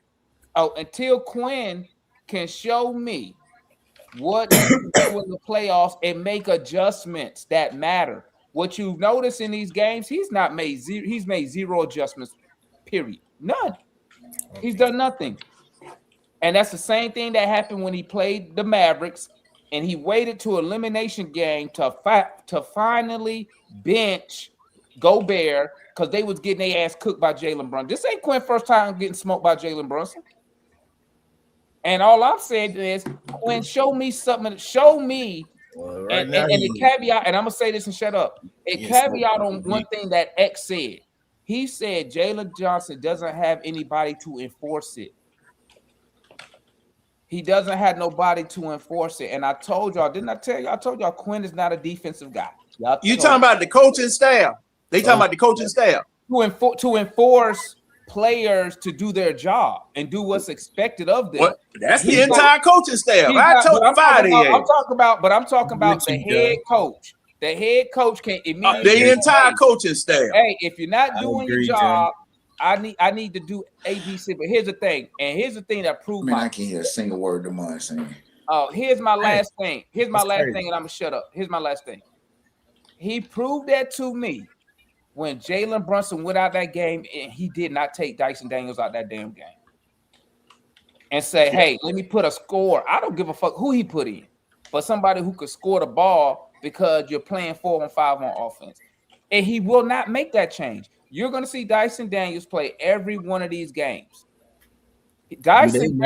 Until Quinn can show me what to do in the playoffs and make adjustments that matter. What you've noticed in these games, he's made 0 adjustments, period. None. He's done nothing. And that's the same thing that happened when he played the Mavericks and he waited to elimination game to finally bench Gobert because they was getting their ass cooked by Jalen Brunson. This ain't Quinn's first time getting smoked by Jalen Brunson. And all I'm saying is, Quinn, show me something. Show me. And the caveat, and I'm going to say this and shut up. A caveat on one thing that X said. He said Jalen Johnson doesn't have anybody to enforce it. He doesn't have nobody to enforce it. And I told y'all, didn't I tell you? I told y'all Quinn is not a defensive guy. You talking about the coaching staff? They talking about the coaching staff to enforce players to do their job and do what's expected of them. That's the entire coaching staff. I'm talking about the head coach. The head coach can immediately the entire coaching staff. Hey, if you're not doing your job, I need to do ABC. But here's the thing, and here's the thing that proved I can't hear a single word Demond saying. Here's my last thing. Here's my last thing, and I'm gonna shut up. Here's my last thing. He proved that to me when Jalen Brunson went out that game and he did not take Dyson Daniels out that damn game and say, hey, let me put a score. I don't give a fuck who he put in, but somebody who could score the ball because you're playing 4-on-5 on offense. And he will not make that change. You're going to see Dyson Daniels play every one of these games. Dyson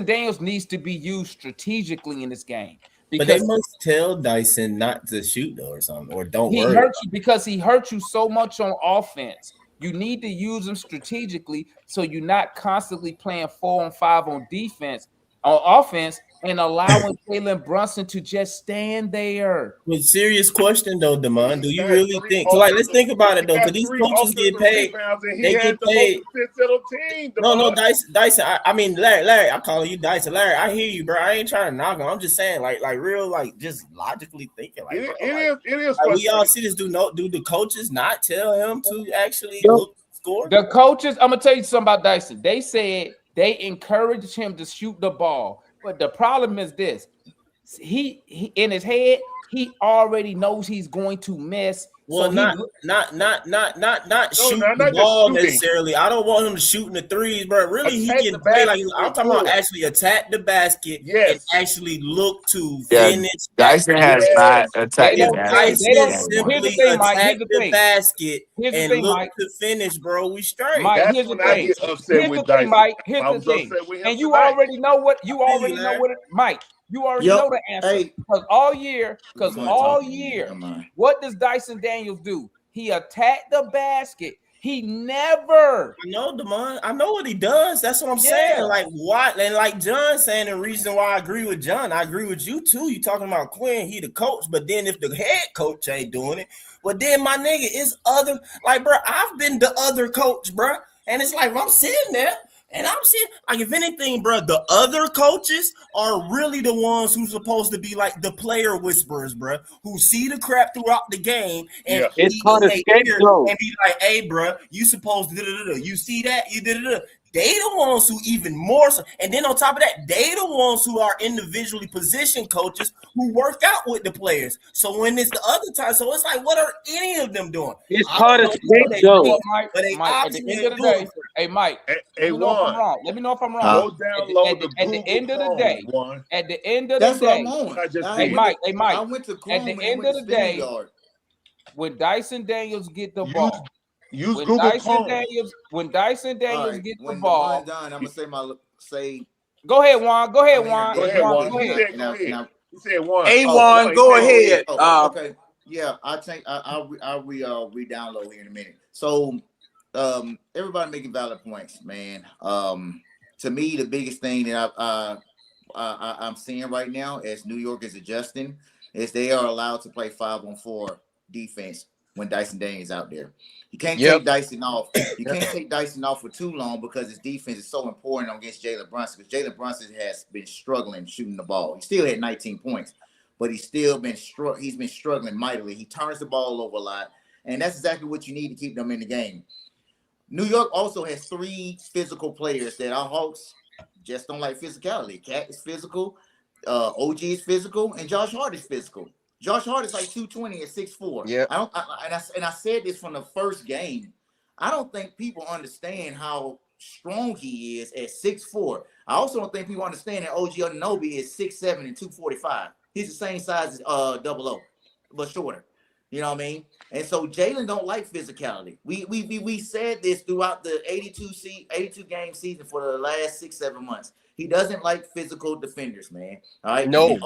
Daniels needs to be used strategically in this game. But they must tell Dyson not to shoot though or something, or don't. He hurt you because he hurt you so much on offense You need to use them strategically so you're not constantly playing 4-on-5 on defense, on offense, and allowing Jalen Brunson to just stand there. But serious question though, Damon, do you really think? So like, let's think about it though, because these coaches get paid. They get paid. No, Dyson. I mean, Larry. I'm calling you Dyson. Larry, I hear you, bro. I ain't trying to knock him. I'm just saying, like real, like just logically thinking, like, bro, it is. Like, we all see this. Do the coaches not tell him to actually look score? The coaches, I'm gonna tell you something about Dyson. They said they encouraged him to shoot the ball, but the problem is this: he in his head, he already knows he's going to miss. Well, so not shoot the ball necessarily. I don't want him to shoot in the threes, but really he can play like I'm talking about actually attack the basket and actually look to finish. Dyson has not attacked the basket. Dyson simply attack the basket and look to finish, bro. We straight. Mike, here's the thing. Here's the thing, Mike. Here's the thing. And you already know what Mike. You already know the answer. Because all year, what does Dyson Daniels do? He attacked the basket. He never. I know, Damon. I know what he does. That's what I'm saying. Like, what? And like John saying, the reason why I agree with John, I agree with you too. You talking about Quinn, he the coach. But then if the head coach ain't doing it, well, then my nigga is other. Like, bro, I've been the other coach, bro. And it's like, I'm sitting there. And I'm seeing, like, if anything, bro, the other coaches are really the ones who's supposed to be like the player whisperers, bro, who see the crap throughout the game and it's called a scapegoat. And be like, hey, bro, you supposed to you see that? You did. They the ones who even more so, and then on top of that, they the ones who are individually positioned coaches who work out with the players. So when it's the other time, so it's like, what are any of them doing? It's called a scapegoat. Mike, at the end of the day, hey Mike, let me know if I'm wrong. Let me know if I'm wrong. At the end of the day, at the end of the day, hey Mike, I went to Chrome at the end of the day, when Dyson Daniels get the ball. When Dyson Daniels get the ball, done, I'm gonna say. Go ahead, Juan. Go ahead, Juan. Go ahead, Juan. You said Juan. Hey, Juan, go ahead. Okay. Yeah, I'll re-download here in a minute. So, everybody making valid points, man. To me, the biggest thing that I'm seeing right now as New York is adjusting is they are allowed to play 5-on-4 defense when Dyson Daniels out there. You can't take Dyson off. You can't take Dyson off for too long because his defense is so important against Jalen Brunson. Because Jalen Brunson has been struggling shooting the ball. He still had 19 points, but he's been struggling mightily. He turns the ball over a lot, and that's exactly what you need to keep them in the game. New York also has 3 physical players that our Hawks just don't like physicality. Cat is physical, OG is physical, and Josh Hart is physical. Josh Hart is like 220 at 6'4". Yeah. I said this from the first game. I don't think people understand how strong he is at 6'4". I also don't think people understand that OG Anunoby is 6'7" and 245. He's the same size as 00, but shorter. You know what I mean? And so Jalen don't like physicality. We said this throughout the 82 game season for the last 6-7 months. He doesn't like physical defenders, man. All right. No.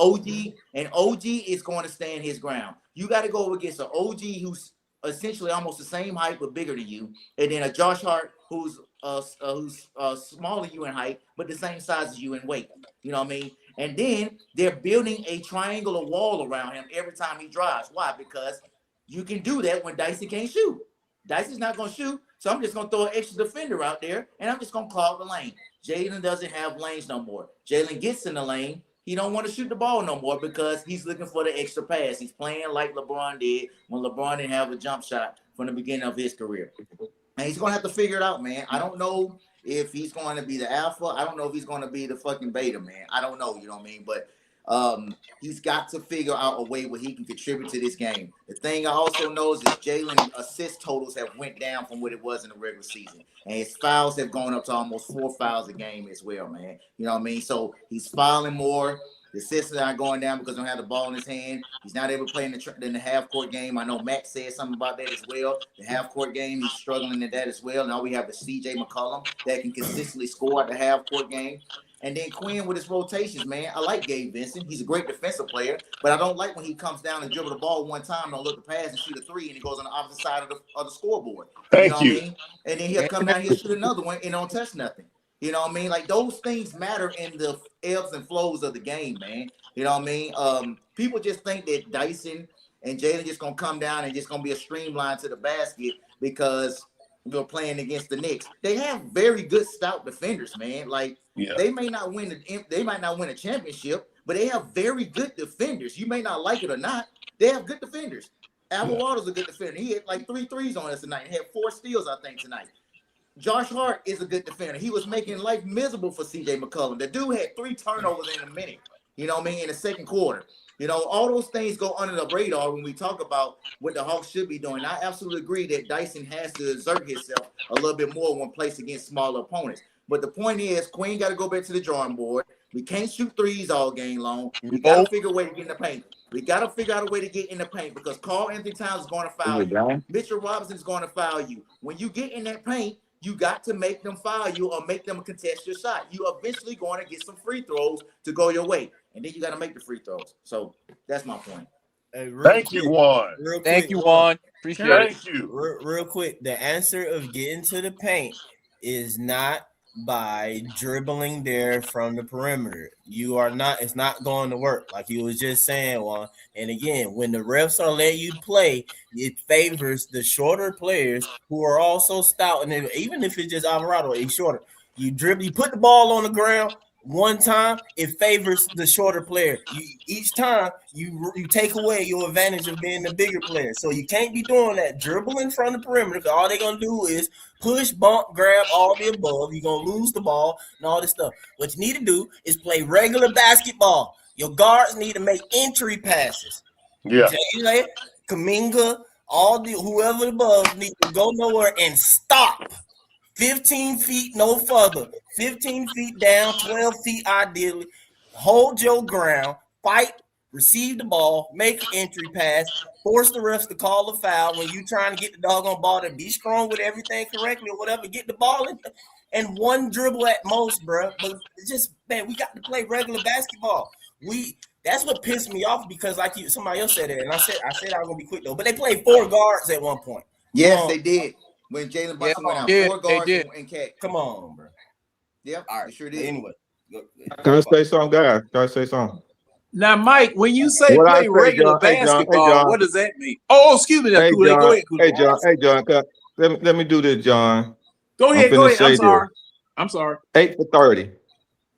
And OG is going to stand his ground. You got to go against an OG who's essentially almost the same height but bigger than you, and then a Josh Hart who's smaller than you in height but the same size as you in weight. You know what I mean? And then they're building a triangular wall around him every time he drives. Why? Because you can do that when Dyson can't shoot. Dyson's not going to shoot, so I'm just going to throw an extra defender out there, and I'm just going to clog the lane. Jalen doesn't have lanes no more. Jalen gets in the lane. He don't want to shoot the ball no more because he's looking for the extra pass. He's playing like LeBron did when LeBron didn't have a jump shot from the beginning of his career. And he's going to have to figure it out, man. I don't know if he's going to be the alpha. I don't know if he's going to be the fucking beta, man. I don't know, you know what I mean? But he's got to figure out a way where he can contribute to this game. The thing I also know is that Jalen assist totals have went down from what it was in the regular season. And his fouls have gone up to almost 4 fouls a game as well, man. You know what I mean? So he's fouling more. The assists are going down because he don't have the ball in his hand. He's not able to play in the half-court game. I know Matt said something about that as well. The half-court game, he's struggling in that as well. Now we have the C.J. McCollum that can consistently score at the half-court game. And then Quinn with his rotations, man. I like Gabe Vincent. He's a great defensive player, but I don't like when he comes down and dribble the ball one time, don't look to pass and shoot a three, and he goes on the opposite side of the scoreboard. You know what I mean? And then he'll come down, he'll shoot another one and don't touch nothing. You know what I mean? Like those things matter in the ebbs and flows of the game, man. You know what I mean? People just think that Dyson and Jalen just gonna come down and just gonna be a streamline to the basket because we're playing against the Knicks. They have very good stout defenders, man. Like they might not win a championship, but they have very good defenders. You may not like it or not. They have good defenders. Alvaredo's a good defender. He had like 3 threes on us tonight. He had 4 steals, I think, tonight. Josh Hart is a good defender. He was making life miserable for CJ McCollum. The dude had 3 turnovers in a minute. You know what I mean? In the second quarter. You know, all those things go under the radar when we talk about what the Hawks should be doing. I absolutely agree that Dyson has to exert himself a little bit more when placed against smaller opponents. But the point is, Queen got to go back to the drawing board. We can't shoot threes all game long. We got to figure a way to get in the paint. We got to figure out a way to get in the paint because Karl Anthony Towns is going to foul you. Mitchell Robinson is going to foul you. When you get in that paint, you got to make them foul you or make them contest your shot. You eventually going to get some free throws to go your way. And then you got to make the free throws. So that's my point. Hey, Thank you, Juan. Thank you, Juan. Appreciate it. Thank you. Real quick, the answer of getting to the paint is not by dribbling there from the perimeter. It's not going to work, like you was just saying, Juan. And again, when the refs are letting you play, it favors the shorter players who are also stout. And even if it's just Alvarado, he's shorter. You dribble, you put the ball on the ground one time, it favors the shorter player. Each time you take away your advantage of being the bigger player. So you can't be doing that dribbling from the perimeter because all they're going to do is push, bump, grab, all the above. You're going to lose the ball and all this stuff. What you need to do is play regular basketball. Your guards need to make entry passes. Yeah. Jalen, Kuminga, whoever above need to go nowhere and stop. 15 feet, no further. 15 feet down, 12 feet ideally. Hold your ground, fight, receive the ball, make an entry pass, force the refs to call a foul when you trying to get the doggone ball to be strong with everything correctly or whatever. Get the ball and one dribble at most, bro. But it's just, man, we got to play regular basketball. That's what pissed me off because like somebody else said it, and I said I was gonna be quick though. But they played 4 guards at one point. Yes, they did. When Jalen Brunson went out, 4 guards and Cat. Come on, bro. Yep, all right, they sure did. Anyway, Can I say something, guys? Can I say something? Now, Mike, when you say play regular basketball, what does that mean? Oh, excuse me. Go ahead. Hey, John. Let me do this, John. Go ahead. I'm sorry. 8 for 30.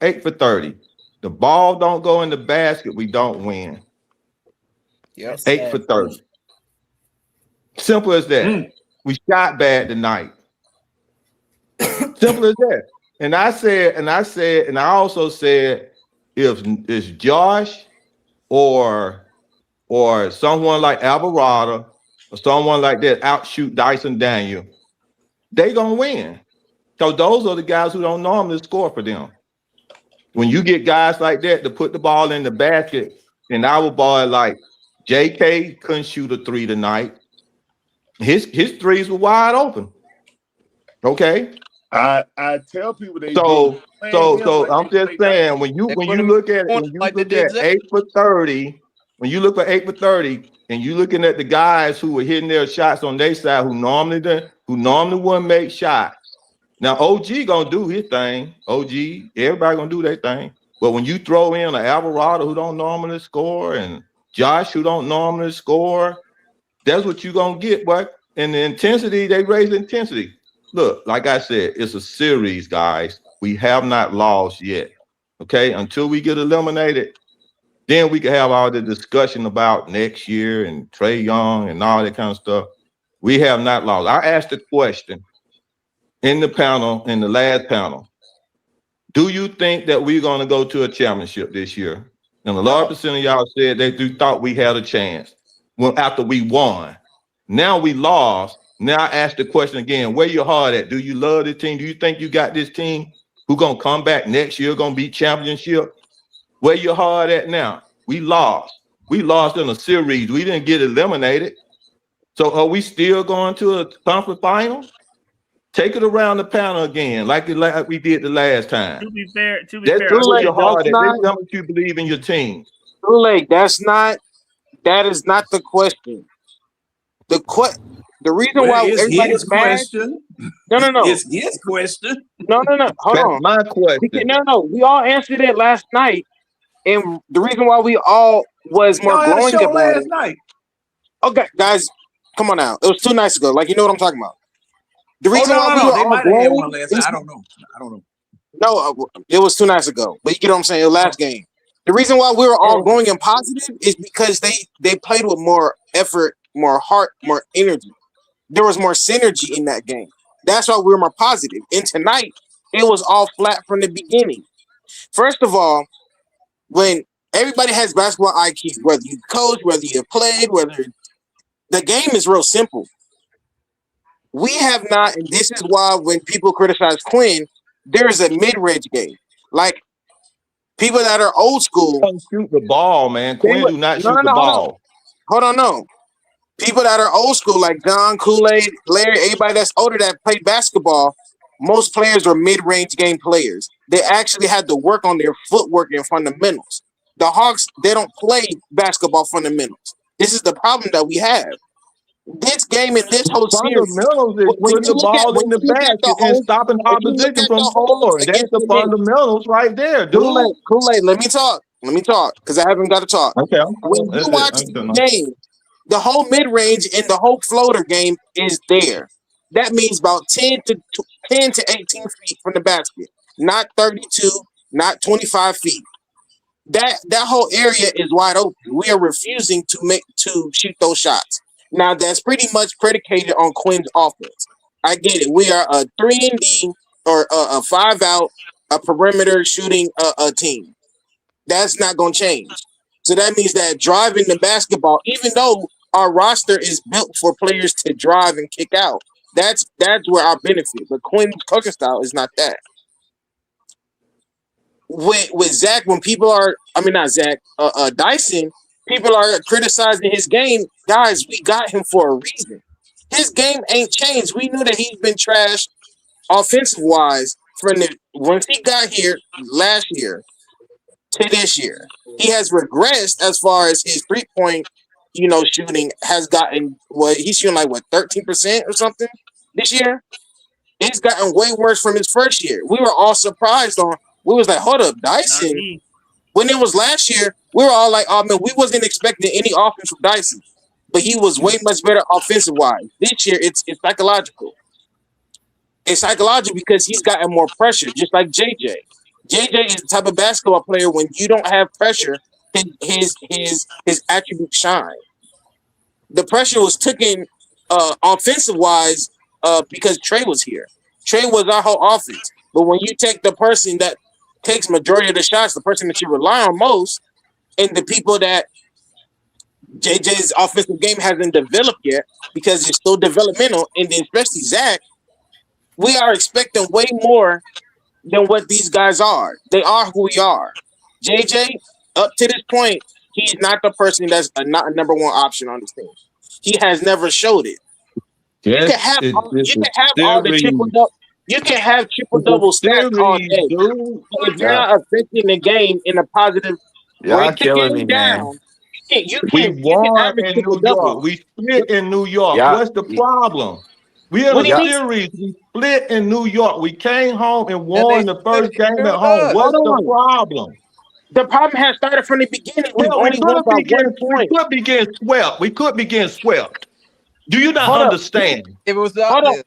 8 for 30. The ball don't go in the basket, we don't win. Yep. 8 for 30. Simple as that. We shot bad tonight. Simple as that. And I also said, if it's Josh or someone like Alvarado or someone like that outshoot Dyson Daniel, they gonna win. So those are the guys who don't normally score for them. When you get guys like that to put the ball in the basket, and our boy like JK couldn't shoot a 3 tonight. His threes were wide open. Okay. I tell people they so I'm just saying when you look at 8 for 30, when you look for 8 for 30, and you looking at the guys who were hitting their shots on their side who normally wouldn't make shots. Now OG gonna do his thing. OG, everybody gonna do their thing. But when you throw in an Alvarado who don't normally score and Josh who don't normally score, that's what you're gonna get, boy. And the intensity, they raise the intensity. Look, like I said, it's a series, guys. We have not lost yet. Okay, until we get eliminated, then we can have all the discussion about next year and Trae Young and all that kind of stuff. We have not lost. I asked the question in the panel, in the last panel, do you think that we're going to go to a championship this year? And a large percent of y'all said they thought we had a chance. Well, after we won. Now we lost. Now I ask the question again, where your heart at? Do you love the team? Do you think you got this team who going to come back next year, going to be championship? Where your heart at now? We lost. We lost in a series. We didn't get eliminated. So are we still going to a conference final? Take it around the panel again, like we did the last time. To be fair, That's put your heart at. That's how much you believe in your team. Too late. That is not the question. The reason why it's everybody's his mad. question. No. It's his question. No. Hold That's on. my question. No. We all answered it last night, and the reason why we all was more Y'all had a glowing show about last it. night. Okay, guys, come on now. It was 2 nights ago. Like, you know what I'm talking about. The reason why we No. were They all might have had glowing one last night. I don't know. No, it was 2 nights ago. But you get what I'm saying? The last game. The reason why we were all going in positive is because they played with more effort, more heart, more energy. There was more synergy in that game. That's why we were more positive. And tonight, it was all flat from the beginning. First of all, when everybody has basketball IQ, whether you coach, whether you played, whether the game is real simple. We have not, and this is why when people criticize Quinn, there is a mid-range game. Like people that are old school don't shoot the ball, man. Quinn do not shoot the ball. Hold on, no. People that are old school, like John, Kool-Aid, Larry, everybody that's older that played basketball, most players are mid-range game players. They actually had to work on their footwork and fundamentals. The Hawks, they don't play basketball fundamentals. This is the problem that we have. This game and this whole series, Fundamentals is putting the ball in the basket and stopping opposition from scoring. That's the fundamentals right there, dude. Kool-Aid, let me talk, because I haven't got to talk. Okay, when you watch the game, the whole mid-range and the whole floater game is there. That means about 10 to 18 feet from the basket, not 32, not 25 feet. That whole area is wide open. We are refusing to shoot those shots. Now that's pretty much predicated on Quinn's offense. I get it. We are a 3-and-D or a 5-out, a perimeter shooting a team. That's not going to change. So that means that driving the basketball, even though our roster is built for players to drive and kick out, that's where our benefit. But Quinn's coaching style is not that. With Zach, when people are, not Zach, Dyson, people are criticizing his game. Guys, we got him for a reason. His game ain't changed. We knew that he's been trashed offensive-wise from once he got here last year to this year. He has regressed as far as his three-point, shooting has gotten. He's shooting like 13% or something this year. It's gotten way worse from his first year. We were all surprised on. We was like, hold up, Dyson. When it was last year, we were all like, oh man, we wasn't expecting any offense from Dyson, but he was way much better offensive-wise. This year, it's psychological. It's psychological because he's gotten more pressure, just like JJ. JJ is the type of basketball player when you don't have pressure, his attributes shine. The pressure was taken offensive-wise because Trae was here. Trae was our whole offense. But when you take the person that takes majority of the shots, the person that you rely on most, and the people that JJ's offensive game hasn't developed yet because it's still developmental, and then especially Zach, we are expecting way more than what these guys are. They are who we are. JJ, up to this point, he's not the person that's not a number one option on this team. He has never showed it. You can have all the triple double. You can have triple double stats all day. If you're not affecting the game in a positive way, the game down. We won in New York. We split in New York. What's the problem? We had a series. We split in New York. We came home and won the first game at home. What's the problem? The problem has started from the beginning. We only won by 1 point. We could be getting swept. We could be getting swept. Do you not understand? If it was the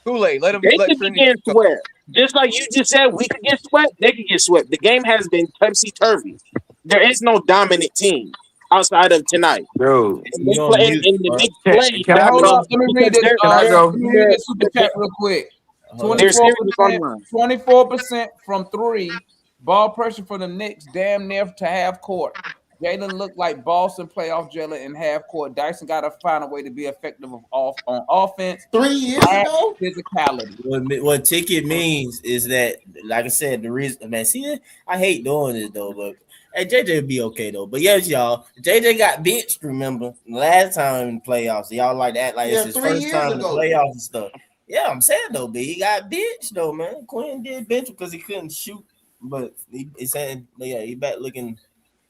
Kool-Aid, let him. They could be getting swept. Just like you just said, we could get swept. They could get swept. The game has been topsy-turvy. There is no dominant team outside of tonight. Dude, Hold up, let me read this. Let me read this super chat real quick. 24% from 3. Ball pressure for the Knicks, damn near to half court. Jalen looked like Boston playoff Jalen in half court. Dyson got to find a way to be effective on offense. 3 years ago, physicality. What ticket means is that, like I said, the reason, man. See, I hate doing this though, but hey, JJ will be okay though. But yes, y'all, JJ got benched. Remember last time in the playoffs, y'all like that, like it's his first time in the playoffs and stuff. Yeah, I'm saying though, but he got benched though, man. Quinn did bench because he couldn't shoot, but he's saying, yeah, he back looking.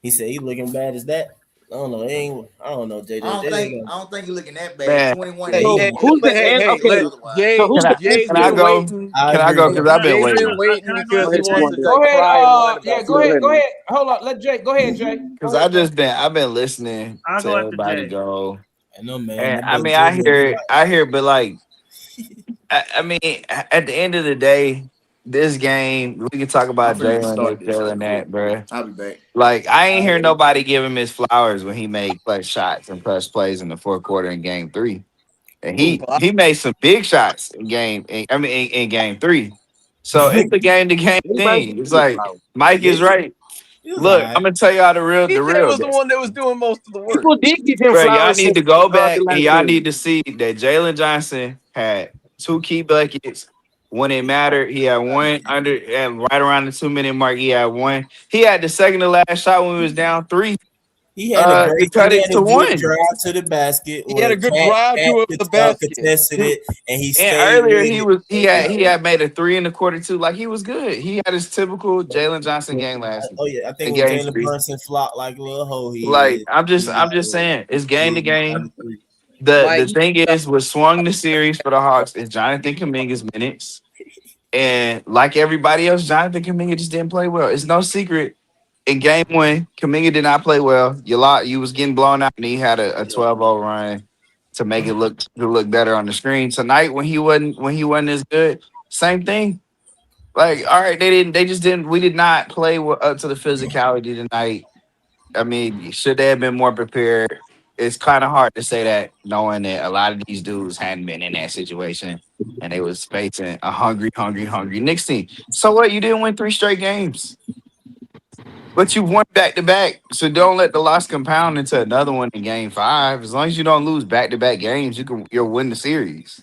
He said he looking bad as that. I don't know. I don't know, JJ. I don't think you're looking that bad. Man, 21 hey, games. hey, Who's the let, So Jay. who's the Jay's answer? been I waiting. agree. Can I go? With Because I've been Can waiting. I go Go after ahead, Jay? Squander. Go ahead. Cry and whine about Go ahead. something. Go ahead. Hold on. Let Jay. Go ahead, Jay. Go Because ahead, Jay. I've been listening I'll to go after everybody Jay. go. I know, man. And That I boy mean, JJ I hear, but like, I mean, at the end of the day, this game, we can talk I'm about finna Jalen restart this, this real Jalen quick. that, bro. I'll be back. Like, I ain't hear nobody give him his flowers when he made clutch shots and clutch plays in the fourth quarter in game 3. And he made some big shots in in game 3. So it's the game to game Anybody thing. can It's get like flowers. Mike is right. He was all Look, right. I'm gonna tell y'all the real, TJ was the one that was doing most of the work. People did give him Bro, y'all flowers need since to go the back and last y'all game. need to see that Jalen Johnson had 2 key buckets. When it mattered, he had one under and right around the 2-minute mark. He had one. He had the second to last shot when we was down 3 He had a to great, cut he it had to a good 1. drive to the basket He had where a good drive to the basket. contested it and he And stayed earlier with it. he had made a 3 in the quarter 2. Like he was good. He had his typical Jalen Johnson game last Oh yeah, I think in when game Jalen 3. Brunson flopped like a little hoe, he Like I'm just saying, it's game to game. The Mike, thing is, what swung the series for the Hawks is Jonathan Kuminga's minutes. And like everybody else, Jonathan Kuminga just didn't play well. It's no secret. In game 1, Kuminga did not play well. You was getting blown out, and he had a 12-0 run to make it look better on the screen. Tonight, when he wasn't as good, same thing. Like, all right, we did not play up to the physicality tonight. I mean, should they have been more prepared? It's kind of hard to say that knowing that a lot of these dudes hadn't been in that situation and they was facing a hungry Knicks team. So what? You didn't win 3 straight games, but you won back to back. So don't let the loss compound into another one in game 5. As long as you don't lose back to back games, you'll win the series.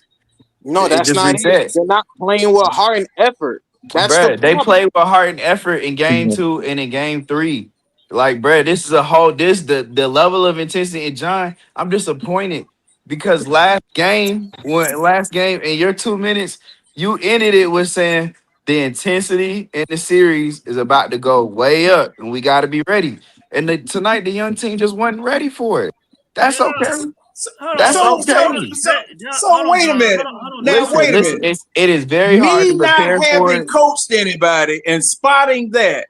No, It that's just not it. resets. They're not playing with heart and effort. That's the Bruh, they problem. played with heart and effort in game 2 and in game 3. Like, bruh, this is the level of intensity. And John, I'm disappointed because last game in your 2 minutes, you ended it with saying the intensity in the series is about to go way up and we got to be ready. And tonight, the young team just wasn't ready for it. That's Yeah. okay. Hold That's on. okay. Hold on, wait a John. minute. Hold on, Now John. wait a Listen, minute. it is very hard Me to not prepare for having it. coached anybody and spotting that,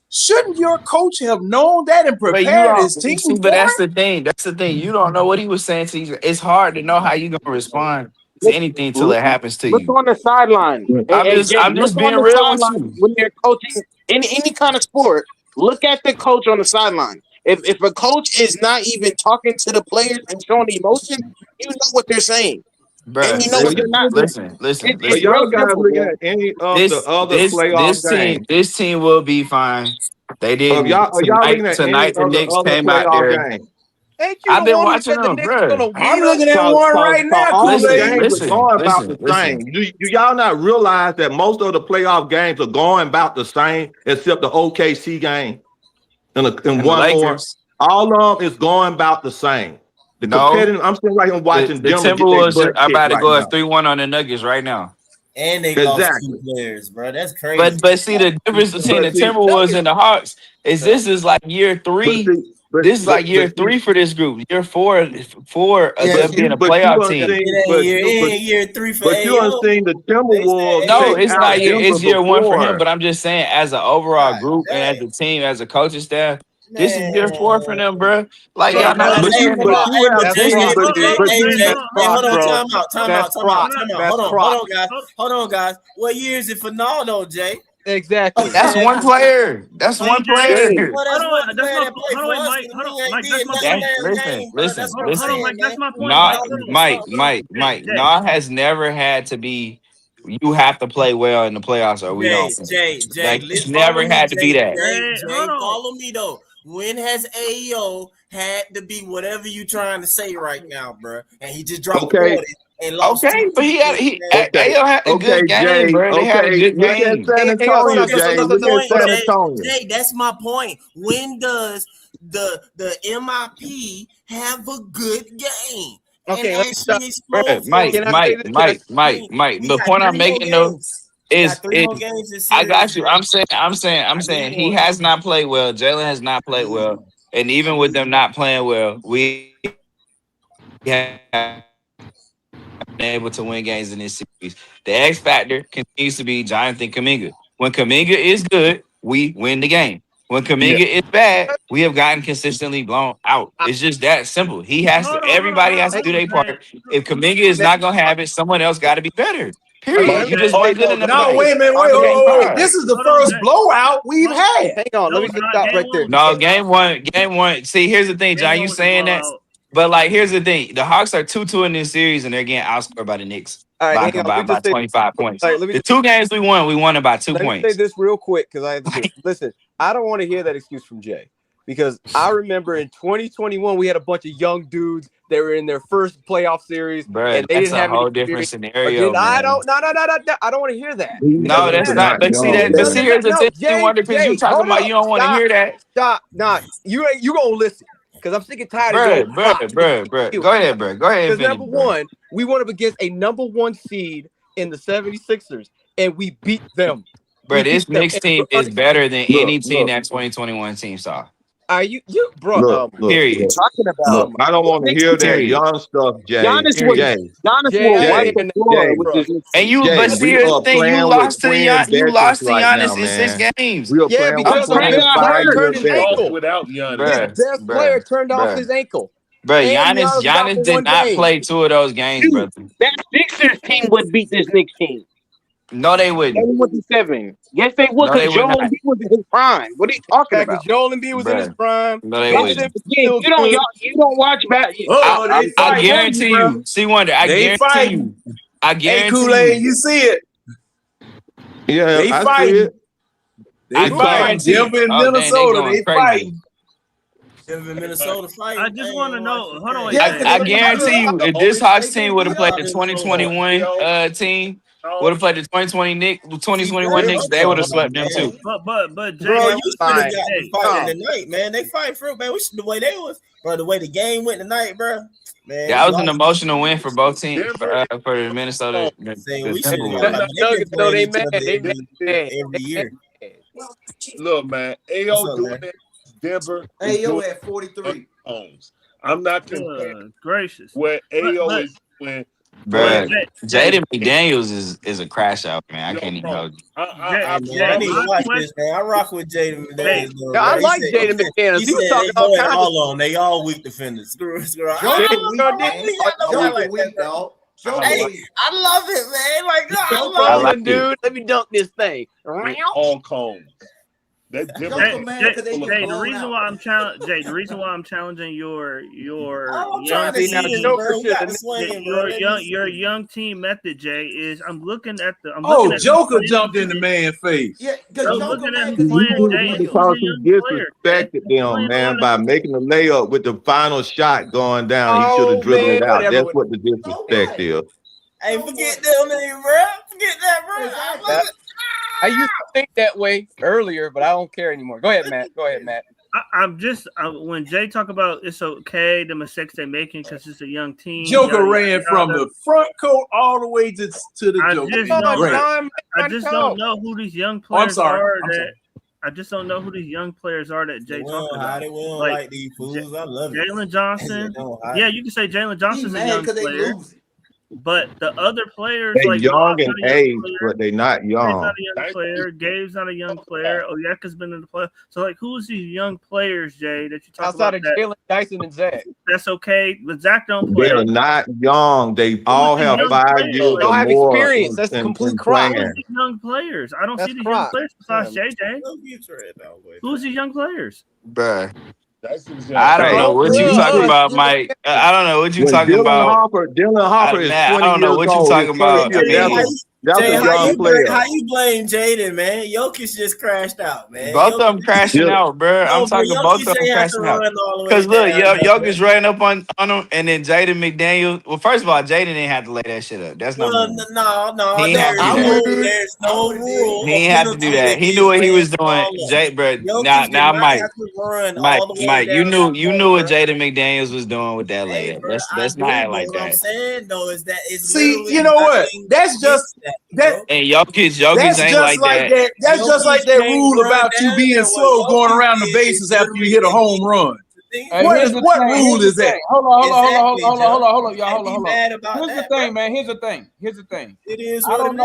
shouldn't your coach have known that and But you prepared don't his team see, for but that's it? the thing. That's the thing. You don't know what he was saying to you. It's hard to know how you gonna respond to Look, anything till look, it happens to look you. on the sideline. Hey, Jay, I'm look just on being the real with sideline you. when they're coaching any kind of sport. Look at the coach on the sideline. If a coach is not even talking to the players and showing emotion, you know what they're saying, and Bruh, you know what they're not doing. But It's real y'all guys simple, look man. at any of the other playoff games. This team will be fine. They didn't Are y'all looking at any tonight. The of the Knicks other came out playoff there. games? Ain't you I've the been one who watching said the them, Knicks are bruh. gonna I'm beat us? looking at one right now, all the Listen, games are going about the listen. same. Do y'all not realize that most of the playoff games are going about the same, except the OKC game and And the one more? Lakers. All of them is going about the same. The No, competitive. I'm still like I'm the watching Denver get their Timberwolves butt are kicked about to right go now. at 3-1 on the Nuggets right now. And they lost 2 Exactly. players, bro. That's crazy. But see the difference between the Timberwolves and the Hawks is this is like year 3. This is like year 3 for this group. Year 4 of them being a playoff team. It ain't year 3 for But you AO. unseen the Timberwolves No, take it's out not year. Denver It's year 1 for him. before. But I'm just saying, as an overall group and as a team, as a coaching staff, this is year 4 for them, bro. Like y'all not But you understanding that. have seen, but see, Hey, hold on, time out. That's Hold on, guys. Hold on, guys. What year is it for Naldo, Jay? Exactly. That's one player. That's one player. Well, that's one player that played for us. Mike. And Hold he on, ain't Mike. That's did my nothing point. damn game, bro. That's what I'm Hold on, Mike. saying, That's man. my point. Not Hold on. Mike. Jay. Nah has never had to be. You have to play well in the playoffs, or we don't. Jay, Like it's let's follow never me, had to be that. Jay, follow me though. When has AO had to be whatever you trying to say right now, bro? And he just dropped 40 and lost. Okay, but AO had a good game, Jay. bro. They had a good Look at game. San Antonio, Jay. Look at San Antonio. Jay, that's my point. When does the MIP have a good game? Okay, let me stop. Mike. Can I say this? The point I'm making though is I got you. I'm saying he has not played well. Jalen has not played well, and even with them not playing well, we have been able to win games in this series. The X factor continues to be Jonathan Kuminga. When Kuminga is good, we win the game. When Kuminga is bad, we have gotten consistently blown out. It's just that simple. He has to. Everybody has to do their part. If Kuminga is not gonna have it, someone else got to be better. Period. You just ain't good enough. No, wait a minute. Wait. This is the first blowout we've had. Hang on, let me stop right there. No, game one. See, here's the thing, John. You saying that, but like, here's the thing: the Hawks are 2-2 in this series, and they're getting outscored by the Knicks by 25 points. The 2 games we won it by 2 points. Let me say this real quick because I have to listen. I don't want to hear that excuse from Jay because I remember in 2021 we had a bunch of young dudes. They were in their first playoff series, and they didn't have a whole any different experience. scenario. I don't. No. I don't want to hear that. No, that's not. But see that. But see, here's the thing. Wonder because you talking about you don't want to hear that. Stop. Nah, you gonna listen because I'm sick and tired of your bro. Go ahead, bro. Go ahead. Because number one, we went up against a number 1 seed in the 76ers, and we beat them. Bro, this Knicks team is better than any team that 2021 team saw. Are you bro? Look, Period. Talking about. I don't want to hear that young stuff, Jay. Giannis will wipe the floor with this. And you, but see, here's the thing: you lost to Giannis in 6 games. Yeah, because player turned his ankle. Without Giannis, his best player turned off his ankle. Bro, Giannis did not play 2 of those games, brother. That Sixers team would beat this Knicks team. No, they wouldn't. 7. Yes, they would. Because Joel Embiid was in his prime. What are you talking about? Joel Embiid was in his prime. No, they wouldn't. You don't watch back. I guarantee you. See, Wonder. I guarantee you. I guarantee Kool-Aid, you see it. Yeah, they I fighting. see it. They fighting. Denver and Minnesota. They fighting. Minnesota fight. I just want to know. Hold on. I guarantee you, if this Hawks team would have played the 2021 team, would have played the 2021 Knicks, they would have swept them too. But Jay, bro, you should have got fighting tonight, man. They fight for man. We should the way they was, bro. The way the game went tonight, bro. Man, that was an emotional win for both teams for the Minnesota. They mad every year. Look, man, AO doing that. Denver. AO at 43. I'm not complaining. Gracious. Where AO is when. Bro, Jaden McDaniels is a crash out, man. I can't even hold you. I need to watch this, man. I rock with Jaden McDaniels. I like Jaden McDaniels. He was talking all kinds of stuff. They all weak defenders. Screw. Joker weak, dog. Hey, I love it, man. Like, no, I love it, dude. Let me dunk this thing. All cones. Jay, the reason why I'm challenging your young team method, Jay, is I'm looking at Joker jumped in the man's face. Yeah, I'm looking at him playing. Because he disrespected them, man, by making a layup with the final shot going down. He should have dribbled it out. That's what the disrespect is. Hey, forget them, bro. Forget that, bro. I used to think that way earlier, but I don't care anymore. Go ahead, Matt. I'm just when Jay talk about it's okay the mistakes they're making because it's a young team. Joker ran from the front court all the way to the Joker. I just don't know who these young players are. I just don't know who these young players are that Jay talking about. They don't like these fools. I love it. Jalen Johnson. Yeah, you can say Jalen Johnson's a young player. But the other players, they're like young in age, but they're not young. Not a young player. Gabe's not a young player. Oyeka's been in the play. So, like, who's these young players, Jay, that you talk outside about? Outside of Jalen, Dyson, and Zach. That's okay, but Zach don't play. They're not young. They all have 5 years or more. They don't have experience. That's complete crap. Who's these young players? I don't see these young players besides JJ. Who's these young players? Bruh. I don't know what you talking about, Mike. I don't know what you talking about. Dylan Harper is 20 I don't know what you talking about. That was Jay, a young player. how you blame Jaden, man? Jokic just crashed out, man. Both of them crashing out, bro. I'm talking both of them Jokic have to crashing out. run all the way Because look, down. Jokic ran up on him, and then Jaden McDaniels. Well, first of all, Jaden didn't have to lay that shit up. That's not. Well, no. He ain't have to do that. There's no rule. He ain't have to do that. He knew what he was doing. Jay, bro. Now, Mike. Mike, you knew what Jaden McDaniels was doing with that layup. Let's not act like that. What I'm saying though is that it's See, you know what? That's just that. And Jokic ain't like that. That's just like that rule about you being slow going around the bases after you hit a home run. Hey, what rule is that? Hold on, y'all. Hold on. Here's the thing, man. Here's the thing. It is. I don't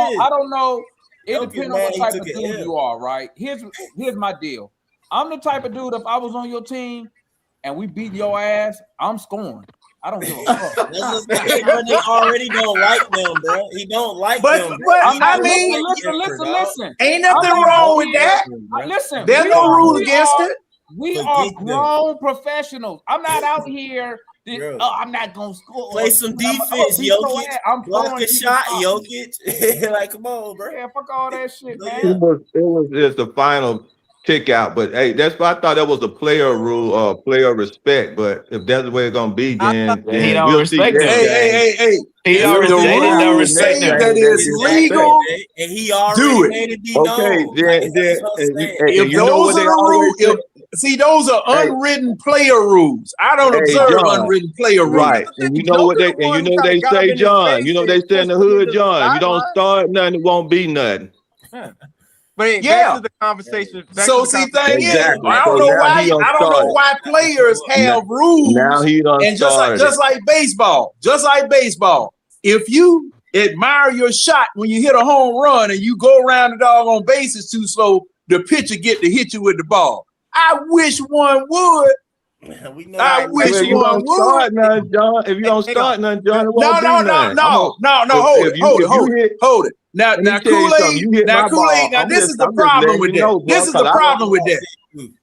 know. It depends on what type of dude you are, right? Here's my deal. I'm the type of dude, if I was on your team and we beat your ass, I'm scoring. I don't give a fuck. They already don't like them, bro. He don't like them. But I mean, listen. Ain't nothing wrong with that. Listen, there's no rule against it. We are grown professionals. I'm not out here. I'm not gonna score. Play some defense, Jokic. I'm block a shot, Jokic. Like, come on, bro. Yeah, fuck all that shit, man. It was just the final kick out. But hey, that's why I thought that was a player rule, player respect. But if that's the way it's gonna be, then he don't we'll respect see. it. Hey. He already don't respect it. That is legal. And he already made it be known. If those are the rules, see, those are unwritten player rules. I don't observe unwritten player rules. Right. And you know what they say, John. You know they say in the hood, John. You don't start nothing, it won't be nothing. But back to the conversation. So see, thing is, I don't know why players have rules. Now he done and just like baseball, if you admire your shot when you hit a home run and you go around the doggone bases too slow, the pitcher get to hit you with the ball. I wish one would. I wish one would. If you don't start nothing, John, it won't No. Hold it. Now Kool-Aid. Now this is the problem with that.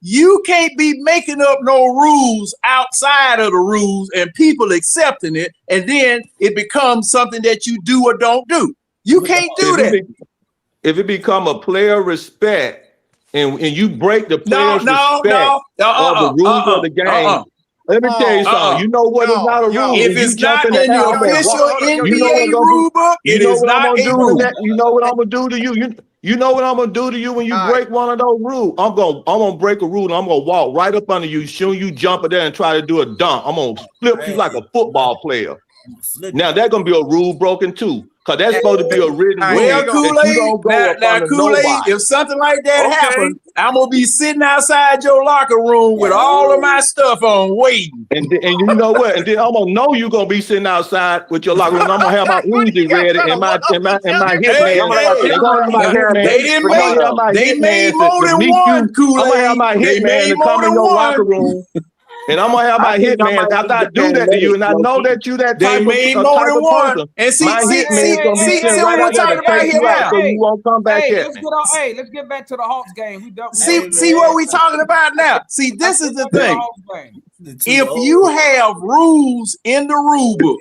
You can't be making up no rules outside of the rules and people accepting it, and then it becomes something that you do or don't do. You can't do that. If it become a player respect and you break the player's respect of the rules of the game. Let me tell you something. You know what is not a rule? If it's not in the official NBA rule book, it is not a rule. You know what I'm gonna do to you? You know what I'm gonna do to you when you break one of those rules? I'm gonna break a rule and I'm gonna walk right up under you, soon you jump there and try to do a dunk. I'm gonna flip you like a football player. Now that's gonna be a rule broken too. Cause that's supposed to be a written rule. Well, Kool-Aid, now Kool-Aid, if something like that happens, I'm gonna be sitting outside your locker room with all of my stuff on, waiting. And you know what? And then I'm gonna know you're gonna be sitting outside with your locker room. I'm gonna have my Uzi ready and my hitman. They made more than one Kool-Aid. I'm gonna have my hitman to come in your locker room. And I'm gonna have my hitman after I do that to you, and I know that you that type of person. And see what we're talking about here now. So you won't come back here. Let's get back to the Hawks game. See what we talking about now. See, this is the thing. If you have rules in the rule book,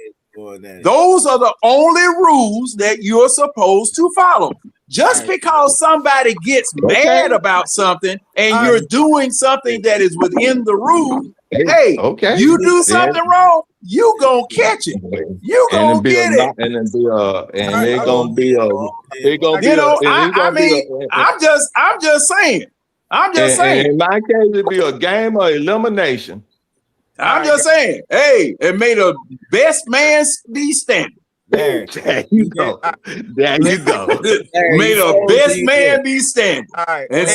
those are the only rules that you're supposed to follow. Just because somebody gets mad about something and you're doing something that is within the rules, you do something wrong, you gonna catch it. You gonna get it. And then it's gonna be I'm just saying. In my case, it'd be a game of elimination. I'm just saying. Hey, it made a best man be standing. There you go. Made a best man be standing. All right. And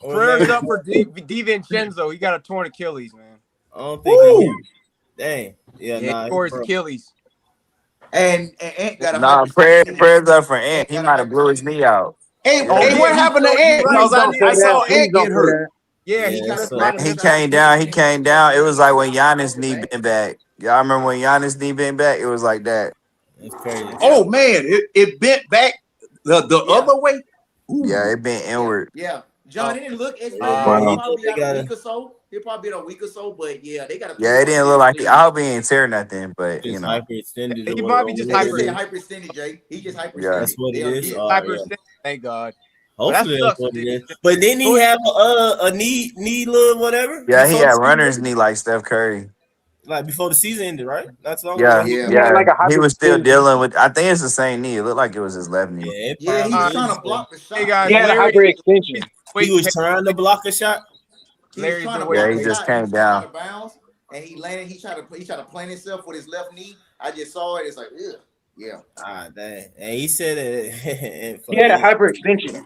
prayers up for DiVincenzo. He got a torn Achilles, man. I don't think dang. He tore his Achilles. And Ant got prayers up for Ant. He might have blew his knee out. Hey, what happened to Ant? Because I saw Ant get hurt. Yeah, he came down. It was like when Giannis knee bent back. Y'all remember when Giannis knee bent back? It was like that. That's crazy. Oh man, it bent back the other way. Ooh. Yeah, it bent inward. Yeah. John, it didn't look as Yeah, bad. He'll you probably know be they out a gotta. week or so. He'll probably be out a week or so. But yeah, they got a few Yeah, it more didn't days look to like clean I up. hope he ain't tear nothing, but Just hyperextended He or might be just They whatever just it said is. hyperextended, Jay. He just yeah. hyperextended. That's what They it is. undid. Oh yeah. hyperextended. Thank God. But that Hopefully that's sucks. what it Dude. is. But didn't he Go ahead. have a knee little whatever Yeah, he before the had season runner's ended? knee like Steph Curry. Like before the season ended, right? Not so long ago. Yeah, He Yeah. He had yeah. like a He was still hyperextension. dealing with. I think it's the same knee. It looked like it was his left knee. Yeah, it Yeah, he probably was Uh, trying is. to block the hey shot. guys, He had a hyperextension. He wait, was trying to block a shot. He was Larry's trying been to waiting Yeah, block he a patiently. just shot. He came was coming out down. of bounds, and he landed. He tried to plant himself with his left knee. I just saw it. It's like, ugh. Yeah. Ah, dang. And he said it. And He had a fucking, hyperextension.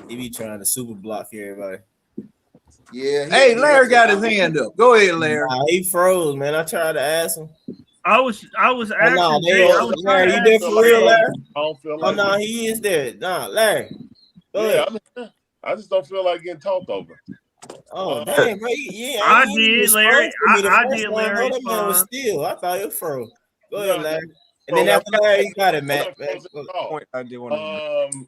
he be trying to super block everybody. Yeah, he had to Hey, get back Larry to the got his offense. hand up. Go ahead, Larry. Nah, he froze, man. I tried to ask him. I was Oh, nah, asking they Jay. I are. was trying Larry, to you ask there feel for like real, Larry? I don't feel Oh, like no, he is there. Nah, Larry. Go yeah, ahead. I just don't feel like getting talked over. Oh, dang, bro. Yeah, I I ain't even did, Larry. respond to me the I first did, time, bro. Larry. That man was Fine. still. I thought it froze. Go ahead, No, Larry. And so then after Larry, you got it, it Matt. wasn't frozen at all. Point I did want to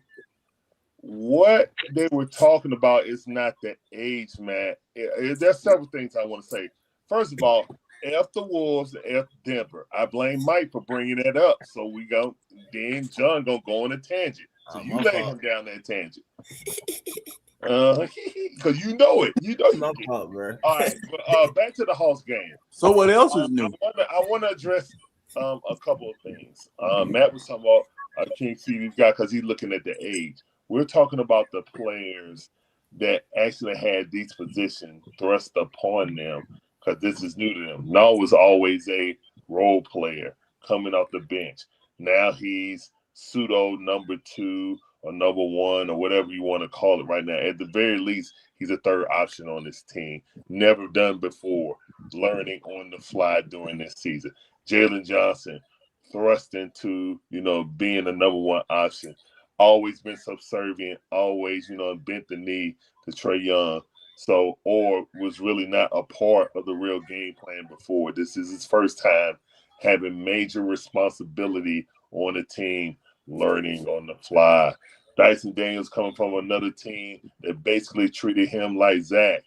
What they were talking about is not the age, man. There's several things I want to say. First of all, F the Wolves, F Denver. I blame Mike for bringing that up. So we go, then John gonna go on a tangent. So you my lay fault. him down that tangent. Because you know it. You know My fault, bro. All right, but back to the Hawks game. So what else is new? I want to address a couple of things. Matt was talking about I can't see these guys because he's looking at the age. We're talking about the players that actually had these positions thrust upon them because this is new to them. Now was always a role player coming off the bench. Now he's pseudo number 2 or number 1 or whatever you want to call it right now. At the very least, he's a third option on this team. Never done before, learning on the fly during this season. Jalen Johnson thrust into, being the number 1 option. Always been subservient, always, bent the knee to Trae Young. So, or was really not a part of the real game plan before. This is his first time having major responsibility on the team, learning on the fly. Dyson Daniels coming from another team that basically treated him like Zach.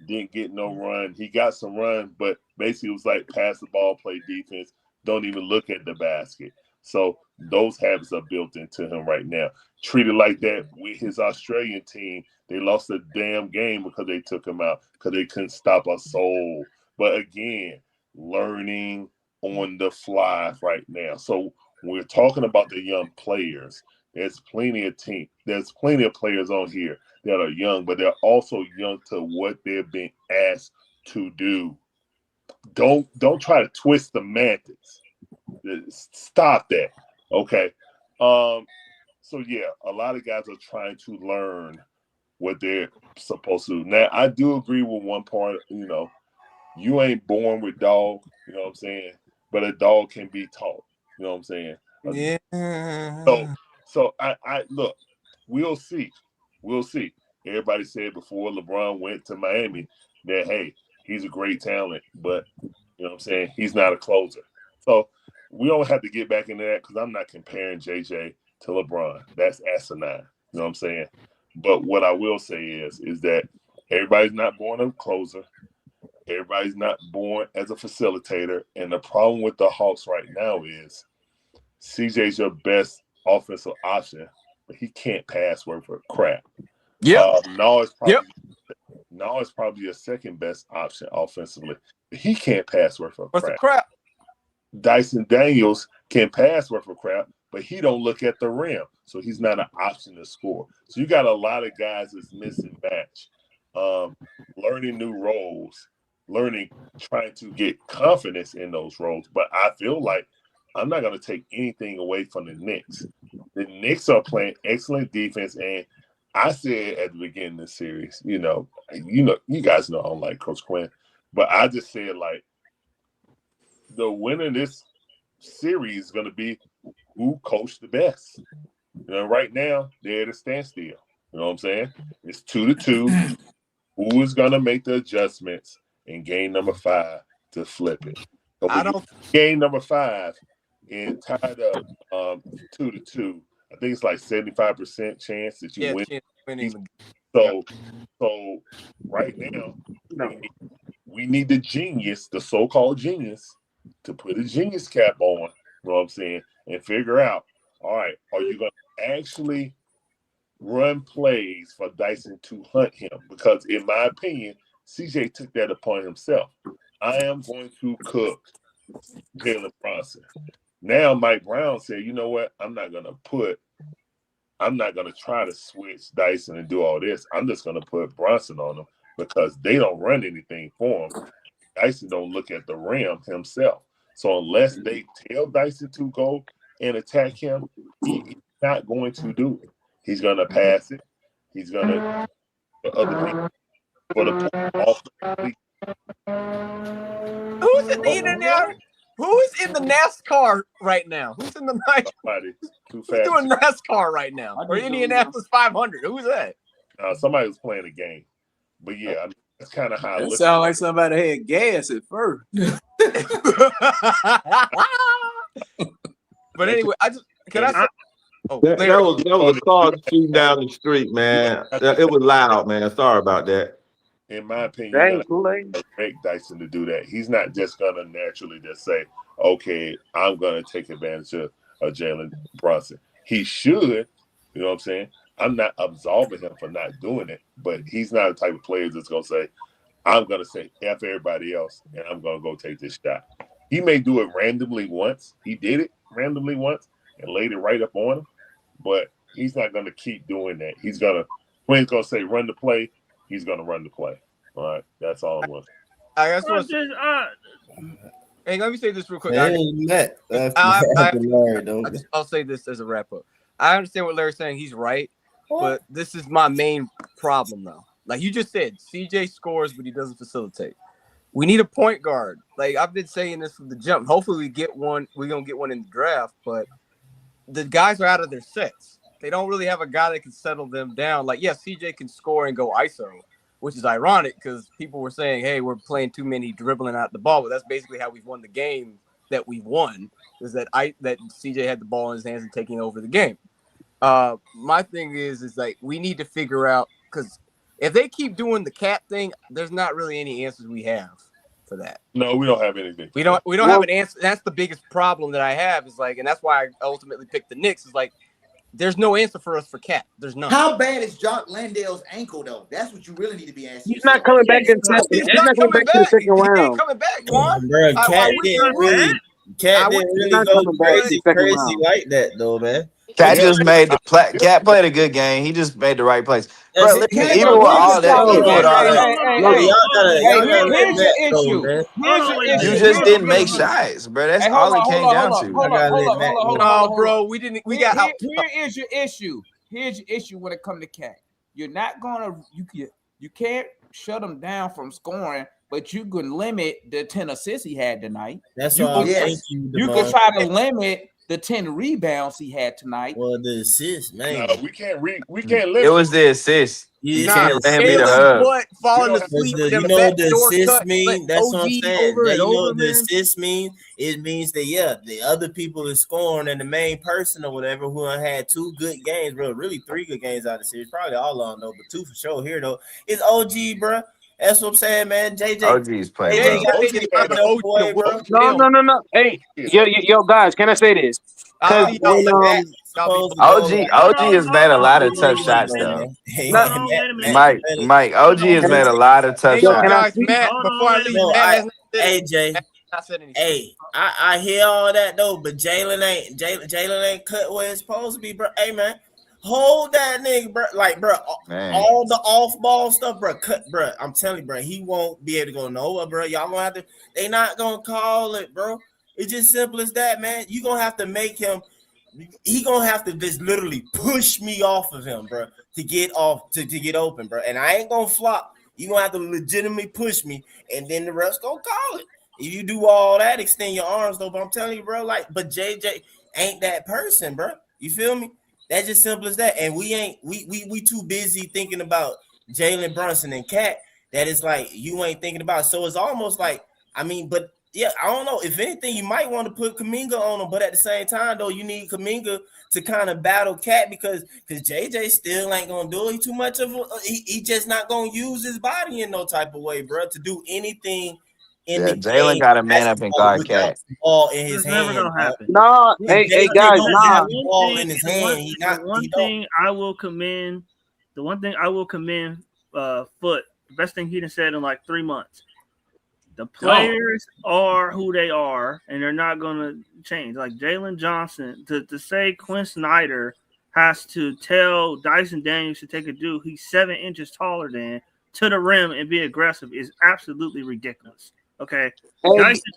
Didn't get no run. He got some run, but basically it was like pass the ball, play defense, don't even look at the basket. So those habits are built into him right now. Treated like that with his Australian team. They lost a damn game because they took him out because they couldn't stop a soul. But again, learning on the fly right now. So when we're talking about the young players, there's plenty of players on here that are young, but they're also young to what they're being asked to do. Don't try to twist the semantics. Stop that. Okay. So yeah, a lot of guys are trying to learn what they're supposed to do. Now, I do agree with one part, you ain't born with dog, you know what I'm saying? But a dog can be taught. You know what I'm saying? Yeah. So I look, we'll see. We'll see. Everybody said before LeBron went to Miami that hey, he's a great talent, but you know what I'm saying, he's not a closer. So we don't have to get back into that because I'm not comparing JJ to LeBron. That's asinine. You know what I'm saying? But what I will say is that everybody's not born a closer. Everybody's not born as a facilitator. And the problem with the Hawks right now is CJ's your best offensive option, but he can't pass worth a crap. Yep. Now it's probably your second best option offensively. But he can't pass worth a What's the crap. crap? Dyson Daniels can pass worth a crap, but he don't look at the rim, so he's not an option to score. So you got a lot of guys that's missing match, learning new roles, trying to get confidence in those roles. But I feel like I'm not going to take anything away from the Knicks. The Knicks are playing excellent defense, and I said at the beginning of the series, you guys know I don't like Coach Quinn, but I just said like the winner of this series is going to be who coached the best. Right now they're at a standstill. You know what I'm saying? It's 2-2. Who is going to make the adjustments in game number 5 to flip it? Game number 5 and tied up 2-2. I think it's like 75% chance that you win. So right now, we need the genius, the so-called genius, to put a genius cap on, you know what I'm saying, and figure out, all right, are you going to actually run plays for Dyson to hunt him? Because in my opinion, CJ took that upon himself. I am going to cook Jalen Brunson. Now Mike Brown said, you know what, I'm not going to try to switch Dyson and do all this. I'm just going to put Brunson on him because they don't run anything for him. Dyson don't look at the rim himself. So unless they tell Dyson to go and attack him, he's not going to do it. He's going to pass it. He's going to the other people for the offense. Who's in the Who's in the NASCAR right now? Who's in the somebody too Who's fast? doing NASCAR right now? Or Indianapolis 500? Who's that? Somebody was playing a game. But yeah, I mean, that's kind of how I That look. sounds like somebody had gas at first. But anyway, I just can I say, that was a car shooting down the street, man. It was loud, man. Sorry about that. In my opinion, you're going to make Dyson to do that. He's not just going to naturally just say, okay, I'm going to take advantage of Jalen Brunson. He should, you know what I'm saying? I'm not absolving him for not doing it, but he's not the type of player that's going to say, I'm going to say F everybody else, and I'm going to go take this shot. He may do it randomly once. He did it randomly once and laid it right up on him, but he's not going to keep doing that. He's going to, when he's going to say run the play, he's going to run the play. All right, that's all I'm going to say. I just want to hey, let me say this real quick. I'll say this as a wrap up. I understand what Larry's saying. He's right, but this is my main problem, though. Like you just said, CJ scores, but he doesn't facilitate. We need a point guard. Like I've been saying this from the jump. Hopefully, we get one. We're gonna get one in the draft, but the guys are out of their sets. They don't really have a guy that can settle them down. Like, yeah, CJ can score and go ISO, which is ironic because people were saying, hey, we're playing too many dribbling out the ball. But that's basically how we've won the game that we've won, is that CJ had the ball in his hands and taking over the game. My thing is like we need to figure out, because if they keep doing the cat thing, there's not really any answers we have for that. No, we don't have anything. We don't have an answer. That's the biggest problem that I have, is like, and that's why I ultimately picked the Knicks, is like, there's no answer for us for Cat. There's none. How bad is Jock Landale's ankle, though? That's what you really need to be asking. He's not coming back in He's not coming back to the second round. He ain't coming back, Juan. Bro, Cat didn't really go crazy like that, though, man. Cat just made Cat played a good game. He just made the right plays. Bro, listen, even with all that, he put all that. You just didn't make shots, bro. That's all it came down to. No, bro, we didn't. We got out. Here's your issue. Here's your issue when it comes to Cat. You're not gonna. You can't shut him down from scoring, but you can limit the 10 assists he had tonight. That's you all. You can try to limit the 10 rebounds he had tonight. Well, the assist, man. No, we can't limit. It was the assist. You can't let him be the hub. Falling asleep. You know what the assist mean? That's what I'm saying. You know what the assist mean? It means that the other people is scoring, and the main person or whatever who had 2 good games, bro, really 3 good games out of the series, probably all of them though, but 2 for sure here though. It's OG, bro. That's what I'm saying, man. JJ. OG's playing. No. Hey, yo, guys, can I say this? OG has made a lot of tough shots though. Mike, OG has made a lot of tough shots. AJ. Hey, I hear all that though, but Jalen ain't cut where it's supposed to be, bro. Hey, man. Hold that nigga, bro. Like, bro, all the off-ball stuff, bro. Cut, bro. I'm telling you, bro. He won't be able to go nowhere, bro. Y'all gonna have to. They not gonna call it, bro. It's just simple as that, man. You gonna have to make him. He gonna have to just literally push me off of him, bro, to get off to get open, bro. And I ain't gonna flop. You gonna have to legitimately push me, and then the rest gonna call it. If you do all that, extend your arms though. But I'm telling you, bro. Like, but JJ ain't that person, bro. You feel me? That's just simple as that. And we too busy thinking about Jalen Brunson and Cat that it's like you ain't thinking about. So it's almost like, I mean, but Yeah, I don't know. If anything, you might want to put Kuminga on him, but at the same time, though, you need Kuminga to kind of battle Cat because JJ still ain't gonna do it. He too much of he just not gonna use his body in no type of way, bro, to do anything in Yeah, the Jalen game got to man up and guard without Cat. the ball in his It's never hand, gonna bro. happen. Nah, If hey JJ guys, don't nah. have the ball in his hand, The one thing I will commend Foot. The best thing he done said in like 3 months. The players are who they are, and they're not gonna change. Like Jalen Johnson, to say Quinn Snyder has to tell Dyson Daniels to take a dude he's 7 inches taller than to the rim and be aggressive is absolutely ridiculous. Okay, Dyson.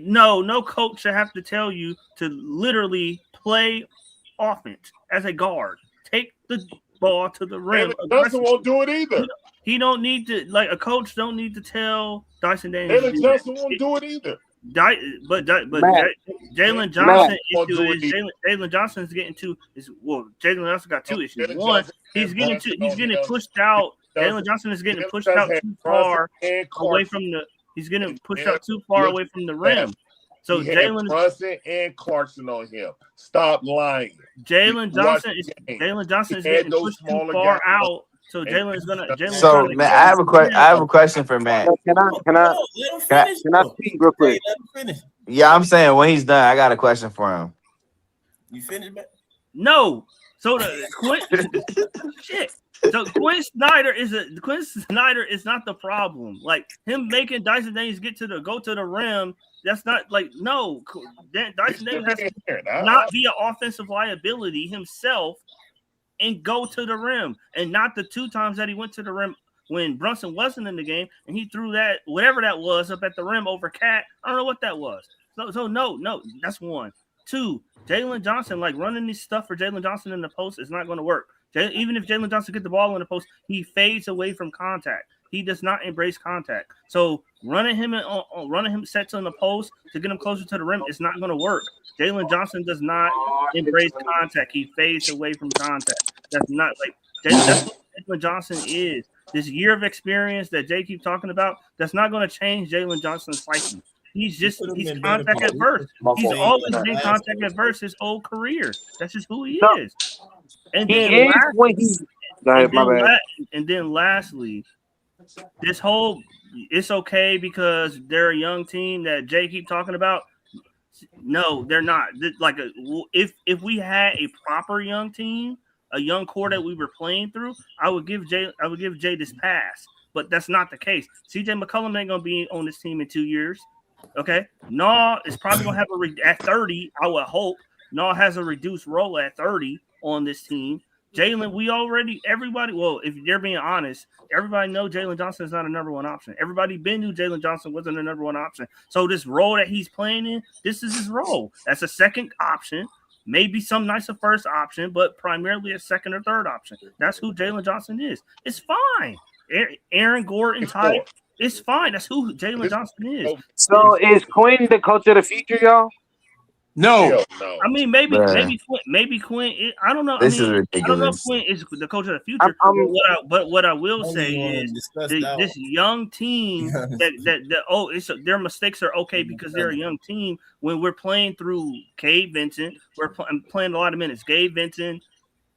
No coach should have to tell you to literally play offense as a guard. Take the ball to the rim. Johnson won't do it either. He don't need to, like, a coach don't need to tell Dyson Daniels. Jalen Johnson won't do it either. Jalen Johnson issue is Jalen Johnson is getting to is Jalen Johnson got 2 issues. One, he's getting pushed out. Jalen Johnson is getting pushed out too far away from the. He's getting pushed out too far away from the rim. So Jalen Brunson and Clarkson on him. Stop lying. Jalen Johnson is getting pushed too far out. So Jalen is gonna. So man, I have a question for Matt. Can I speak real quick? Yeah, I'm saying when he's done, I got a question for him. You finished, man? No. So shit. So Quinn Snyder is not the problem. Like him making Dyson Daniels go to the rim. That's not like no. Dyson Daniels has to not be an offensive liability himself and go to the rim, and not the 2 times that he went to the rim when Brunson wasn't in the game and he threw that whatever that was up at the rim over Cat. I don't know what that was. So no, that's 1. 2, Jalen Johnson, like running this stuff for Jalen Johnson in the post is not going to work. Even if Jalen Johnson get the ball in the post, he fades away from contact. He does not embrace contact. So running him sets on the post to get him closer to the rim is not going to work. Jalen Johnson does not embrace contact. He fades away from contact. That's not like that's what Jalen Johnson is. This year of experience that Jay keeps talking about, that's not going to change Jalen Johnson's psyche. He's contact adverse. He's always been contact adverse his whole career. That's just who he is. And then lastly, this whole it's okay because they're a young team that Jay keep talking about. No, they're not. Like if we had a proper young team, a young core that we were playing through, I would give Jay this pass. But that's not the case. CJ McCollum ain't gonna be on this team in 2 years. Okay, Naw is probably gonna have at 30. I would hope Naw has a reduced role at 30 on this team. Jalen, everybody. Well, if they're being honest, everybody know Jalen Johnson is not a number 1 option. Everybody knew Jalen Johnson wasn't a number 1 option. So this role that he's playing in, this is his role. That's a second option. Maybe some nights a first option, but primarily a second or third option. That's who Jalen Johnson is. It's fine. Aaron Gordon type. It's fine. That's who Jalen Johnson is. So is Quinn the coach of the future, y'all? No. I mean, maybe Quinn. I don't know. This is ridiculous. I don't know if Quinn is the coach of the future. But what I will say is this young team their mistakes are okay because they're a young team. When we're playing through Gabe Vincent, we're playing a lot of minutes. Gabe Vincent,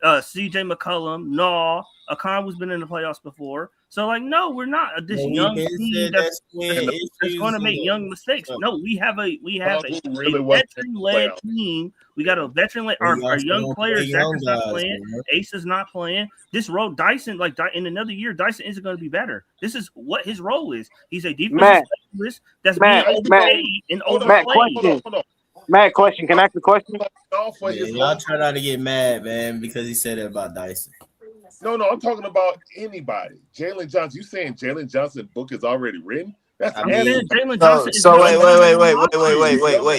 CJ McCollum, Naw, Akan who's been in the playoffs before. So, like, no, we're not this young team that's going to make young mistakes. No, we have a veteran-led team. We got a veteran-led. Our young players, Zach is not playing. Ace is not playing. This role, Dyson, like in another year, Dyson isn't going to be better. This is what his role is. He's a defensive specialist that's being overpaid and overplayed. Matt, question. Can I ask a question? Y'all try not to get mad, man, because he said it about Dyson. No, I'm talking about anybody. Jalen Johnson. You saying Jalen Johnson's book is already written? That's Jalen Johnson. So wait,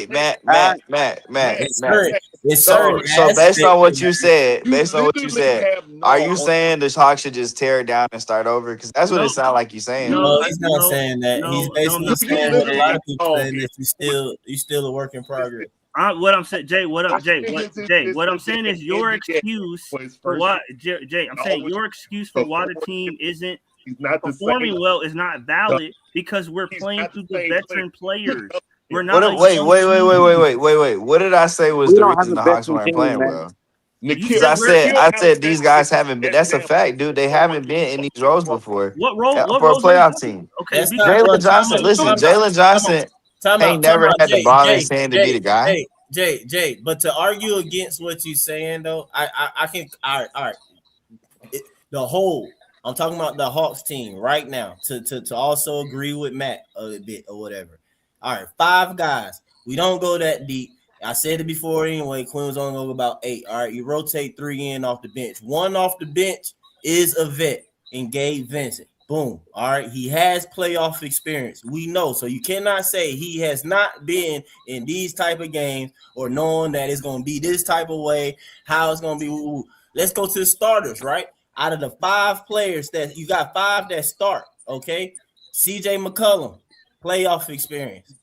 Matt. So based on what you said, are you saying the Hawks should just tear it down and start over? Because that's what it sounds like you're saying. No, he's not saying that. He's basically saying what a lot of people saying that you still a work in progress. What I'm saying, Jay. What I'm saying is your excuse for what, Jay. I'm saying your excuse for why the team isn't He's not the performing same. well is not valid because we're playing through the veteran players. We're What, not. wait. What did I say was We the don't have reason a the Hawks veteran weren't team, playing man. well? You Because said we're. I said these guys haven't been. That's a fact, dude. They haven't been in these roles before. What role? What For a roles are you playoff talking? team? Okay, That's be not Jalen what. Johnson. Listen, Jalen Johnson Time ain't out. never had the Jay, ball in Jay, his hand to be the guy. Jay. But to argue against what you're saying, though, I can. All right. The whole. I'm talking about the Hawks team right now. To also agree with Matt a bit or whatever. All right, 5 guys. We don't go that deep. I said it before anyway. Quinn was only going to go about 8. All right, you rotate 3 in off the bench. 1 off the bench is a vet in Gabe Vincent. Boom. All right, he has playoff experience. We know. So you cannot say he has not been in these type of games or knowing that it's going to be this type of way, how it's going to be. Ooh. Let's go to the starters, right? Out of the 5 players that you got 5 that start, okay? CJ McCollum, playoff experience.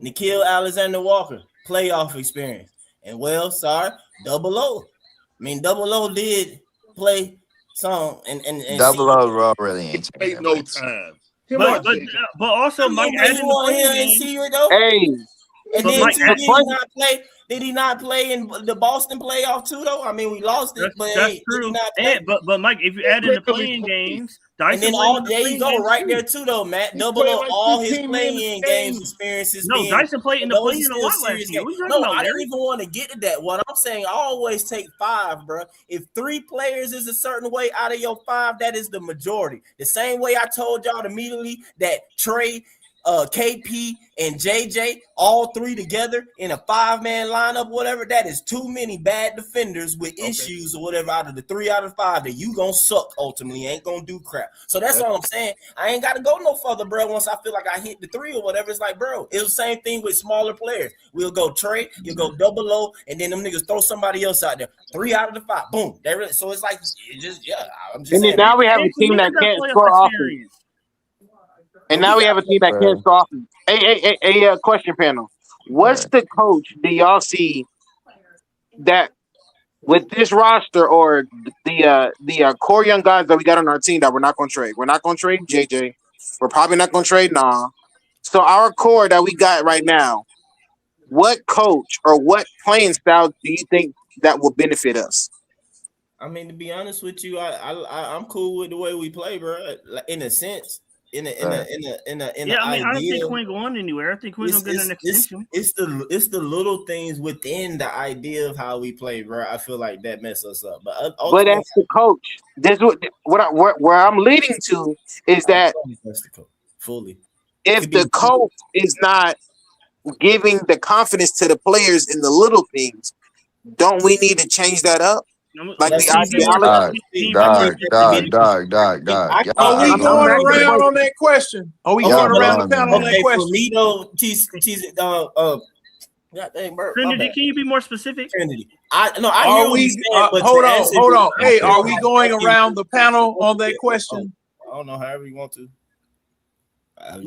Nikhil Alexander-Walker, playoff experience. And Double O. I mean, Double O did play some and Double O really ain't Ain't no time. But also Mike added in the playing game. Secret though. Hey, And but then Mike, too, did he not play in the Boston playoff too though? I mean, we lost it, but that's hey, true. did he not play? But Mike, if you add in the playing games, And then there you go, right there too though, Matt. Double O, all his playing games experiences. No, Dyson played in the those playing are a still lot serious last year. games. What are you talking No, about, I didn't Larry? even want to get to that. What I'm saying, I always take 5, bro. If 3 players is a certain way out of your 5, that is the majority. The same way I told y'all immediately that Trae, KP, and JJ, all 3 together in a 5-man lineup, whatever, that is too many bad defenders with issues or whatever out of the 3 out of 5 that you gonna suck ultimately, ain't gonna do crap. So that's all I'm saying. I ain't gotta go no further, bro. Once I feel like I hit the 3 or whatever, it's like, bro, it's the same thing with smaller players. We'll go Trae, you'll go Double O, and then them niggas throw somebody else out there. 3 out of the 5, boom. So it's like, I'm just and then saying. now we have a team that can't score offense. And now we have a team that can't score offense. Hey, question panel. What's the coach do y'all see that with this roster or the core young guys that we got on our team that we're not going to trade? We're not going to trade JJ. We're probably not going to trade Nah. So our core that we got right now, what coach or what playing style do you think that will benefit us? I mean, to be honest with you, I'm cool with the way we play, bro. In a sense, in a I don't think Quinn going anywhere. I think Quinn's gonna get an extension. It's the little things within the idea of how we play, bro. I feel like that mess us up. But that's the coach. This where I'm leading to is that fully. If the coach is not giving the confidence to the players in the little things, don't we need to change that up? Like the ideology. Dog. Are we going around on that question? Are we going around the panel on that question? For me though, Trinity, can you be more specific? Trinity, I hear what you're saying, but hold on. Hey, are we going around the panel on that question? I don't know. However you want to.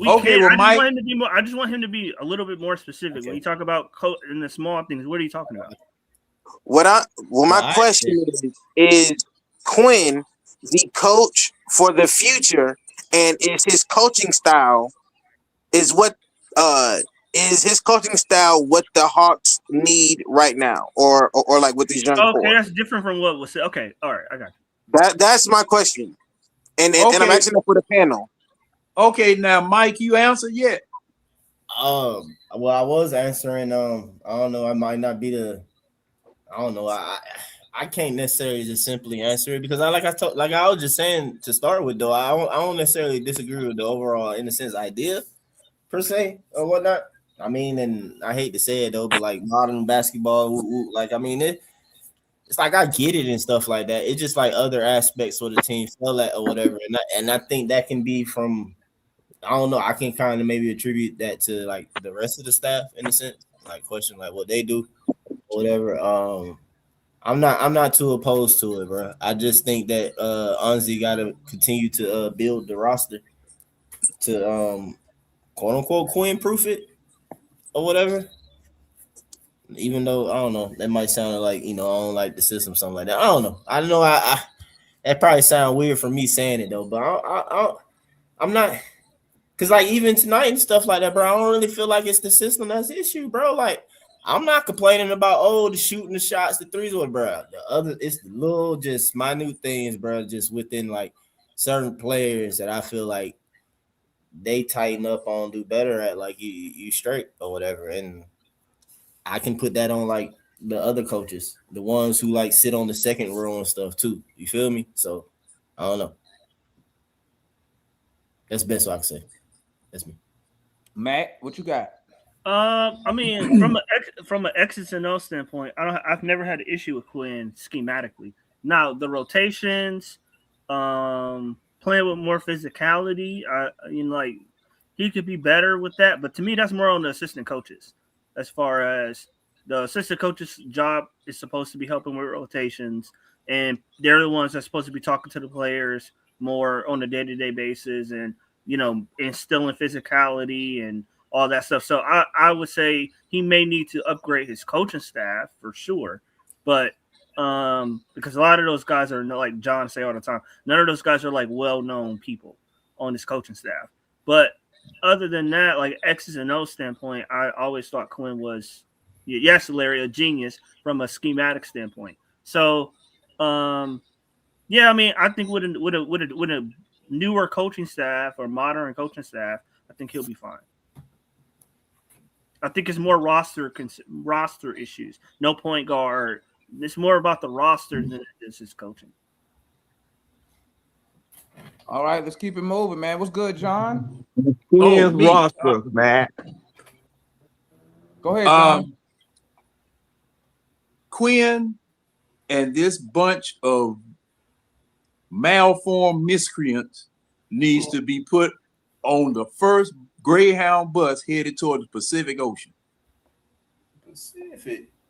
Okay, well, Mike. I just want him to be a little bit more specific when you talk about in the small things. What are you talking about? My question is Quinn the coach for the future, and is his coaching style what the Hawks need right now, or like with these young core? Okay, that's different from what was said. Okay, all right, I got you. That's my question, and I'm asking that for the panel. Okay, now Mike, you answered yet? Well, I was answering. I don't know. I might not be I don't know. I can't necessarily just simply answer it because I was just saying to start with though. I don't necessarily disagree with the overall, in a sense, idea per se or whatnot. I mean, and I hate to say it though, but like modern basketball, like I mean it's like I get it and stuff like that. It's just like other aspects where the team fell at or whatever, and I think that can be from. I don't know. I can kind of maybe attribute that to like the rest of the staff in a sense, like question like what they do, or whatever. I'm not too opposed to it, bro. I just think that Anzi got to continue to build the roster to quote unquote Quinn proof it or whatever. Even though I don't know, that might sound like I don't like the system, something like that. I don't know. I know that probably sound weird for me saying it though, but I'm not, because like even tonight and stuff like that, bro, I don't really feel like it's the system that's the issue, bro. Like I'm not complaining about the shooting the shots, the threes, or bro. It's the little just minute things, bro, just within like certain players that I feel like they tighten up on, do better at, like you straight or whatever. And I can put that on like the other coaches, the ones who like sit on the second row and stuff too. You feel me? So I don't know. That's the best I can say. That's me. Matt, what you got? I mean, from an X's and O standpoint, I've never had an issue with Quinn schematically. Now the rotations, playing with more physicality, like he could be better with that. But to me, that's more on the assistant coaches. As far as the assistant coach's job is supposed to be helping with rotations, and they're the ones that's supposed to be talking to the players more on a day-to-day basis, and instilling physicality and all that stuff. So I would say he may need to upgrade his coaching staff for sure. But because a lot of those guys are, like John say all the time, none of those guys are like well-known people on his coaching staff. But other than that, like X's and O's standpoint, I always thought Quinn was, yes, Larry, a genius from a schematic standpoint. So, yeah, I mean, I think with a newer coaching staff or modern coaching staff, I think he'll be fine. I think it's more roster issues. No point guard. It's more about the roster than it is his coaching. All right, let's keep it moving, man. What's good, John? Quinn's roster, Matt. Go ahead, John. Quinn and this bunch of malformed miscreants needs to be put on the first Greyhound bus headed toward the Pacific Ocean.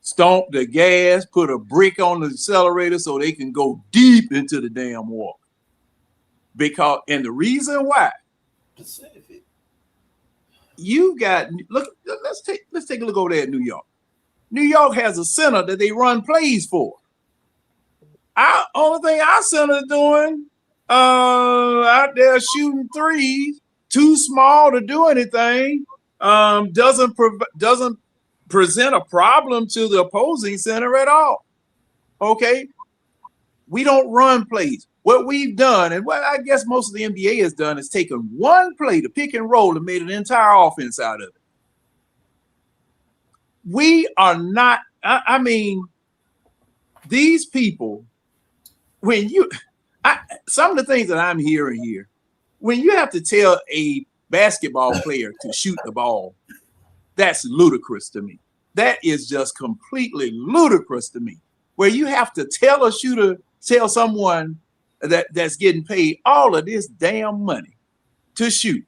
Stomp the gas, put a brick on the accelerator so they can go deep into the damn water. And the reason why, you got let's take a look over there at New York. New York has a center that they run plays for. Only thing our center doing out there shooting threes, too small to do anything, doesn't present a problem to the opposing center at all. Okay, we don't run plays. What we've done, and what I guess most of the NBA has done, is taken one play, the pick and roll, and made an entire offense out of it. We are not, I mean, these people, some of the things that I'm hearing here, when you have to tell a basketball player to shoot the ball, that's ludicrous to me. That is just completely ludicrous to me. Where you have to tell someone that's getting paid all of this damn money to shoot,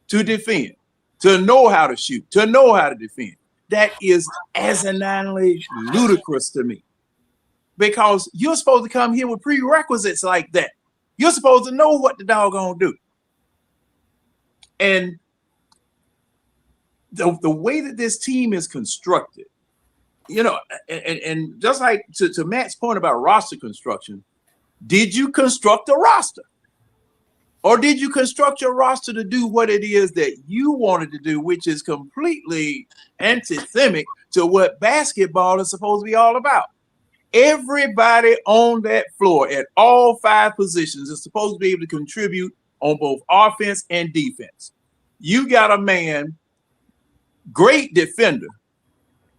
to defend, to know how to shoot, to know how to defend. That is asinine ludicrous to me. Because you're supposed to come here with prerequisites like that. You're supposed to know what the doggone do. And the way that this team is constructed, and just like to Matt's point about roster construction, did you construct a roster? Or did you construct your roster to do what it is that you wanted to do, which is completely antithemic to what basketball is supposed to be all about? Everybody on that floor at all 5 positions is supposed to be able to contribute on both offense and defense. You got a man, great defender,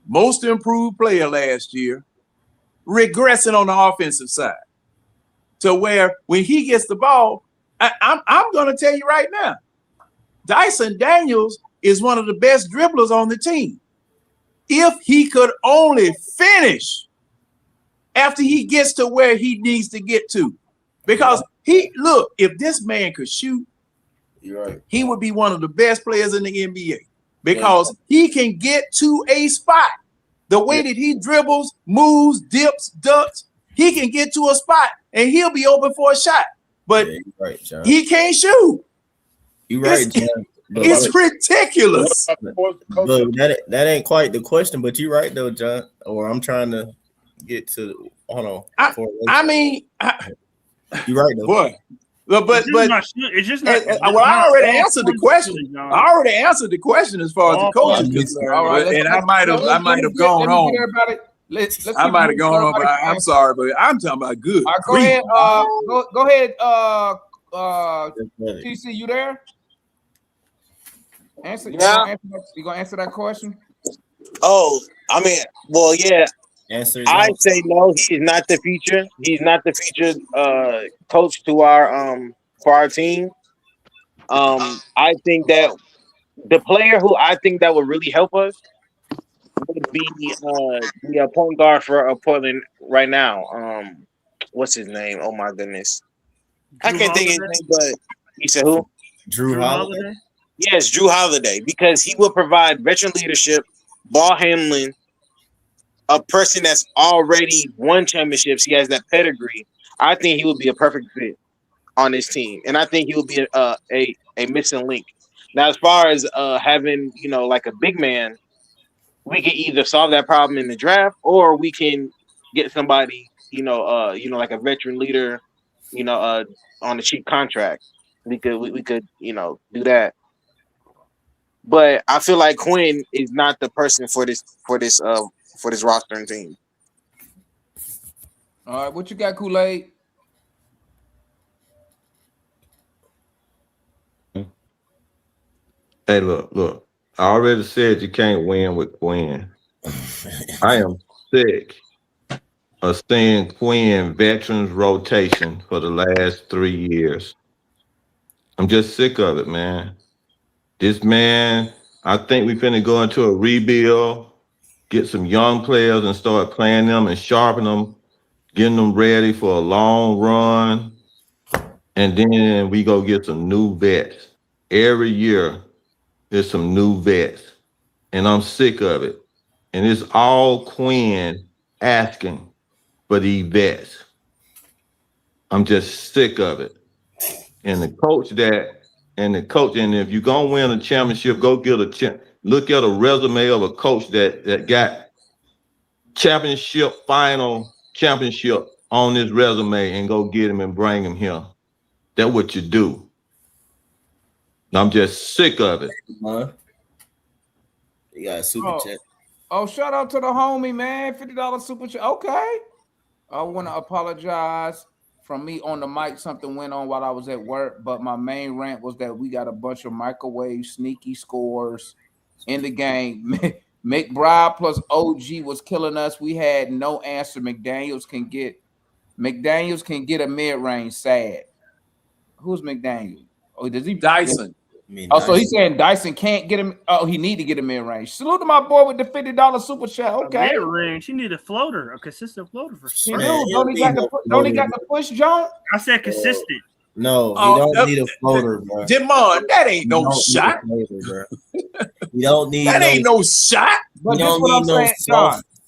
most improved player last year, regressing on the offensive side. To where when he gets the ball, I'm going to tell you right now, Dyson Daniels is one of the best dribblers on the team. If he could only finish after he gets to where he needs to get to. Because if this man could shoot, he would be one of the best players in the NBA. Because he can get to a spot. The way that he dribbles, moves, dips, ducks, he can get to a spot and he'll be open for a shot. But he can't shoot. You're right, John. It's ridiculous. That ain't quite the question, but you're right though, John. Or I'm trying to get to. Hold on. I mean, you're right though. Boy, It's just not. Well, I already answered the question. I already answered the question as far as the coach is concerned. All right, And I might have gone home. I might have gone home, but I'm sorry, but I'm talking about good. All right, go ahead. Go ahead. TC, you there? Answer. Yeah. You gonna answer that question? Oh, I mean, well, yeah. Answers. I say no. He is not the future. He's not the future coach to our for our team. I think that the player who I think that would really help us would be the point guard for Portland right now. What's his name? Oh my goodness, I can't think of his name. But you said who? Drew Holiday. Yes, Drew Holiday, because he will provide veteran leadership, ball handling, a person that's already won championships. He has that pedigree. I think he would be a perfect fit on this team, and I think he would be a missing link. Now, as far as having like a big man, we can either solve that problem in the draft, or we can get somebody like a veteran leader, on a cheap contract. We could do that. But I feel like Quinn is not the person for this roster and team. All right, what you got, Kool-Aid? Hey, look. I already said you can't win with Quinn. I am sick of seeing Quinn veterans rotation for the last 3 years. I'm just sick of it, man. This man, I think we finna go into a rebuild, get some young players and start playing them and sharpen them, getting them ready for a long run. And then we go get some new vets. Every year, there's some new vets. And I'm sick of it. And it's all Quinn asking for these vets. I'm just sick of it. And the coach, and if you're gonna win a championship, go get a look at a resume of a coach that got final championship on his resume and go get him and bring him here. That's what you do. I'm just sick of it. You got a super chat. Oh, shout out to the homie, man. $50 super chat. Okay. I want to apologize from me on the mic. Something went on while I was at work, but my main rant was that we got a bunch of microwave sneaky scores in the game. McBride plus OG was killing us. We had no answer. McDaniels can get a mid-range. Sad. Who's McDaniel? Oh, does he? Dyson. So he's saying Dyson can't get him. Oh, he need to get a mid-range. Salute to my boy with the $50 super chat. Okay. Mid-range. He need a floater, a consistent floater for sure. Don't he got the push, John? I said consistent. No, he don't need a floater, bro. Demond, that ain't no shot. You don't need that ain't no shot. You don't need no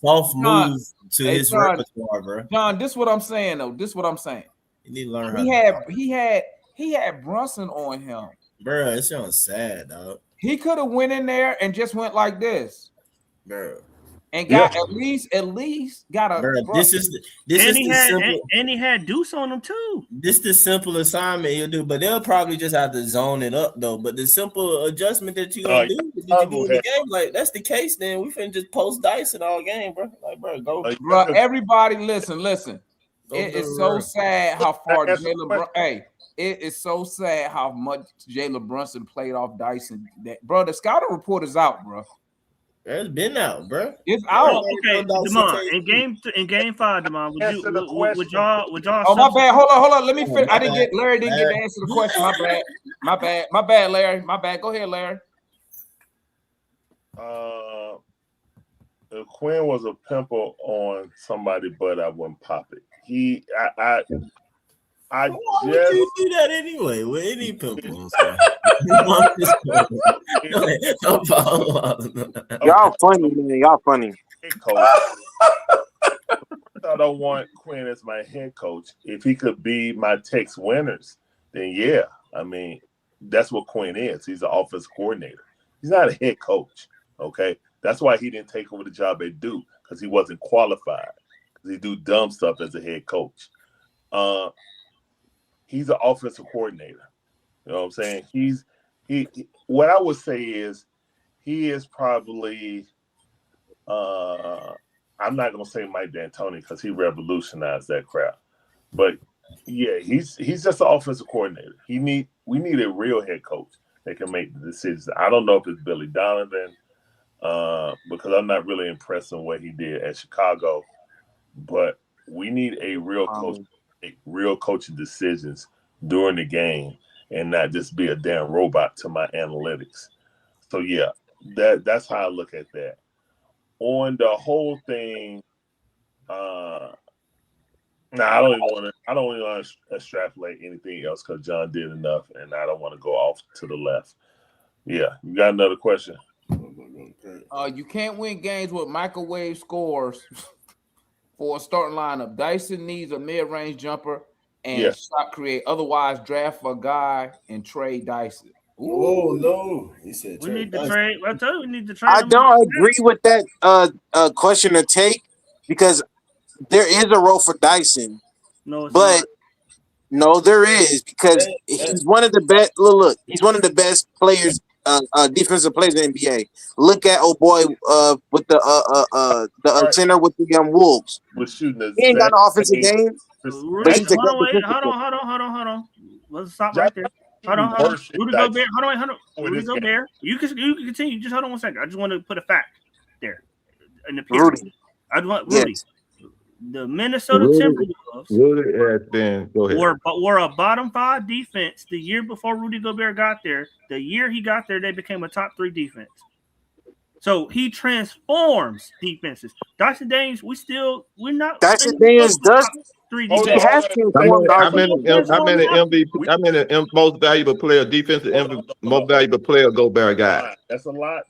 soft move to his repertoire, bro. John, this is what I'm saying though. This is what I'm saying. You need to learn how. He had Brunson on him. Bro, it sounds sad, dog. He could have went in there and just went like this, bro, and got at least got a. Bro, this is simple. And he had Deuce on him too. This the simple assignment you'll do, but they'll probably just have to zone it up though. But the simple adjustment that you gonna do in the game, like that's the case. Then we finna just post Dyson all game, bro. Like, bro, bro. Everybody, listen. It is so sad how far Jalen. Hey. It is so sad how much Jalen Brunson played off Dyson. Bro, the scouting report is out, bro. It's been out, bro. It's out. Oh, okay, Demond, in game 5, Demond, would y'all? Oh, my bad. Hold on. Let me finish. Larry didn't get to answer the question. My bad, Larry. My bad. Go ahead, Larry. If Quinn was a pimple on somebody, but I wouldn't pop it. I Why would you do that anyway with any pimples? Y'all funny, man. Y'all funny. I don't want Quinn as my head coach. If he could be my Tex winners, then yeah. I mean, that's what Quinn is. He's an offense coordinator. He's not a head coach. Okay, that's why he didn't take over the job at Duke, because he wasn't qualified. Because he do dumb stuff as a head coach. he's an offensive coordinator. You know what I'm saying? He what I would say is he is probably I'm not gonna say Mike D'Antoni because he revolutionized that crap. But yeah, he's just an offensive coordinator. We need a real head coach that can make the decisions. I don't know if it's Billy Donovan, because I'm not really impressed in what he did at Chicago. But we need a real coach, make real coaching decisions during the game, and not just be a damn robot to my analytics. So yeah, that's how I look at that. On the whole thing, I don't even want to extrapolate anything else because John did enough, and I don't want to go off to the left. Yeah, you got another question? You can't win games with microwave scores for a starting lineup. Dyson needs a mid-range jumper and shot create. Otherwise, draft a guy and trade Dyson. Oh no, he said we need to Dyson. trade. I tell you, we need to trade. I don't agree with that question or take because there is a role for Dyson. No, it's but not. No, there is because he's one of the best. Look, he's one of the best players, defensive players in the NBA. Look at with the center with the Wolves. Was shooting He ain't got no offensive game. Hold on. Let's stop right there. Hold on. Rudy Gobert. Hold on. Rudy Gobert. You can continue. Just hold on 1 second. I just want to put a fact there in the period. Rudy. I want Rudy. Yes. The Minnesota Timberwolves were a bottom 5 defense the year before Rudy Gobert got there. The year he got there, they became a top 3 defense. So he transforms defenses. Dyson Daniels, we're not. Dyson Daniels does. He has transformed. I'm in the most valuable player, most valuable player Gobert got. That's a lot,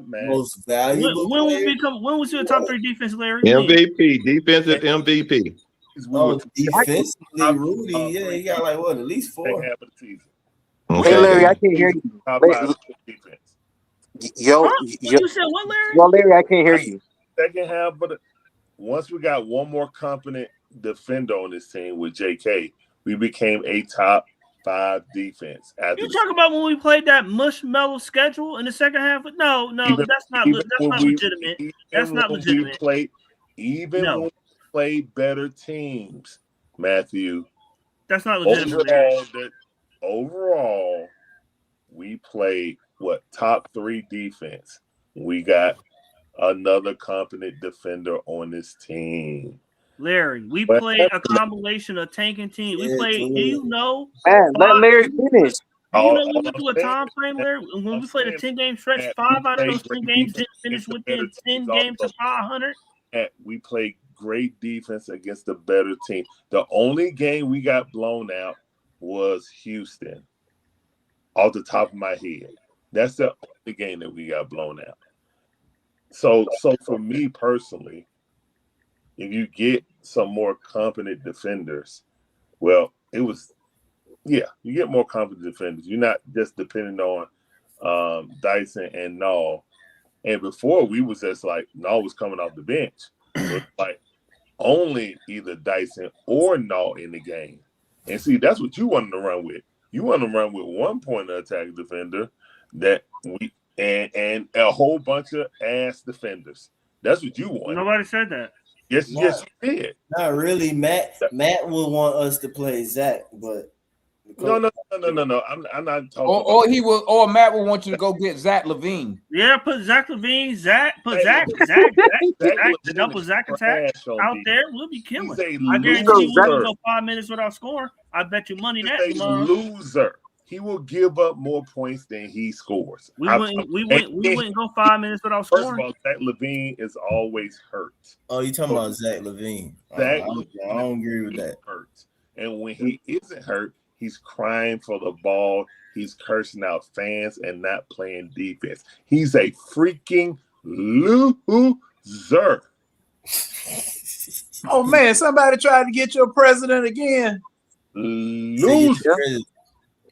man. Most valuable. When was he a top 3 defense, Larry? MVP, defensive MVP. Defensively, Rudy, yeah, he got like what, at least 4. Half of the season. Okay. Hey, Larry, I can't hear you. Yo, you said what, Larry? Yo, Larry, I can't hear you. Second half, but once we got one more competent defender on this team with JK, we became a top 5 defense. You talk about when we played that mushmallow schedule in the second half? No, that's not legitimate. That's not legitimate. When we played better teams, Matthew. That's not legitimate. Overall, we played top 3 defense. We got another competent defender on this team. Larry, we played a combination of tanking team. We played, Man, let Larry finish. We went through a time frame, Larry, when we played a 10-game stretch, 5 out of those 10 games didn't finish within 10 games of 500. We played great defense against the better team. The only game we got blown out was Houston, off the top of my head. That's the only game that we got blown out. So for me personally, if you get some more competent defenders, you get more competent defenders. You're not just depending on Dyson and Null. And before we was just like Null was coming off the bench. So it's like only either Dyson or Null in the game. And see, that's what you wanted to run with. You want to run with 1 point of attack defender and a whole bunch of ass defenders. That's what you want. Nobody said that. Yes, you did. Not really. Matt would want us to play Zach, but no. I'm not Or talking. or Matt will want you to go get Zach LaVine. Yeah, put Zach LaVine, Zach, double Zach attack out there. We'll be killing. I guarantee you we'll go 5 minutes without scoring. I bet you money that he's a loser. He will give up more points than he scores. We wouldn't go 5 minutes without scoring. First of all, Zach LaVine is always hurt. Oh, you talking about Zach LaVine? I don't agree with that. Hurt. And when he isn't hurt, he's crying for the ball. He's cursing out fans and not playing defense. He's a freaking loser. Oh man, somebody tried to get your president again. Loser.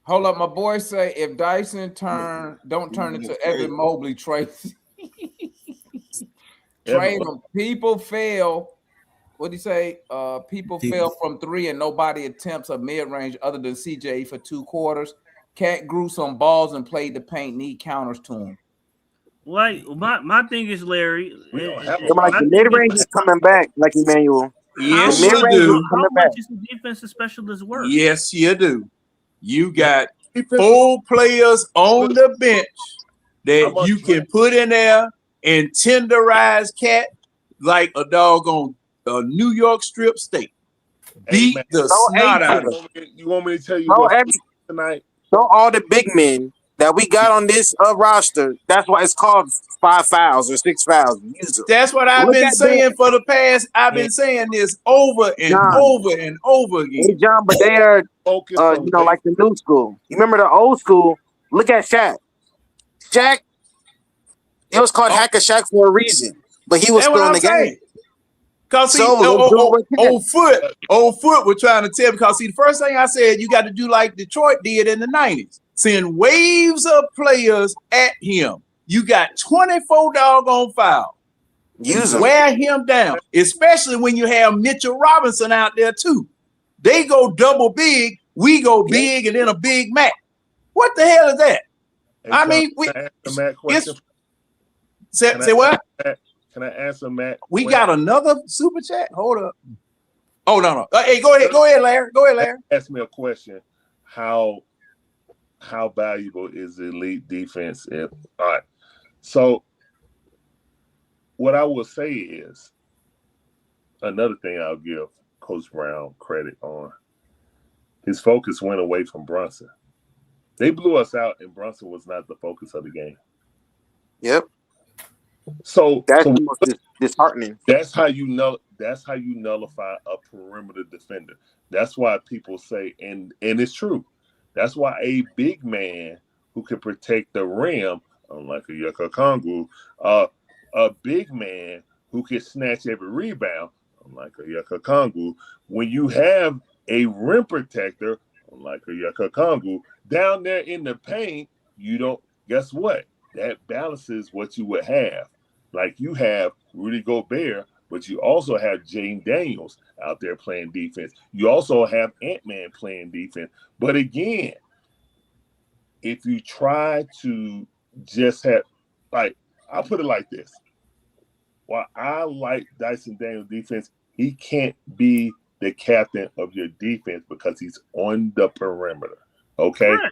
Hold up, my boy say if Dyson don't turn into Evan Mobley, trade him. People fail what do you say? People fell from 3 and nobody attempts a mid-range other than CJ for 2 quarters. Cat grew some balls and played the paint. Need counters to him. Like my thing is, Larry. Like the mid range is coming back, like Emmanuel. Yes, the you mid range is do. coming How back. much is the defensive specialist worth? Yes, you do. You got 4 players on the bench that you can put in there and tenderize Cat like a doggone New York strip steak. Beat the snot out of him. You want me to tell you So what every tonight? so all the big men that we got on this roster, that's why it's called 5 fouls or 6 fouls. Use them. That's what I've Look been at saying them. for the past. I've been saying this over and John. over and over again. Hey, John, but they are, like the new school. You remember the old school? Look at Shaq. Shaq, it was called Hack a Shaq for a reason, but he was That's what still in I'm the saying. game. Cause see, So, old foot were trying to tell me. Cause see, the first thing I said, you got to do like Detroit did in the 90s. Send waves of players at him. You got 24 doggone fouls. Use Wear him down, especially when you have Mitchell Robinson out there too. They go double big, we go big, and then a big Mac. What the hell is that? Hey, I John, mean, can I answer Matt question? Say what? Can I answer Matt? We got another super chat. Hold up. Oh no. Hey, go ahead, Larry. Ask me a question. How valuable is the elite defense? All right. So what I will say is another thing I'll give Coach Brown credit on. His focus went away from Brunson. They blew us out, and Brunson was not the focus of the game. Yep. So that's disheartening. That's how you nullify a perimeter defender. That's why people say, and it's true. That's why a big man who can protect the rim, unlike a Yucca Kongu, a big man who can snatch every rebound, unlike a Yucca Kongu, when you have a rim protector, unlike a Yucca Kongu, down there in the paint, you don't. Guess what? That balances what you would have. Like you have Rudy Gobert, but you also have Jaden Daniels out there playing defense. You also have Ant-Man playing defense. But again, if you try to just have, like, I'll put it like this. While I like Dyson Daniels' defense, he can't be the captain of your defense because he's on the perimeter. Okay? Right.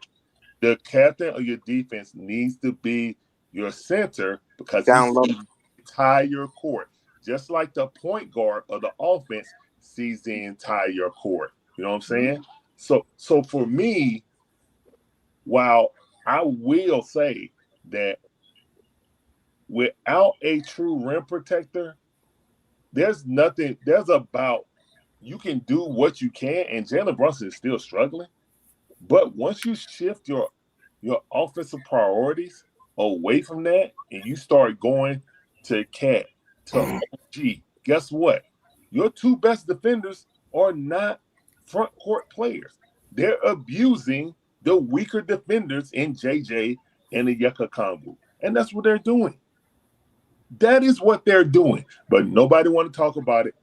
The captain of your defense needs to be your center because down low. He's the entire court. Just like the point guard of the offense sees the entire court. You know what I'm saying? So for me, while I will say that without a true rim protector, there's about you can do what you can, and Jalen Brunson is still struggling. But once you shift your offensive priorities away from that and you start going to Cat, to OG, guess what? Your 2 best defenders are not front court players. They're abusing the weaker defenders in JJ and the Yucca Kombu. And that's what they're doing. That is what they're doing. But nobody want to talk about it.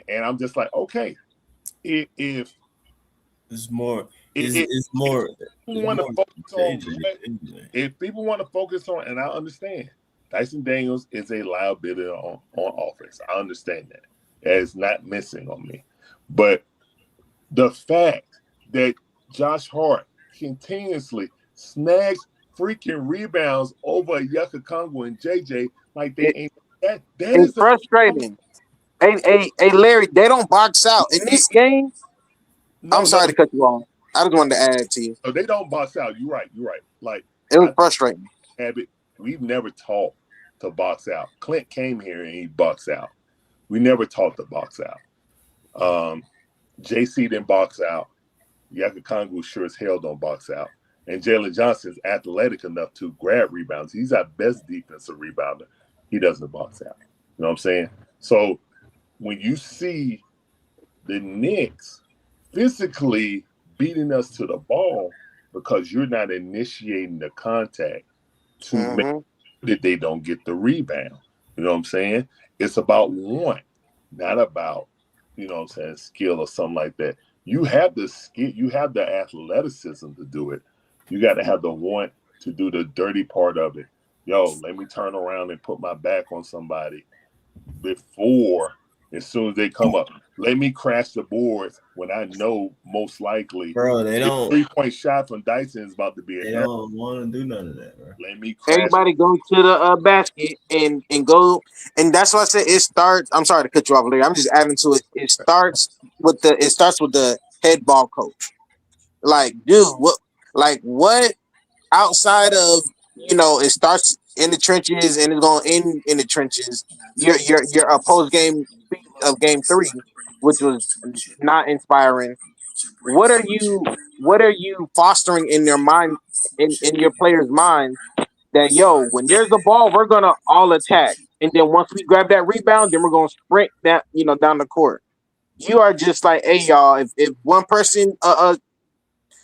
And I'm just like, okay, if it's more, if people want to focus on, and I understand, Dyson Daniels is a liability on offense. I understand that. That is not missing on me. But the fact that Josh Hart continuously snags freaking rebounds over Yucca Kongu and JJ like they ain't that It's frustrating. Hey, Larry, they don't box out in this game. I'm sorry to cut you off. I just wanted to add to you. So they don't box out. You're right. Like it was frustrating. We've never taught to box out. Clint came here and he boxed out. We never taught to box out. JC didn't box out. Yucca Kongu sure as hell don't box out. And Jalen Johnson's athletic enough to grab rebounds. He's our best defensive rebounder. He doesn't box out. You know what I'm saying? So when you see the Knicks physically beating us to the ball because you're not initiating the contact to make sure that they don't get the rebound. You know what I'm saying? It's about one, not about you know what I'm saying, skill or something like that. You have the skill, you have the athleticism to do it. You got to have the want to do the dirty part of it. Yo, let me turn around and put my back on somebody before, as soon as they come up. Let me crash the boards when I know most likely, bro, they this don't. 3-point shot from Dyson is about to be They a hell. don't want to do none of that, bro. Let me crash. Everybody go to the basket and go, and that's why I said it starts. I'm sorry to cut you off later. I'm just adding to it. It starts with the head ball coach. Like, dude, what outside of, it starts in the trenches and it's going to end in the trenches. Your post game of game 3, which was not inspiring. What are you fostering in their mind, in your players' minds, that when there's the ball, we're gonna all attack, and then once we grab that rebound, then we're gonna sprint that down the court. You are just like, hey y'all, if one person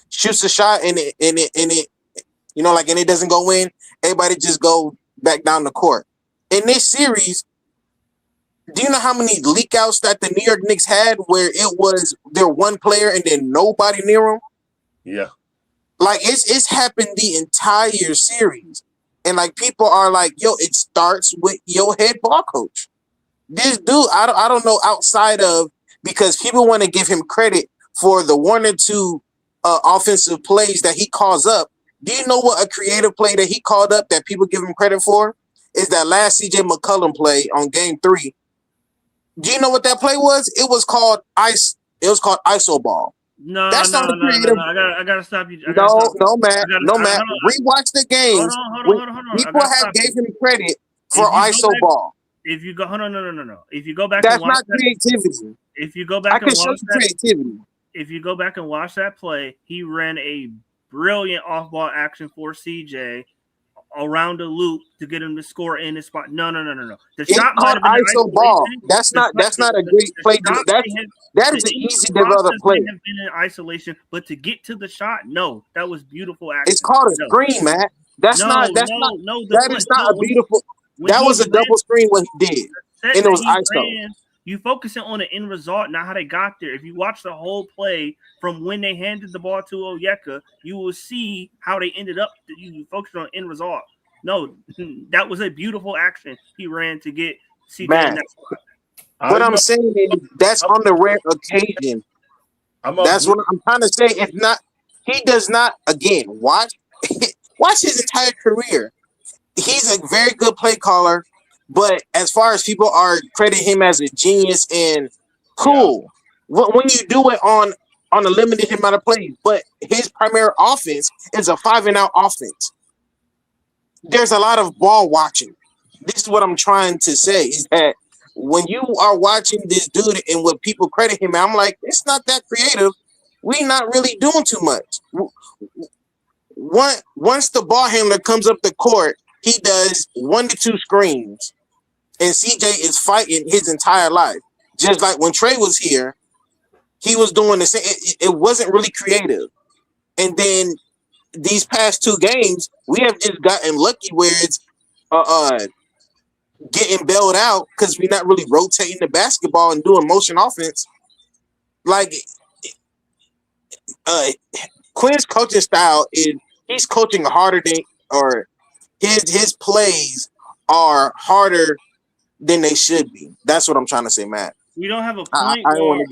shoots a shot and it and it doesn't go in, everybody just go back down the court. In this series, do you know how many leak outs that the New York Knicks had where it was their one player and then nobody near him? Yeah. Like, it's happened the entire series. And like, people are like, yo, it starts with your head ball coach. This dude, I don't know, outside of, because people want to give him credit for the 1 or 2 offensive plays that he calls up. Do you know what a creative play that he called up that people give him credit for? Is that last CJ McCollum play on game 3. Do you know what that play was? It was called ISO ball. No, That's not a creative. I gotta stop you. No, Matt. Rewatch the games. Hold on. People have gave him credit for ISO ball. If you go, hold on, no. If you go back, that's and watch not creativity. If you go back, I can show you creativity. If you go back and watch that play, he ran a brilliant off-ball action for CJ around the loop to get him to score in the spot. No. The shot called ISO ball. That's not a great play. That is an easy developed play. Have been in isolation, but to get to the shot, no, that was beautiful action. It's called a screen, Matt. That is not a beautiful. That was a double screen what he did, and it was ISO. You focusing on the end result, not how they got there. If you watch the whole play from when they handed the ball to Onyeka, you will see how they ended up. You focus on end result. No, that was a beautiful action he ran to get CJ in that spot. What I'm saying is that's on the rare occasion. That's what I'm trying to say. If not, he does not. Again, watch his entire career. He's a very good play caller. But as far as people are crediting him as a genius and cool, when you do it on a limited amount of plays, but his primary offense is a 5-and-out offense. There's a lot of ball watching. This is what I'm trying to say, is that when you are watching this dude and what people credit him, I'm like, it's not that creative. We're not really doing too much. Once the ball handler comes up the court, he does 1 to 2 screens. And CJ is fighting his entire life. Just like when Trae was here, he was doing the same. It wasn't really creative. And then these past 2 games, we have just gotten lucky where it's getting bailed out because we're not really rotating the basketball and doing motion offense. Like, Quinn's coaching style is he's coaching harder than, or his plays are harder than they should be. That's what I'm trying to say, Matt. We don't have a point guard.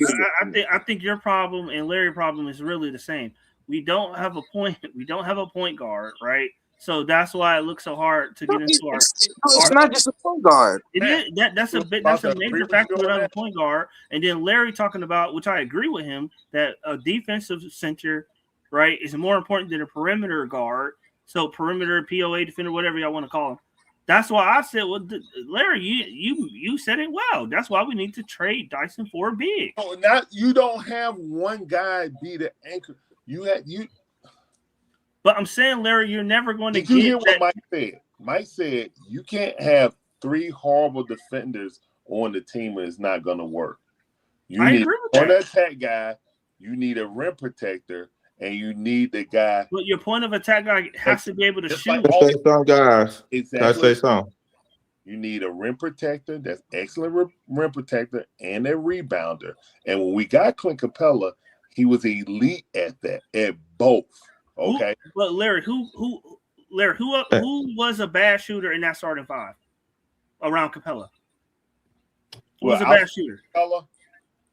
I think your problem and Larry's problem is really the same. We don't have a point. We don't have a point guard, right? So that's why it looks so hard to get into our. It's not just a point guard. It is that's a major factor without a point guard. And then Larry talking about, which I agree with him, that a defensive center, right, is more important than a perimeter guard. So perimeter, POA defender, whatever y'all want to call him. That's why I said, well, Larry, you said it well. That's why we need to trade Dyson for a big. Oh, you don't have one guy be the anchor. But I'm saying, Larry, you're never going to get. You hear what Mike said? Mike said you can't have 3 horrible defenders on the team, and it's not going to work. You need one attack guy. You need a rim protector. And you need the guy. But your point of attack guy has to be able to shoot. Say some guys. Exactly. Can I say something? You need a rim protector that's excellent rim protector and a rebounder. And when we got Clint Capella, he was elite at that, at both. Okay. But Larry, who was a bad shooter in that starting five around Capella? Who was a bad shooter? Capella.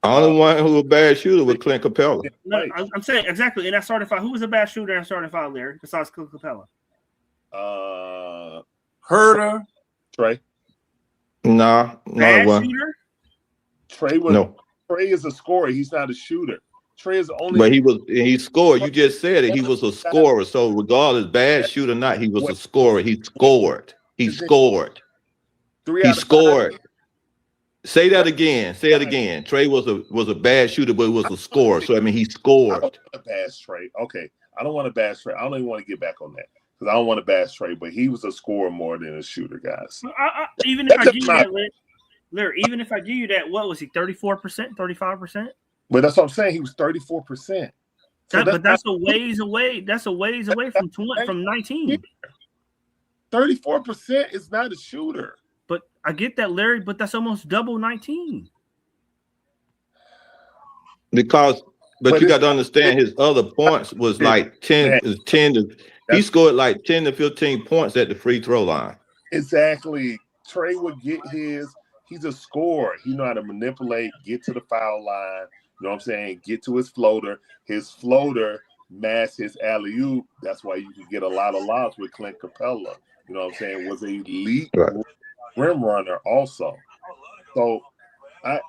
Only one who was a bad shooter was Clint Capella. No, I'm saying exactly in that starting five. Who was a bad shooter in that starting five, Larry, besides Clint Capella? Herder. Trae. Nah, bad one. shooter. Trae is a scorer. He's not a shooter. Trae is only. But he scored. You just said it. He was a scorer. So regardless, bad shoot or not, he was a scorer. He scored. He scored. He scored. Say that again. Say it again. Trae was a bad shooter, but he was a scorer. So I mean, he scored. I don't want to bash Trae. Okay, I don't want to bash Trae. I don't even want to get back on that because I don't want to bash Trae. But he was a scorer more than a shooter, guys. Even if I give you that, Larry, even if I give you that, what was he? 34%, 35%? But that's what I'm saying. He was 34%. But that's a ways away. That's a ways away from 19. 34% is not a shooter. But I get that, Larry. But that's almost double 19. But you got to understand his other points was like 10 to. He scored like 10 to 15 points at the free throw line. Exactly. Trae would get his. He's a scorer. He know how to manipulate, get to the foul line. You know what I'm saying? Get to his floater. His floater matched his alley-oop. That's why you can get a lot of lobs with Clint Capella. You know what I'm saying? Was an elite rim runner also. So I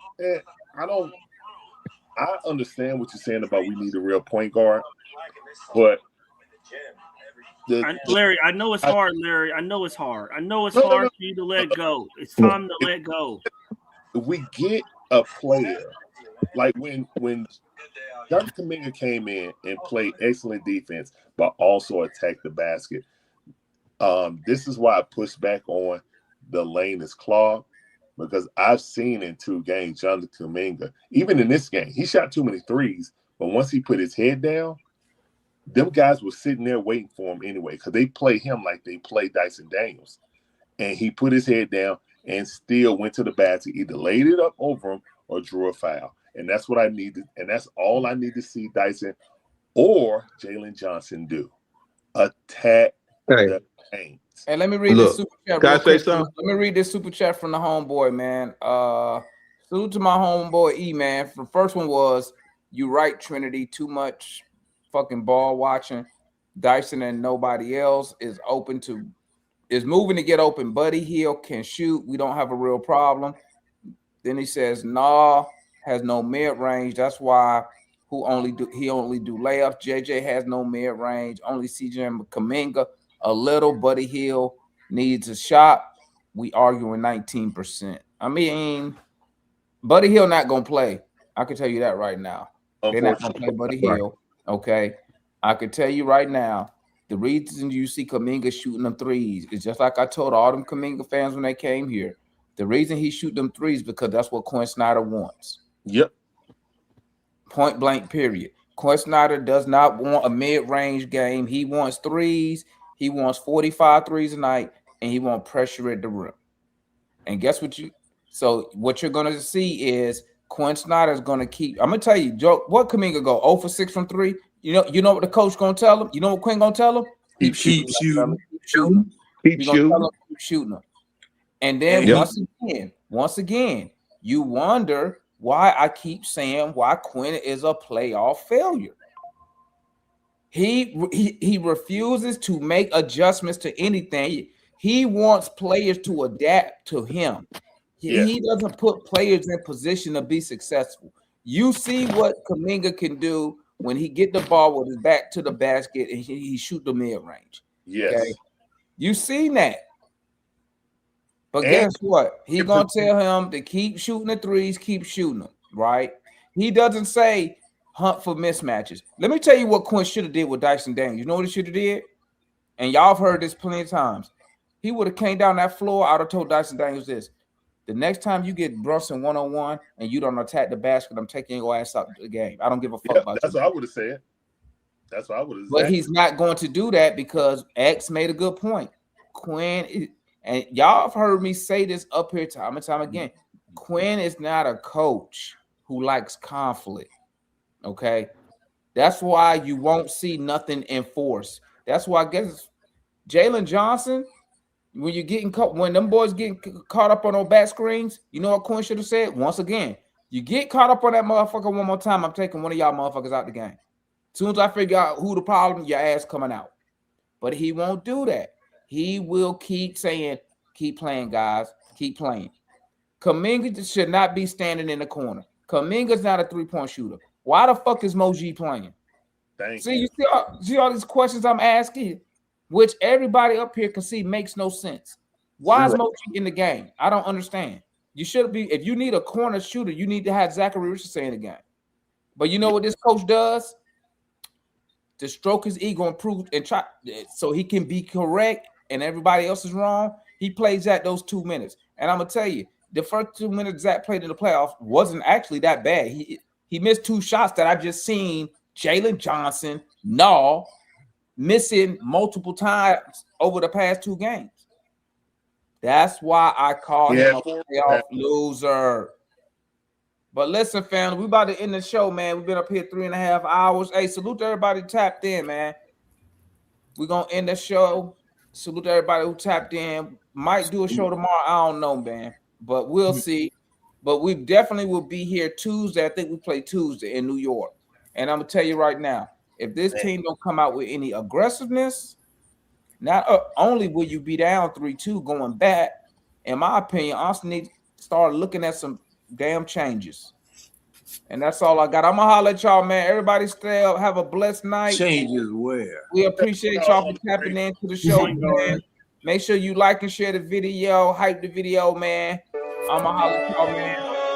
understand what you're saying about we need a real point guard, but Larry, I know it's hard, Larry. I know it's hard. I know it's hard for you to let go. It's time to let go. If we get a player like when Jonathan Kuminga came in and played excellent defense, but also attacked the basket. This is why I push back on the lane is clogged, because I've seen in 2 games Jonathan Kuminga, even in this game, he shot too many threes, but once he put his head down, them guys were sitting there waiting for him anyway, because they play him like they play Dyson Daniels. And he put his head down and still went to the basket, either laid it up over him or drew a foul. And that's what I needed. And that's all I need to see Dyson or Jalen Johnson do. Attack the paint. Hey, let me read this super chat. Can I say something? Let me read this super chat from the homeboy, man. Salute to my homeboy E, man. The first one was, you right, Trinity, too much fucking ball watching. Dyson and nobody else is moving to get open. Buddy Hield can shoot. We don't have a real problem. Then he says, nah, has no mid-range. That's why he only do layups. JJ has no mid-range. Only CJ Kuminga a little. Buddy Hield needs a shot. We arguing 19%. I mean, Buddy Hield not gonna play. I can tell you that right now. They're not gonna play Buddy Hield. Okay. I can tell you right now, the reason you see Kuminga shooting them threes is just like I told all them Kuminga fans when they came here. The reason he shoot them threes because that's what Quinn Snyder wants. Yep. Point blank, period. Quinn Snyder does not want a mid-range game. He wants threes. He wants 45 threes a night, and he wants pressure at the rim. And guess what what you're going to see is Quinn Snyder's going to keep. I'm going to tell you, Joe, what Kuminga go 0 for 6 from 3? You know what the coach going to tell him? You know what Quinn going to tell him? Keep shooting. Keep shooting them. And then once again, you wonder why I keep saying why Quinn is a playoff failure. He refuses to make adjustments to anything. He wants players to adapt to him. He doesn't put players in position to be successful. You see what Kuminga can do when he get the ball with his back to the basket and he shoot the mid-range. Yes. Okay? You seen that. But guess what? He gonna tell him to keep shooting the threes, keep shooting them, right? He doesn't say hunt for mismatches. Let me tell you what Quinn should have did with Dyson Daniels. You know what he should have did? And y'all have heard this plenty of times. He would have came down that floor. I would have told Dyson Daniels this. The next time you get Brunson one-on-one and you don't attack the basket, I'm taking your ass out of the game. I don't give a fuck about that's you. what I would have said. That's what I would have said. But he's not going to do that because X made a good point. Quinn And y'all have heard me say this up here time and time again. Quinn is not a coach who likes conflict. Okay. That's why you won't see nothing enforced. That's why I guess Jalen Johnson, when you're getting caught, when them boys getting caught up on those back screens, you know what Quinn should have said? Once again, you get caught up on that motherfucker one more time, I'm taking one of y'all motherfuckers out the game. As soon as I figure out who the problem, your ass coming out. But he won't do that. He will keep saying, keep playing, guys. Keep playing. Kuminga should not be standing in the corner. Kuminga's not a three-point shooter. Why the fuck is Moji playing? You see all these questions I'm asking, which everybody up here can see makes no sense. Why is Moji in the game? I don't understand. You should be, if you need a corner shooter, you need to have Zachary Richardson in the game. But you know what this coach does? To stroke his ego and prove and try so he can be correct and everybody else is wrong. He plays at those 2 minutes. And I'm gonna tell you, the first 2 minutes Zach played in the playoffs wasn't actually that bad. He missed 2 shots that I just seen Jalen Johnson missing multiple times over the past 2 games. That's why I call him a playoff loser. But listen, family, we about to end the show, man. We've been up here 3.5 hours. Hey, salute to everybody who tapped in, man. We're going to end the show. Salute to everybody who tapped in. Might do a show tomorrow. I don't know, man. But we'll see. But we definitely will be here Tuesday. I think we play Tuesday in New York. And I'm going to tell you right now, if this team don't come out with any aggressiveness, not only will you be down 3-2 going back, in my opinion, Austin needs to start looking at some damn changes. And that's all I got. I'm gonna holler at y'all, man. Everybody stay up. Have a blessed night. Changes where? We appreciate y'all for tapping into the show, man. Make sure you like and share the video, hype the video, man. I'm gonna holler at y'all, man.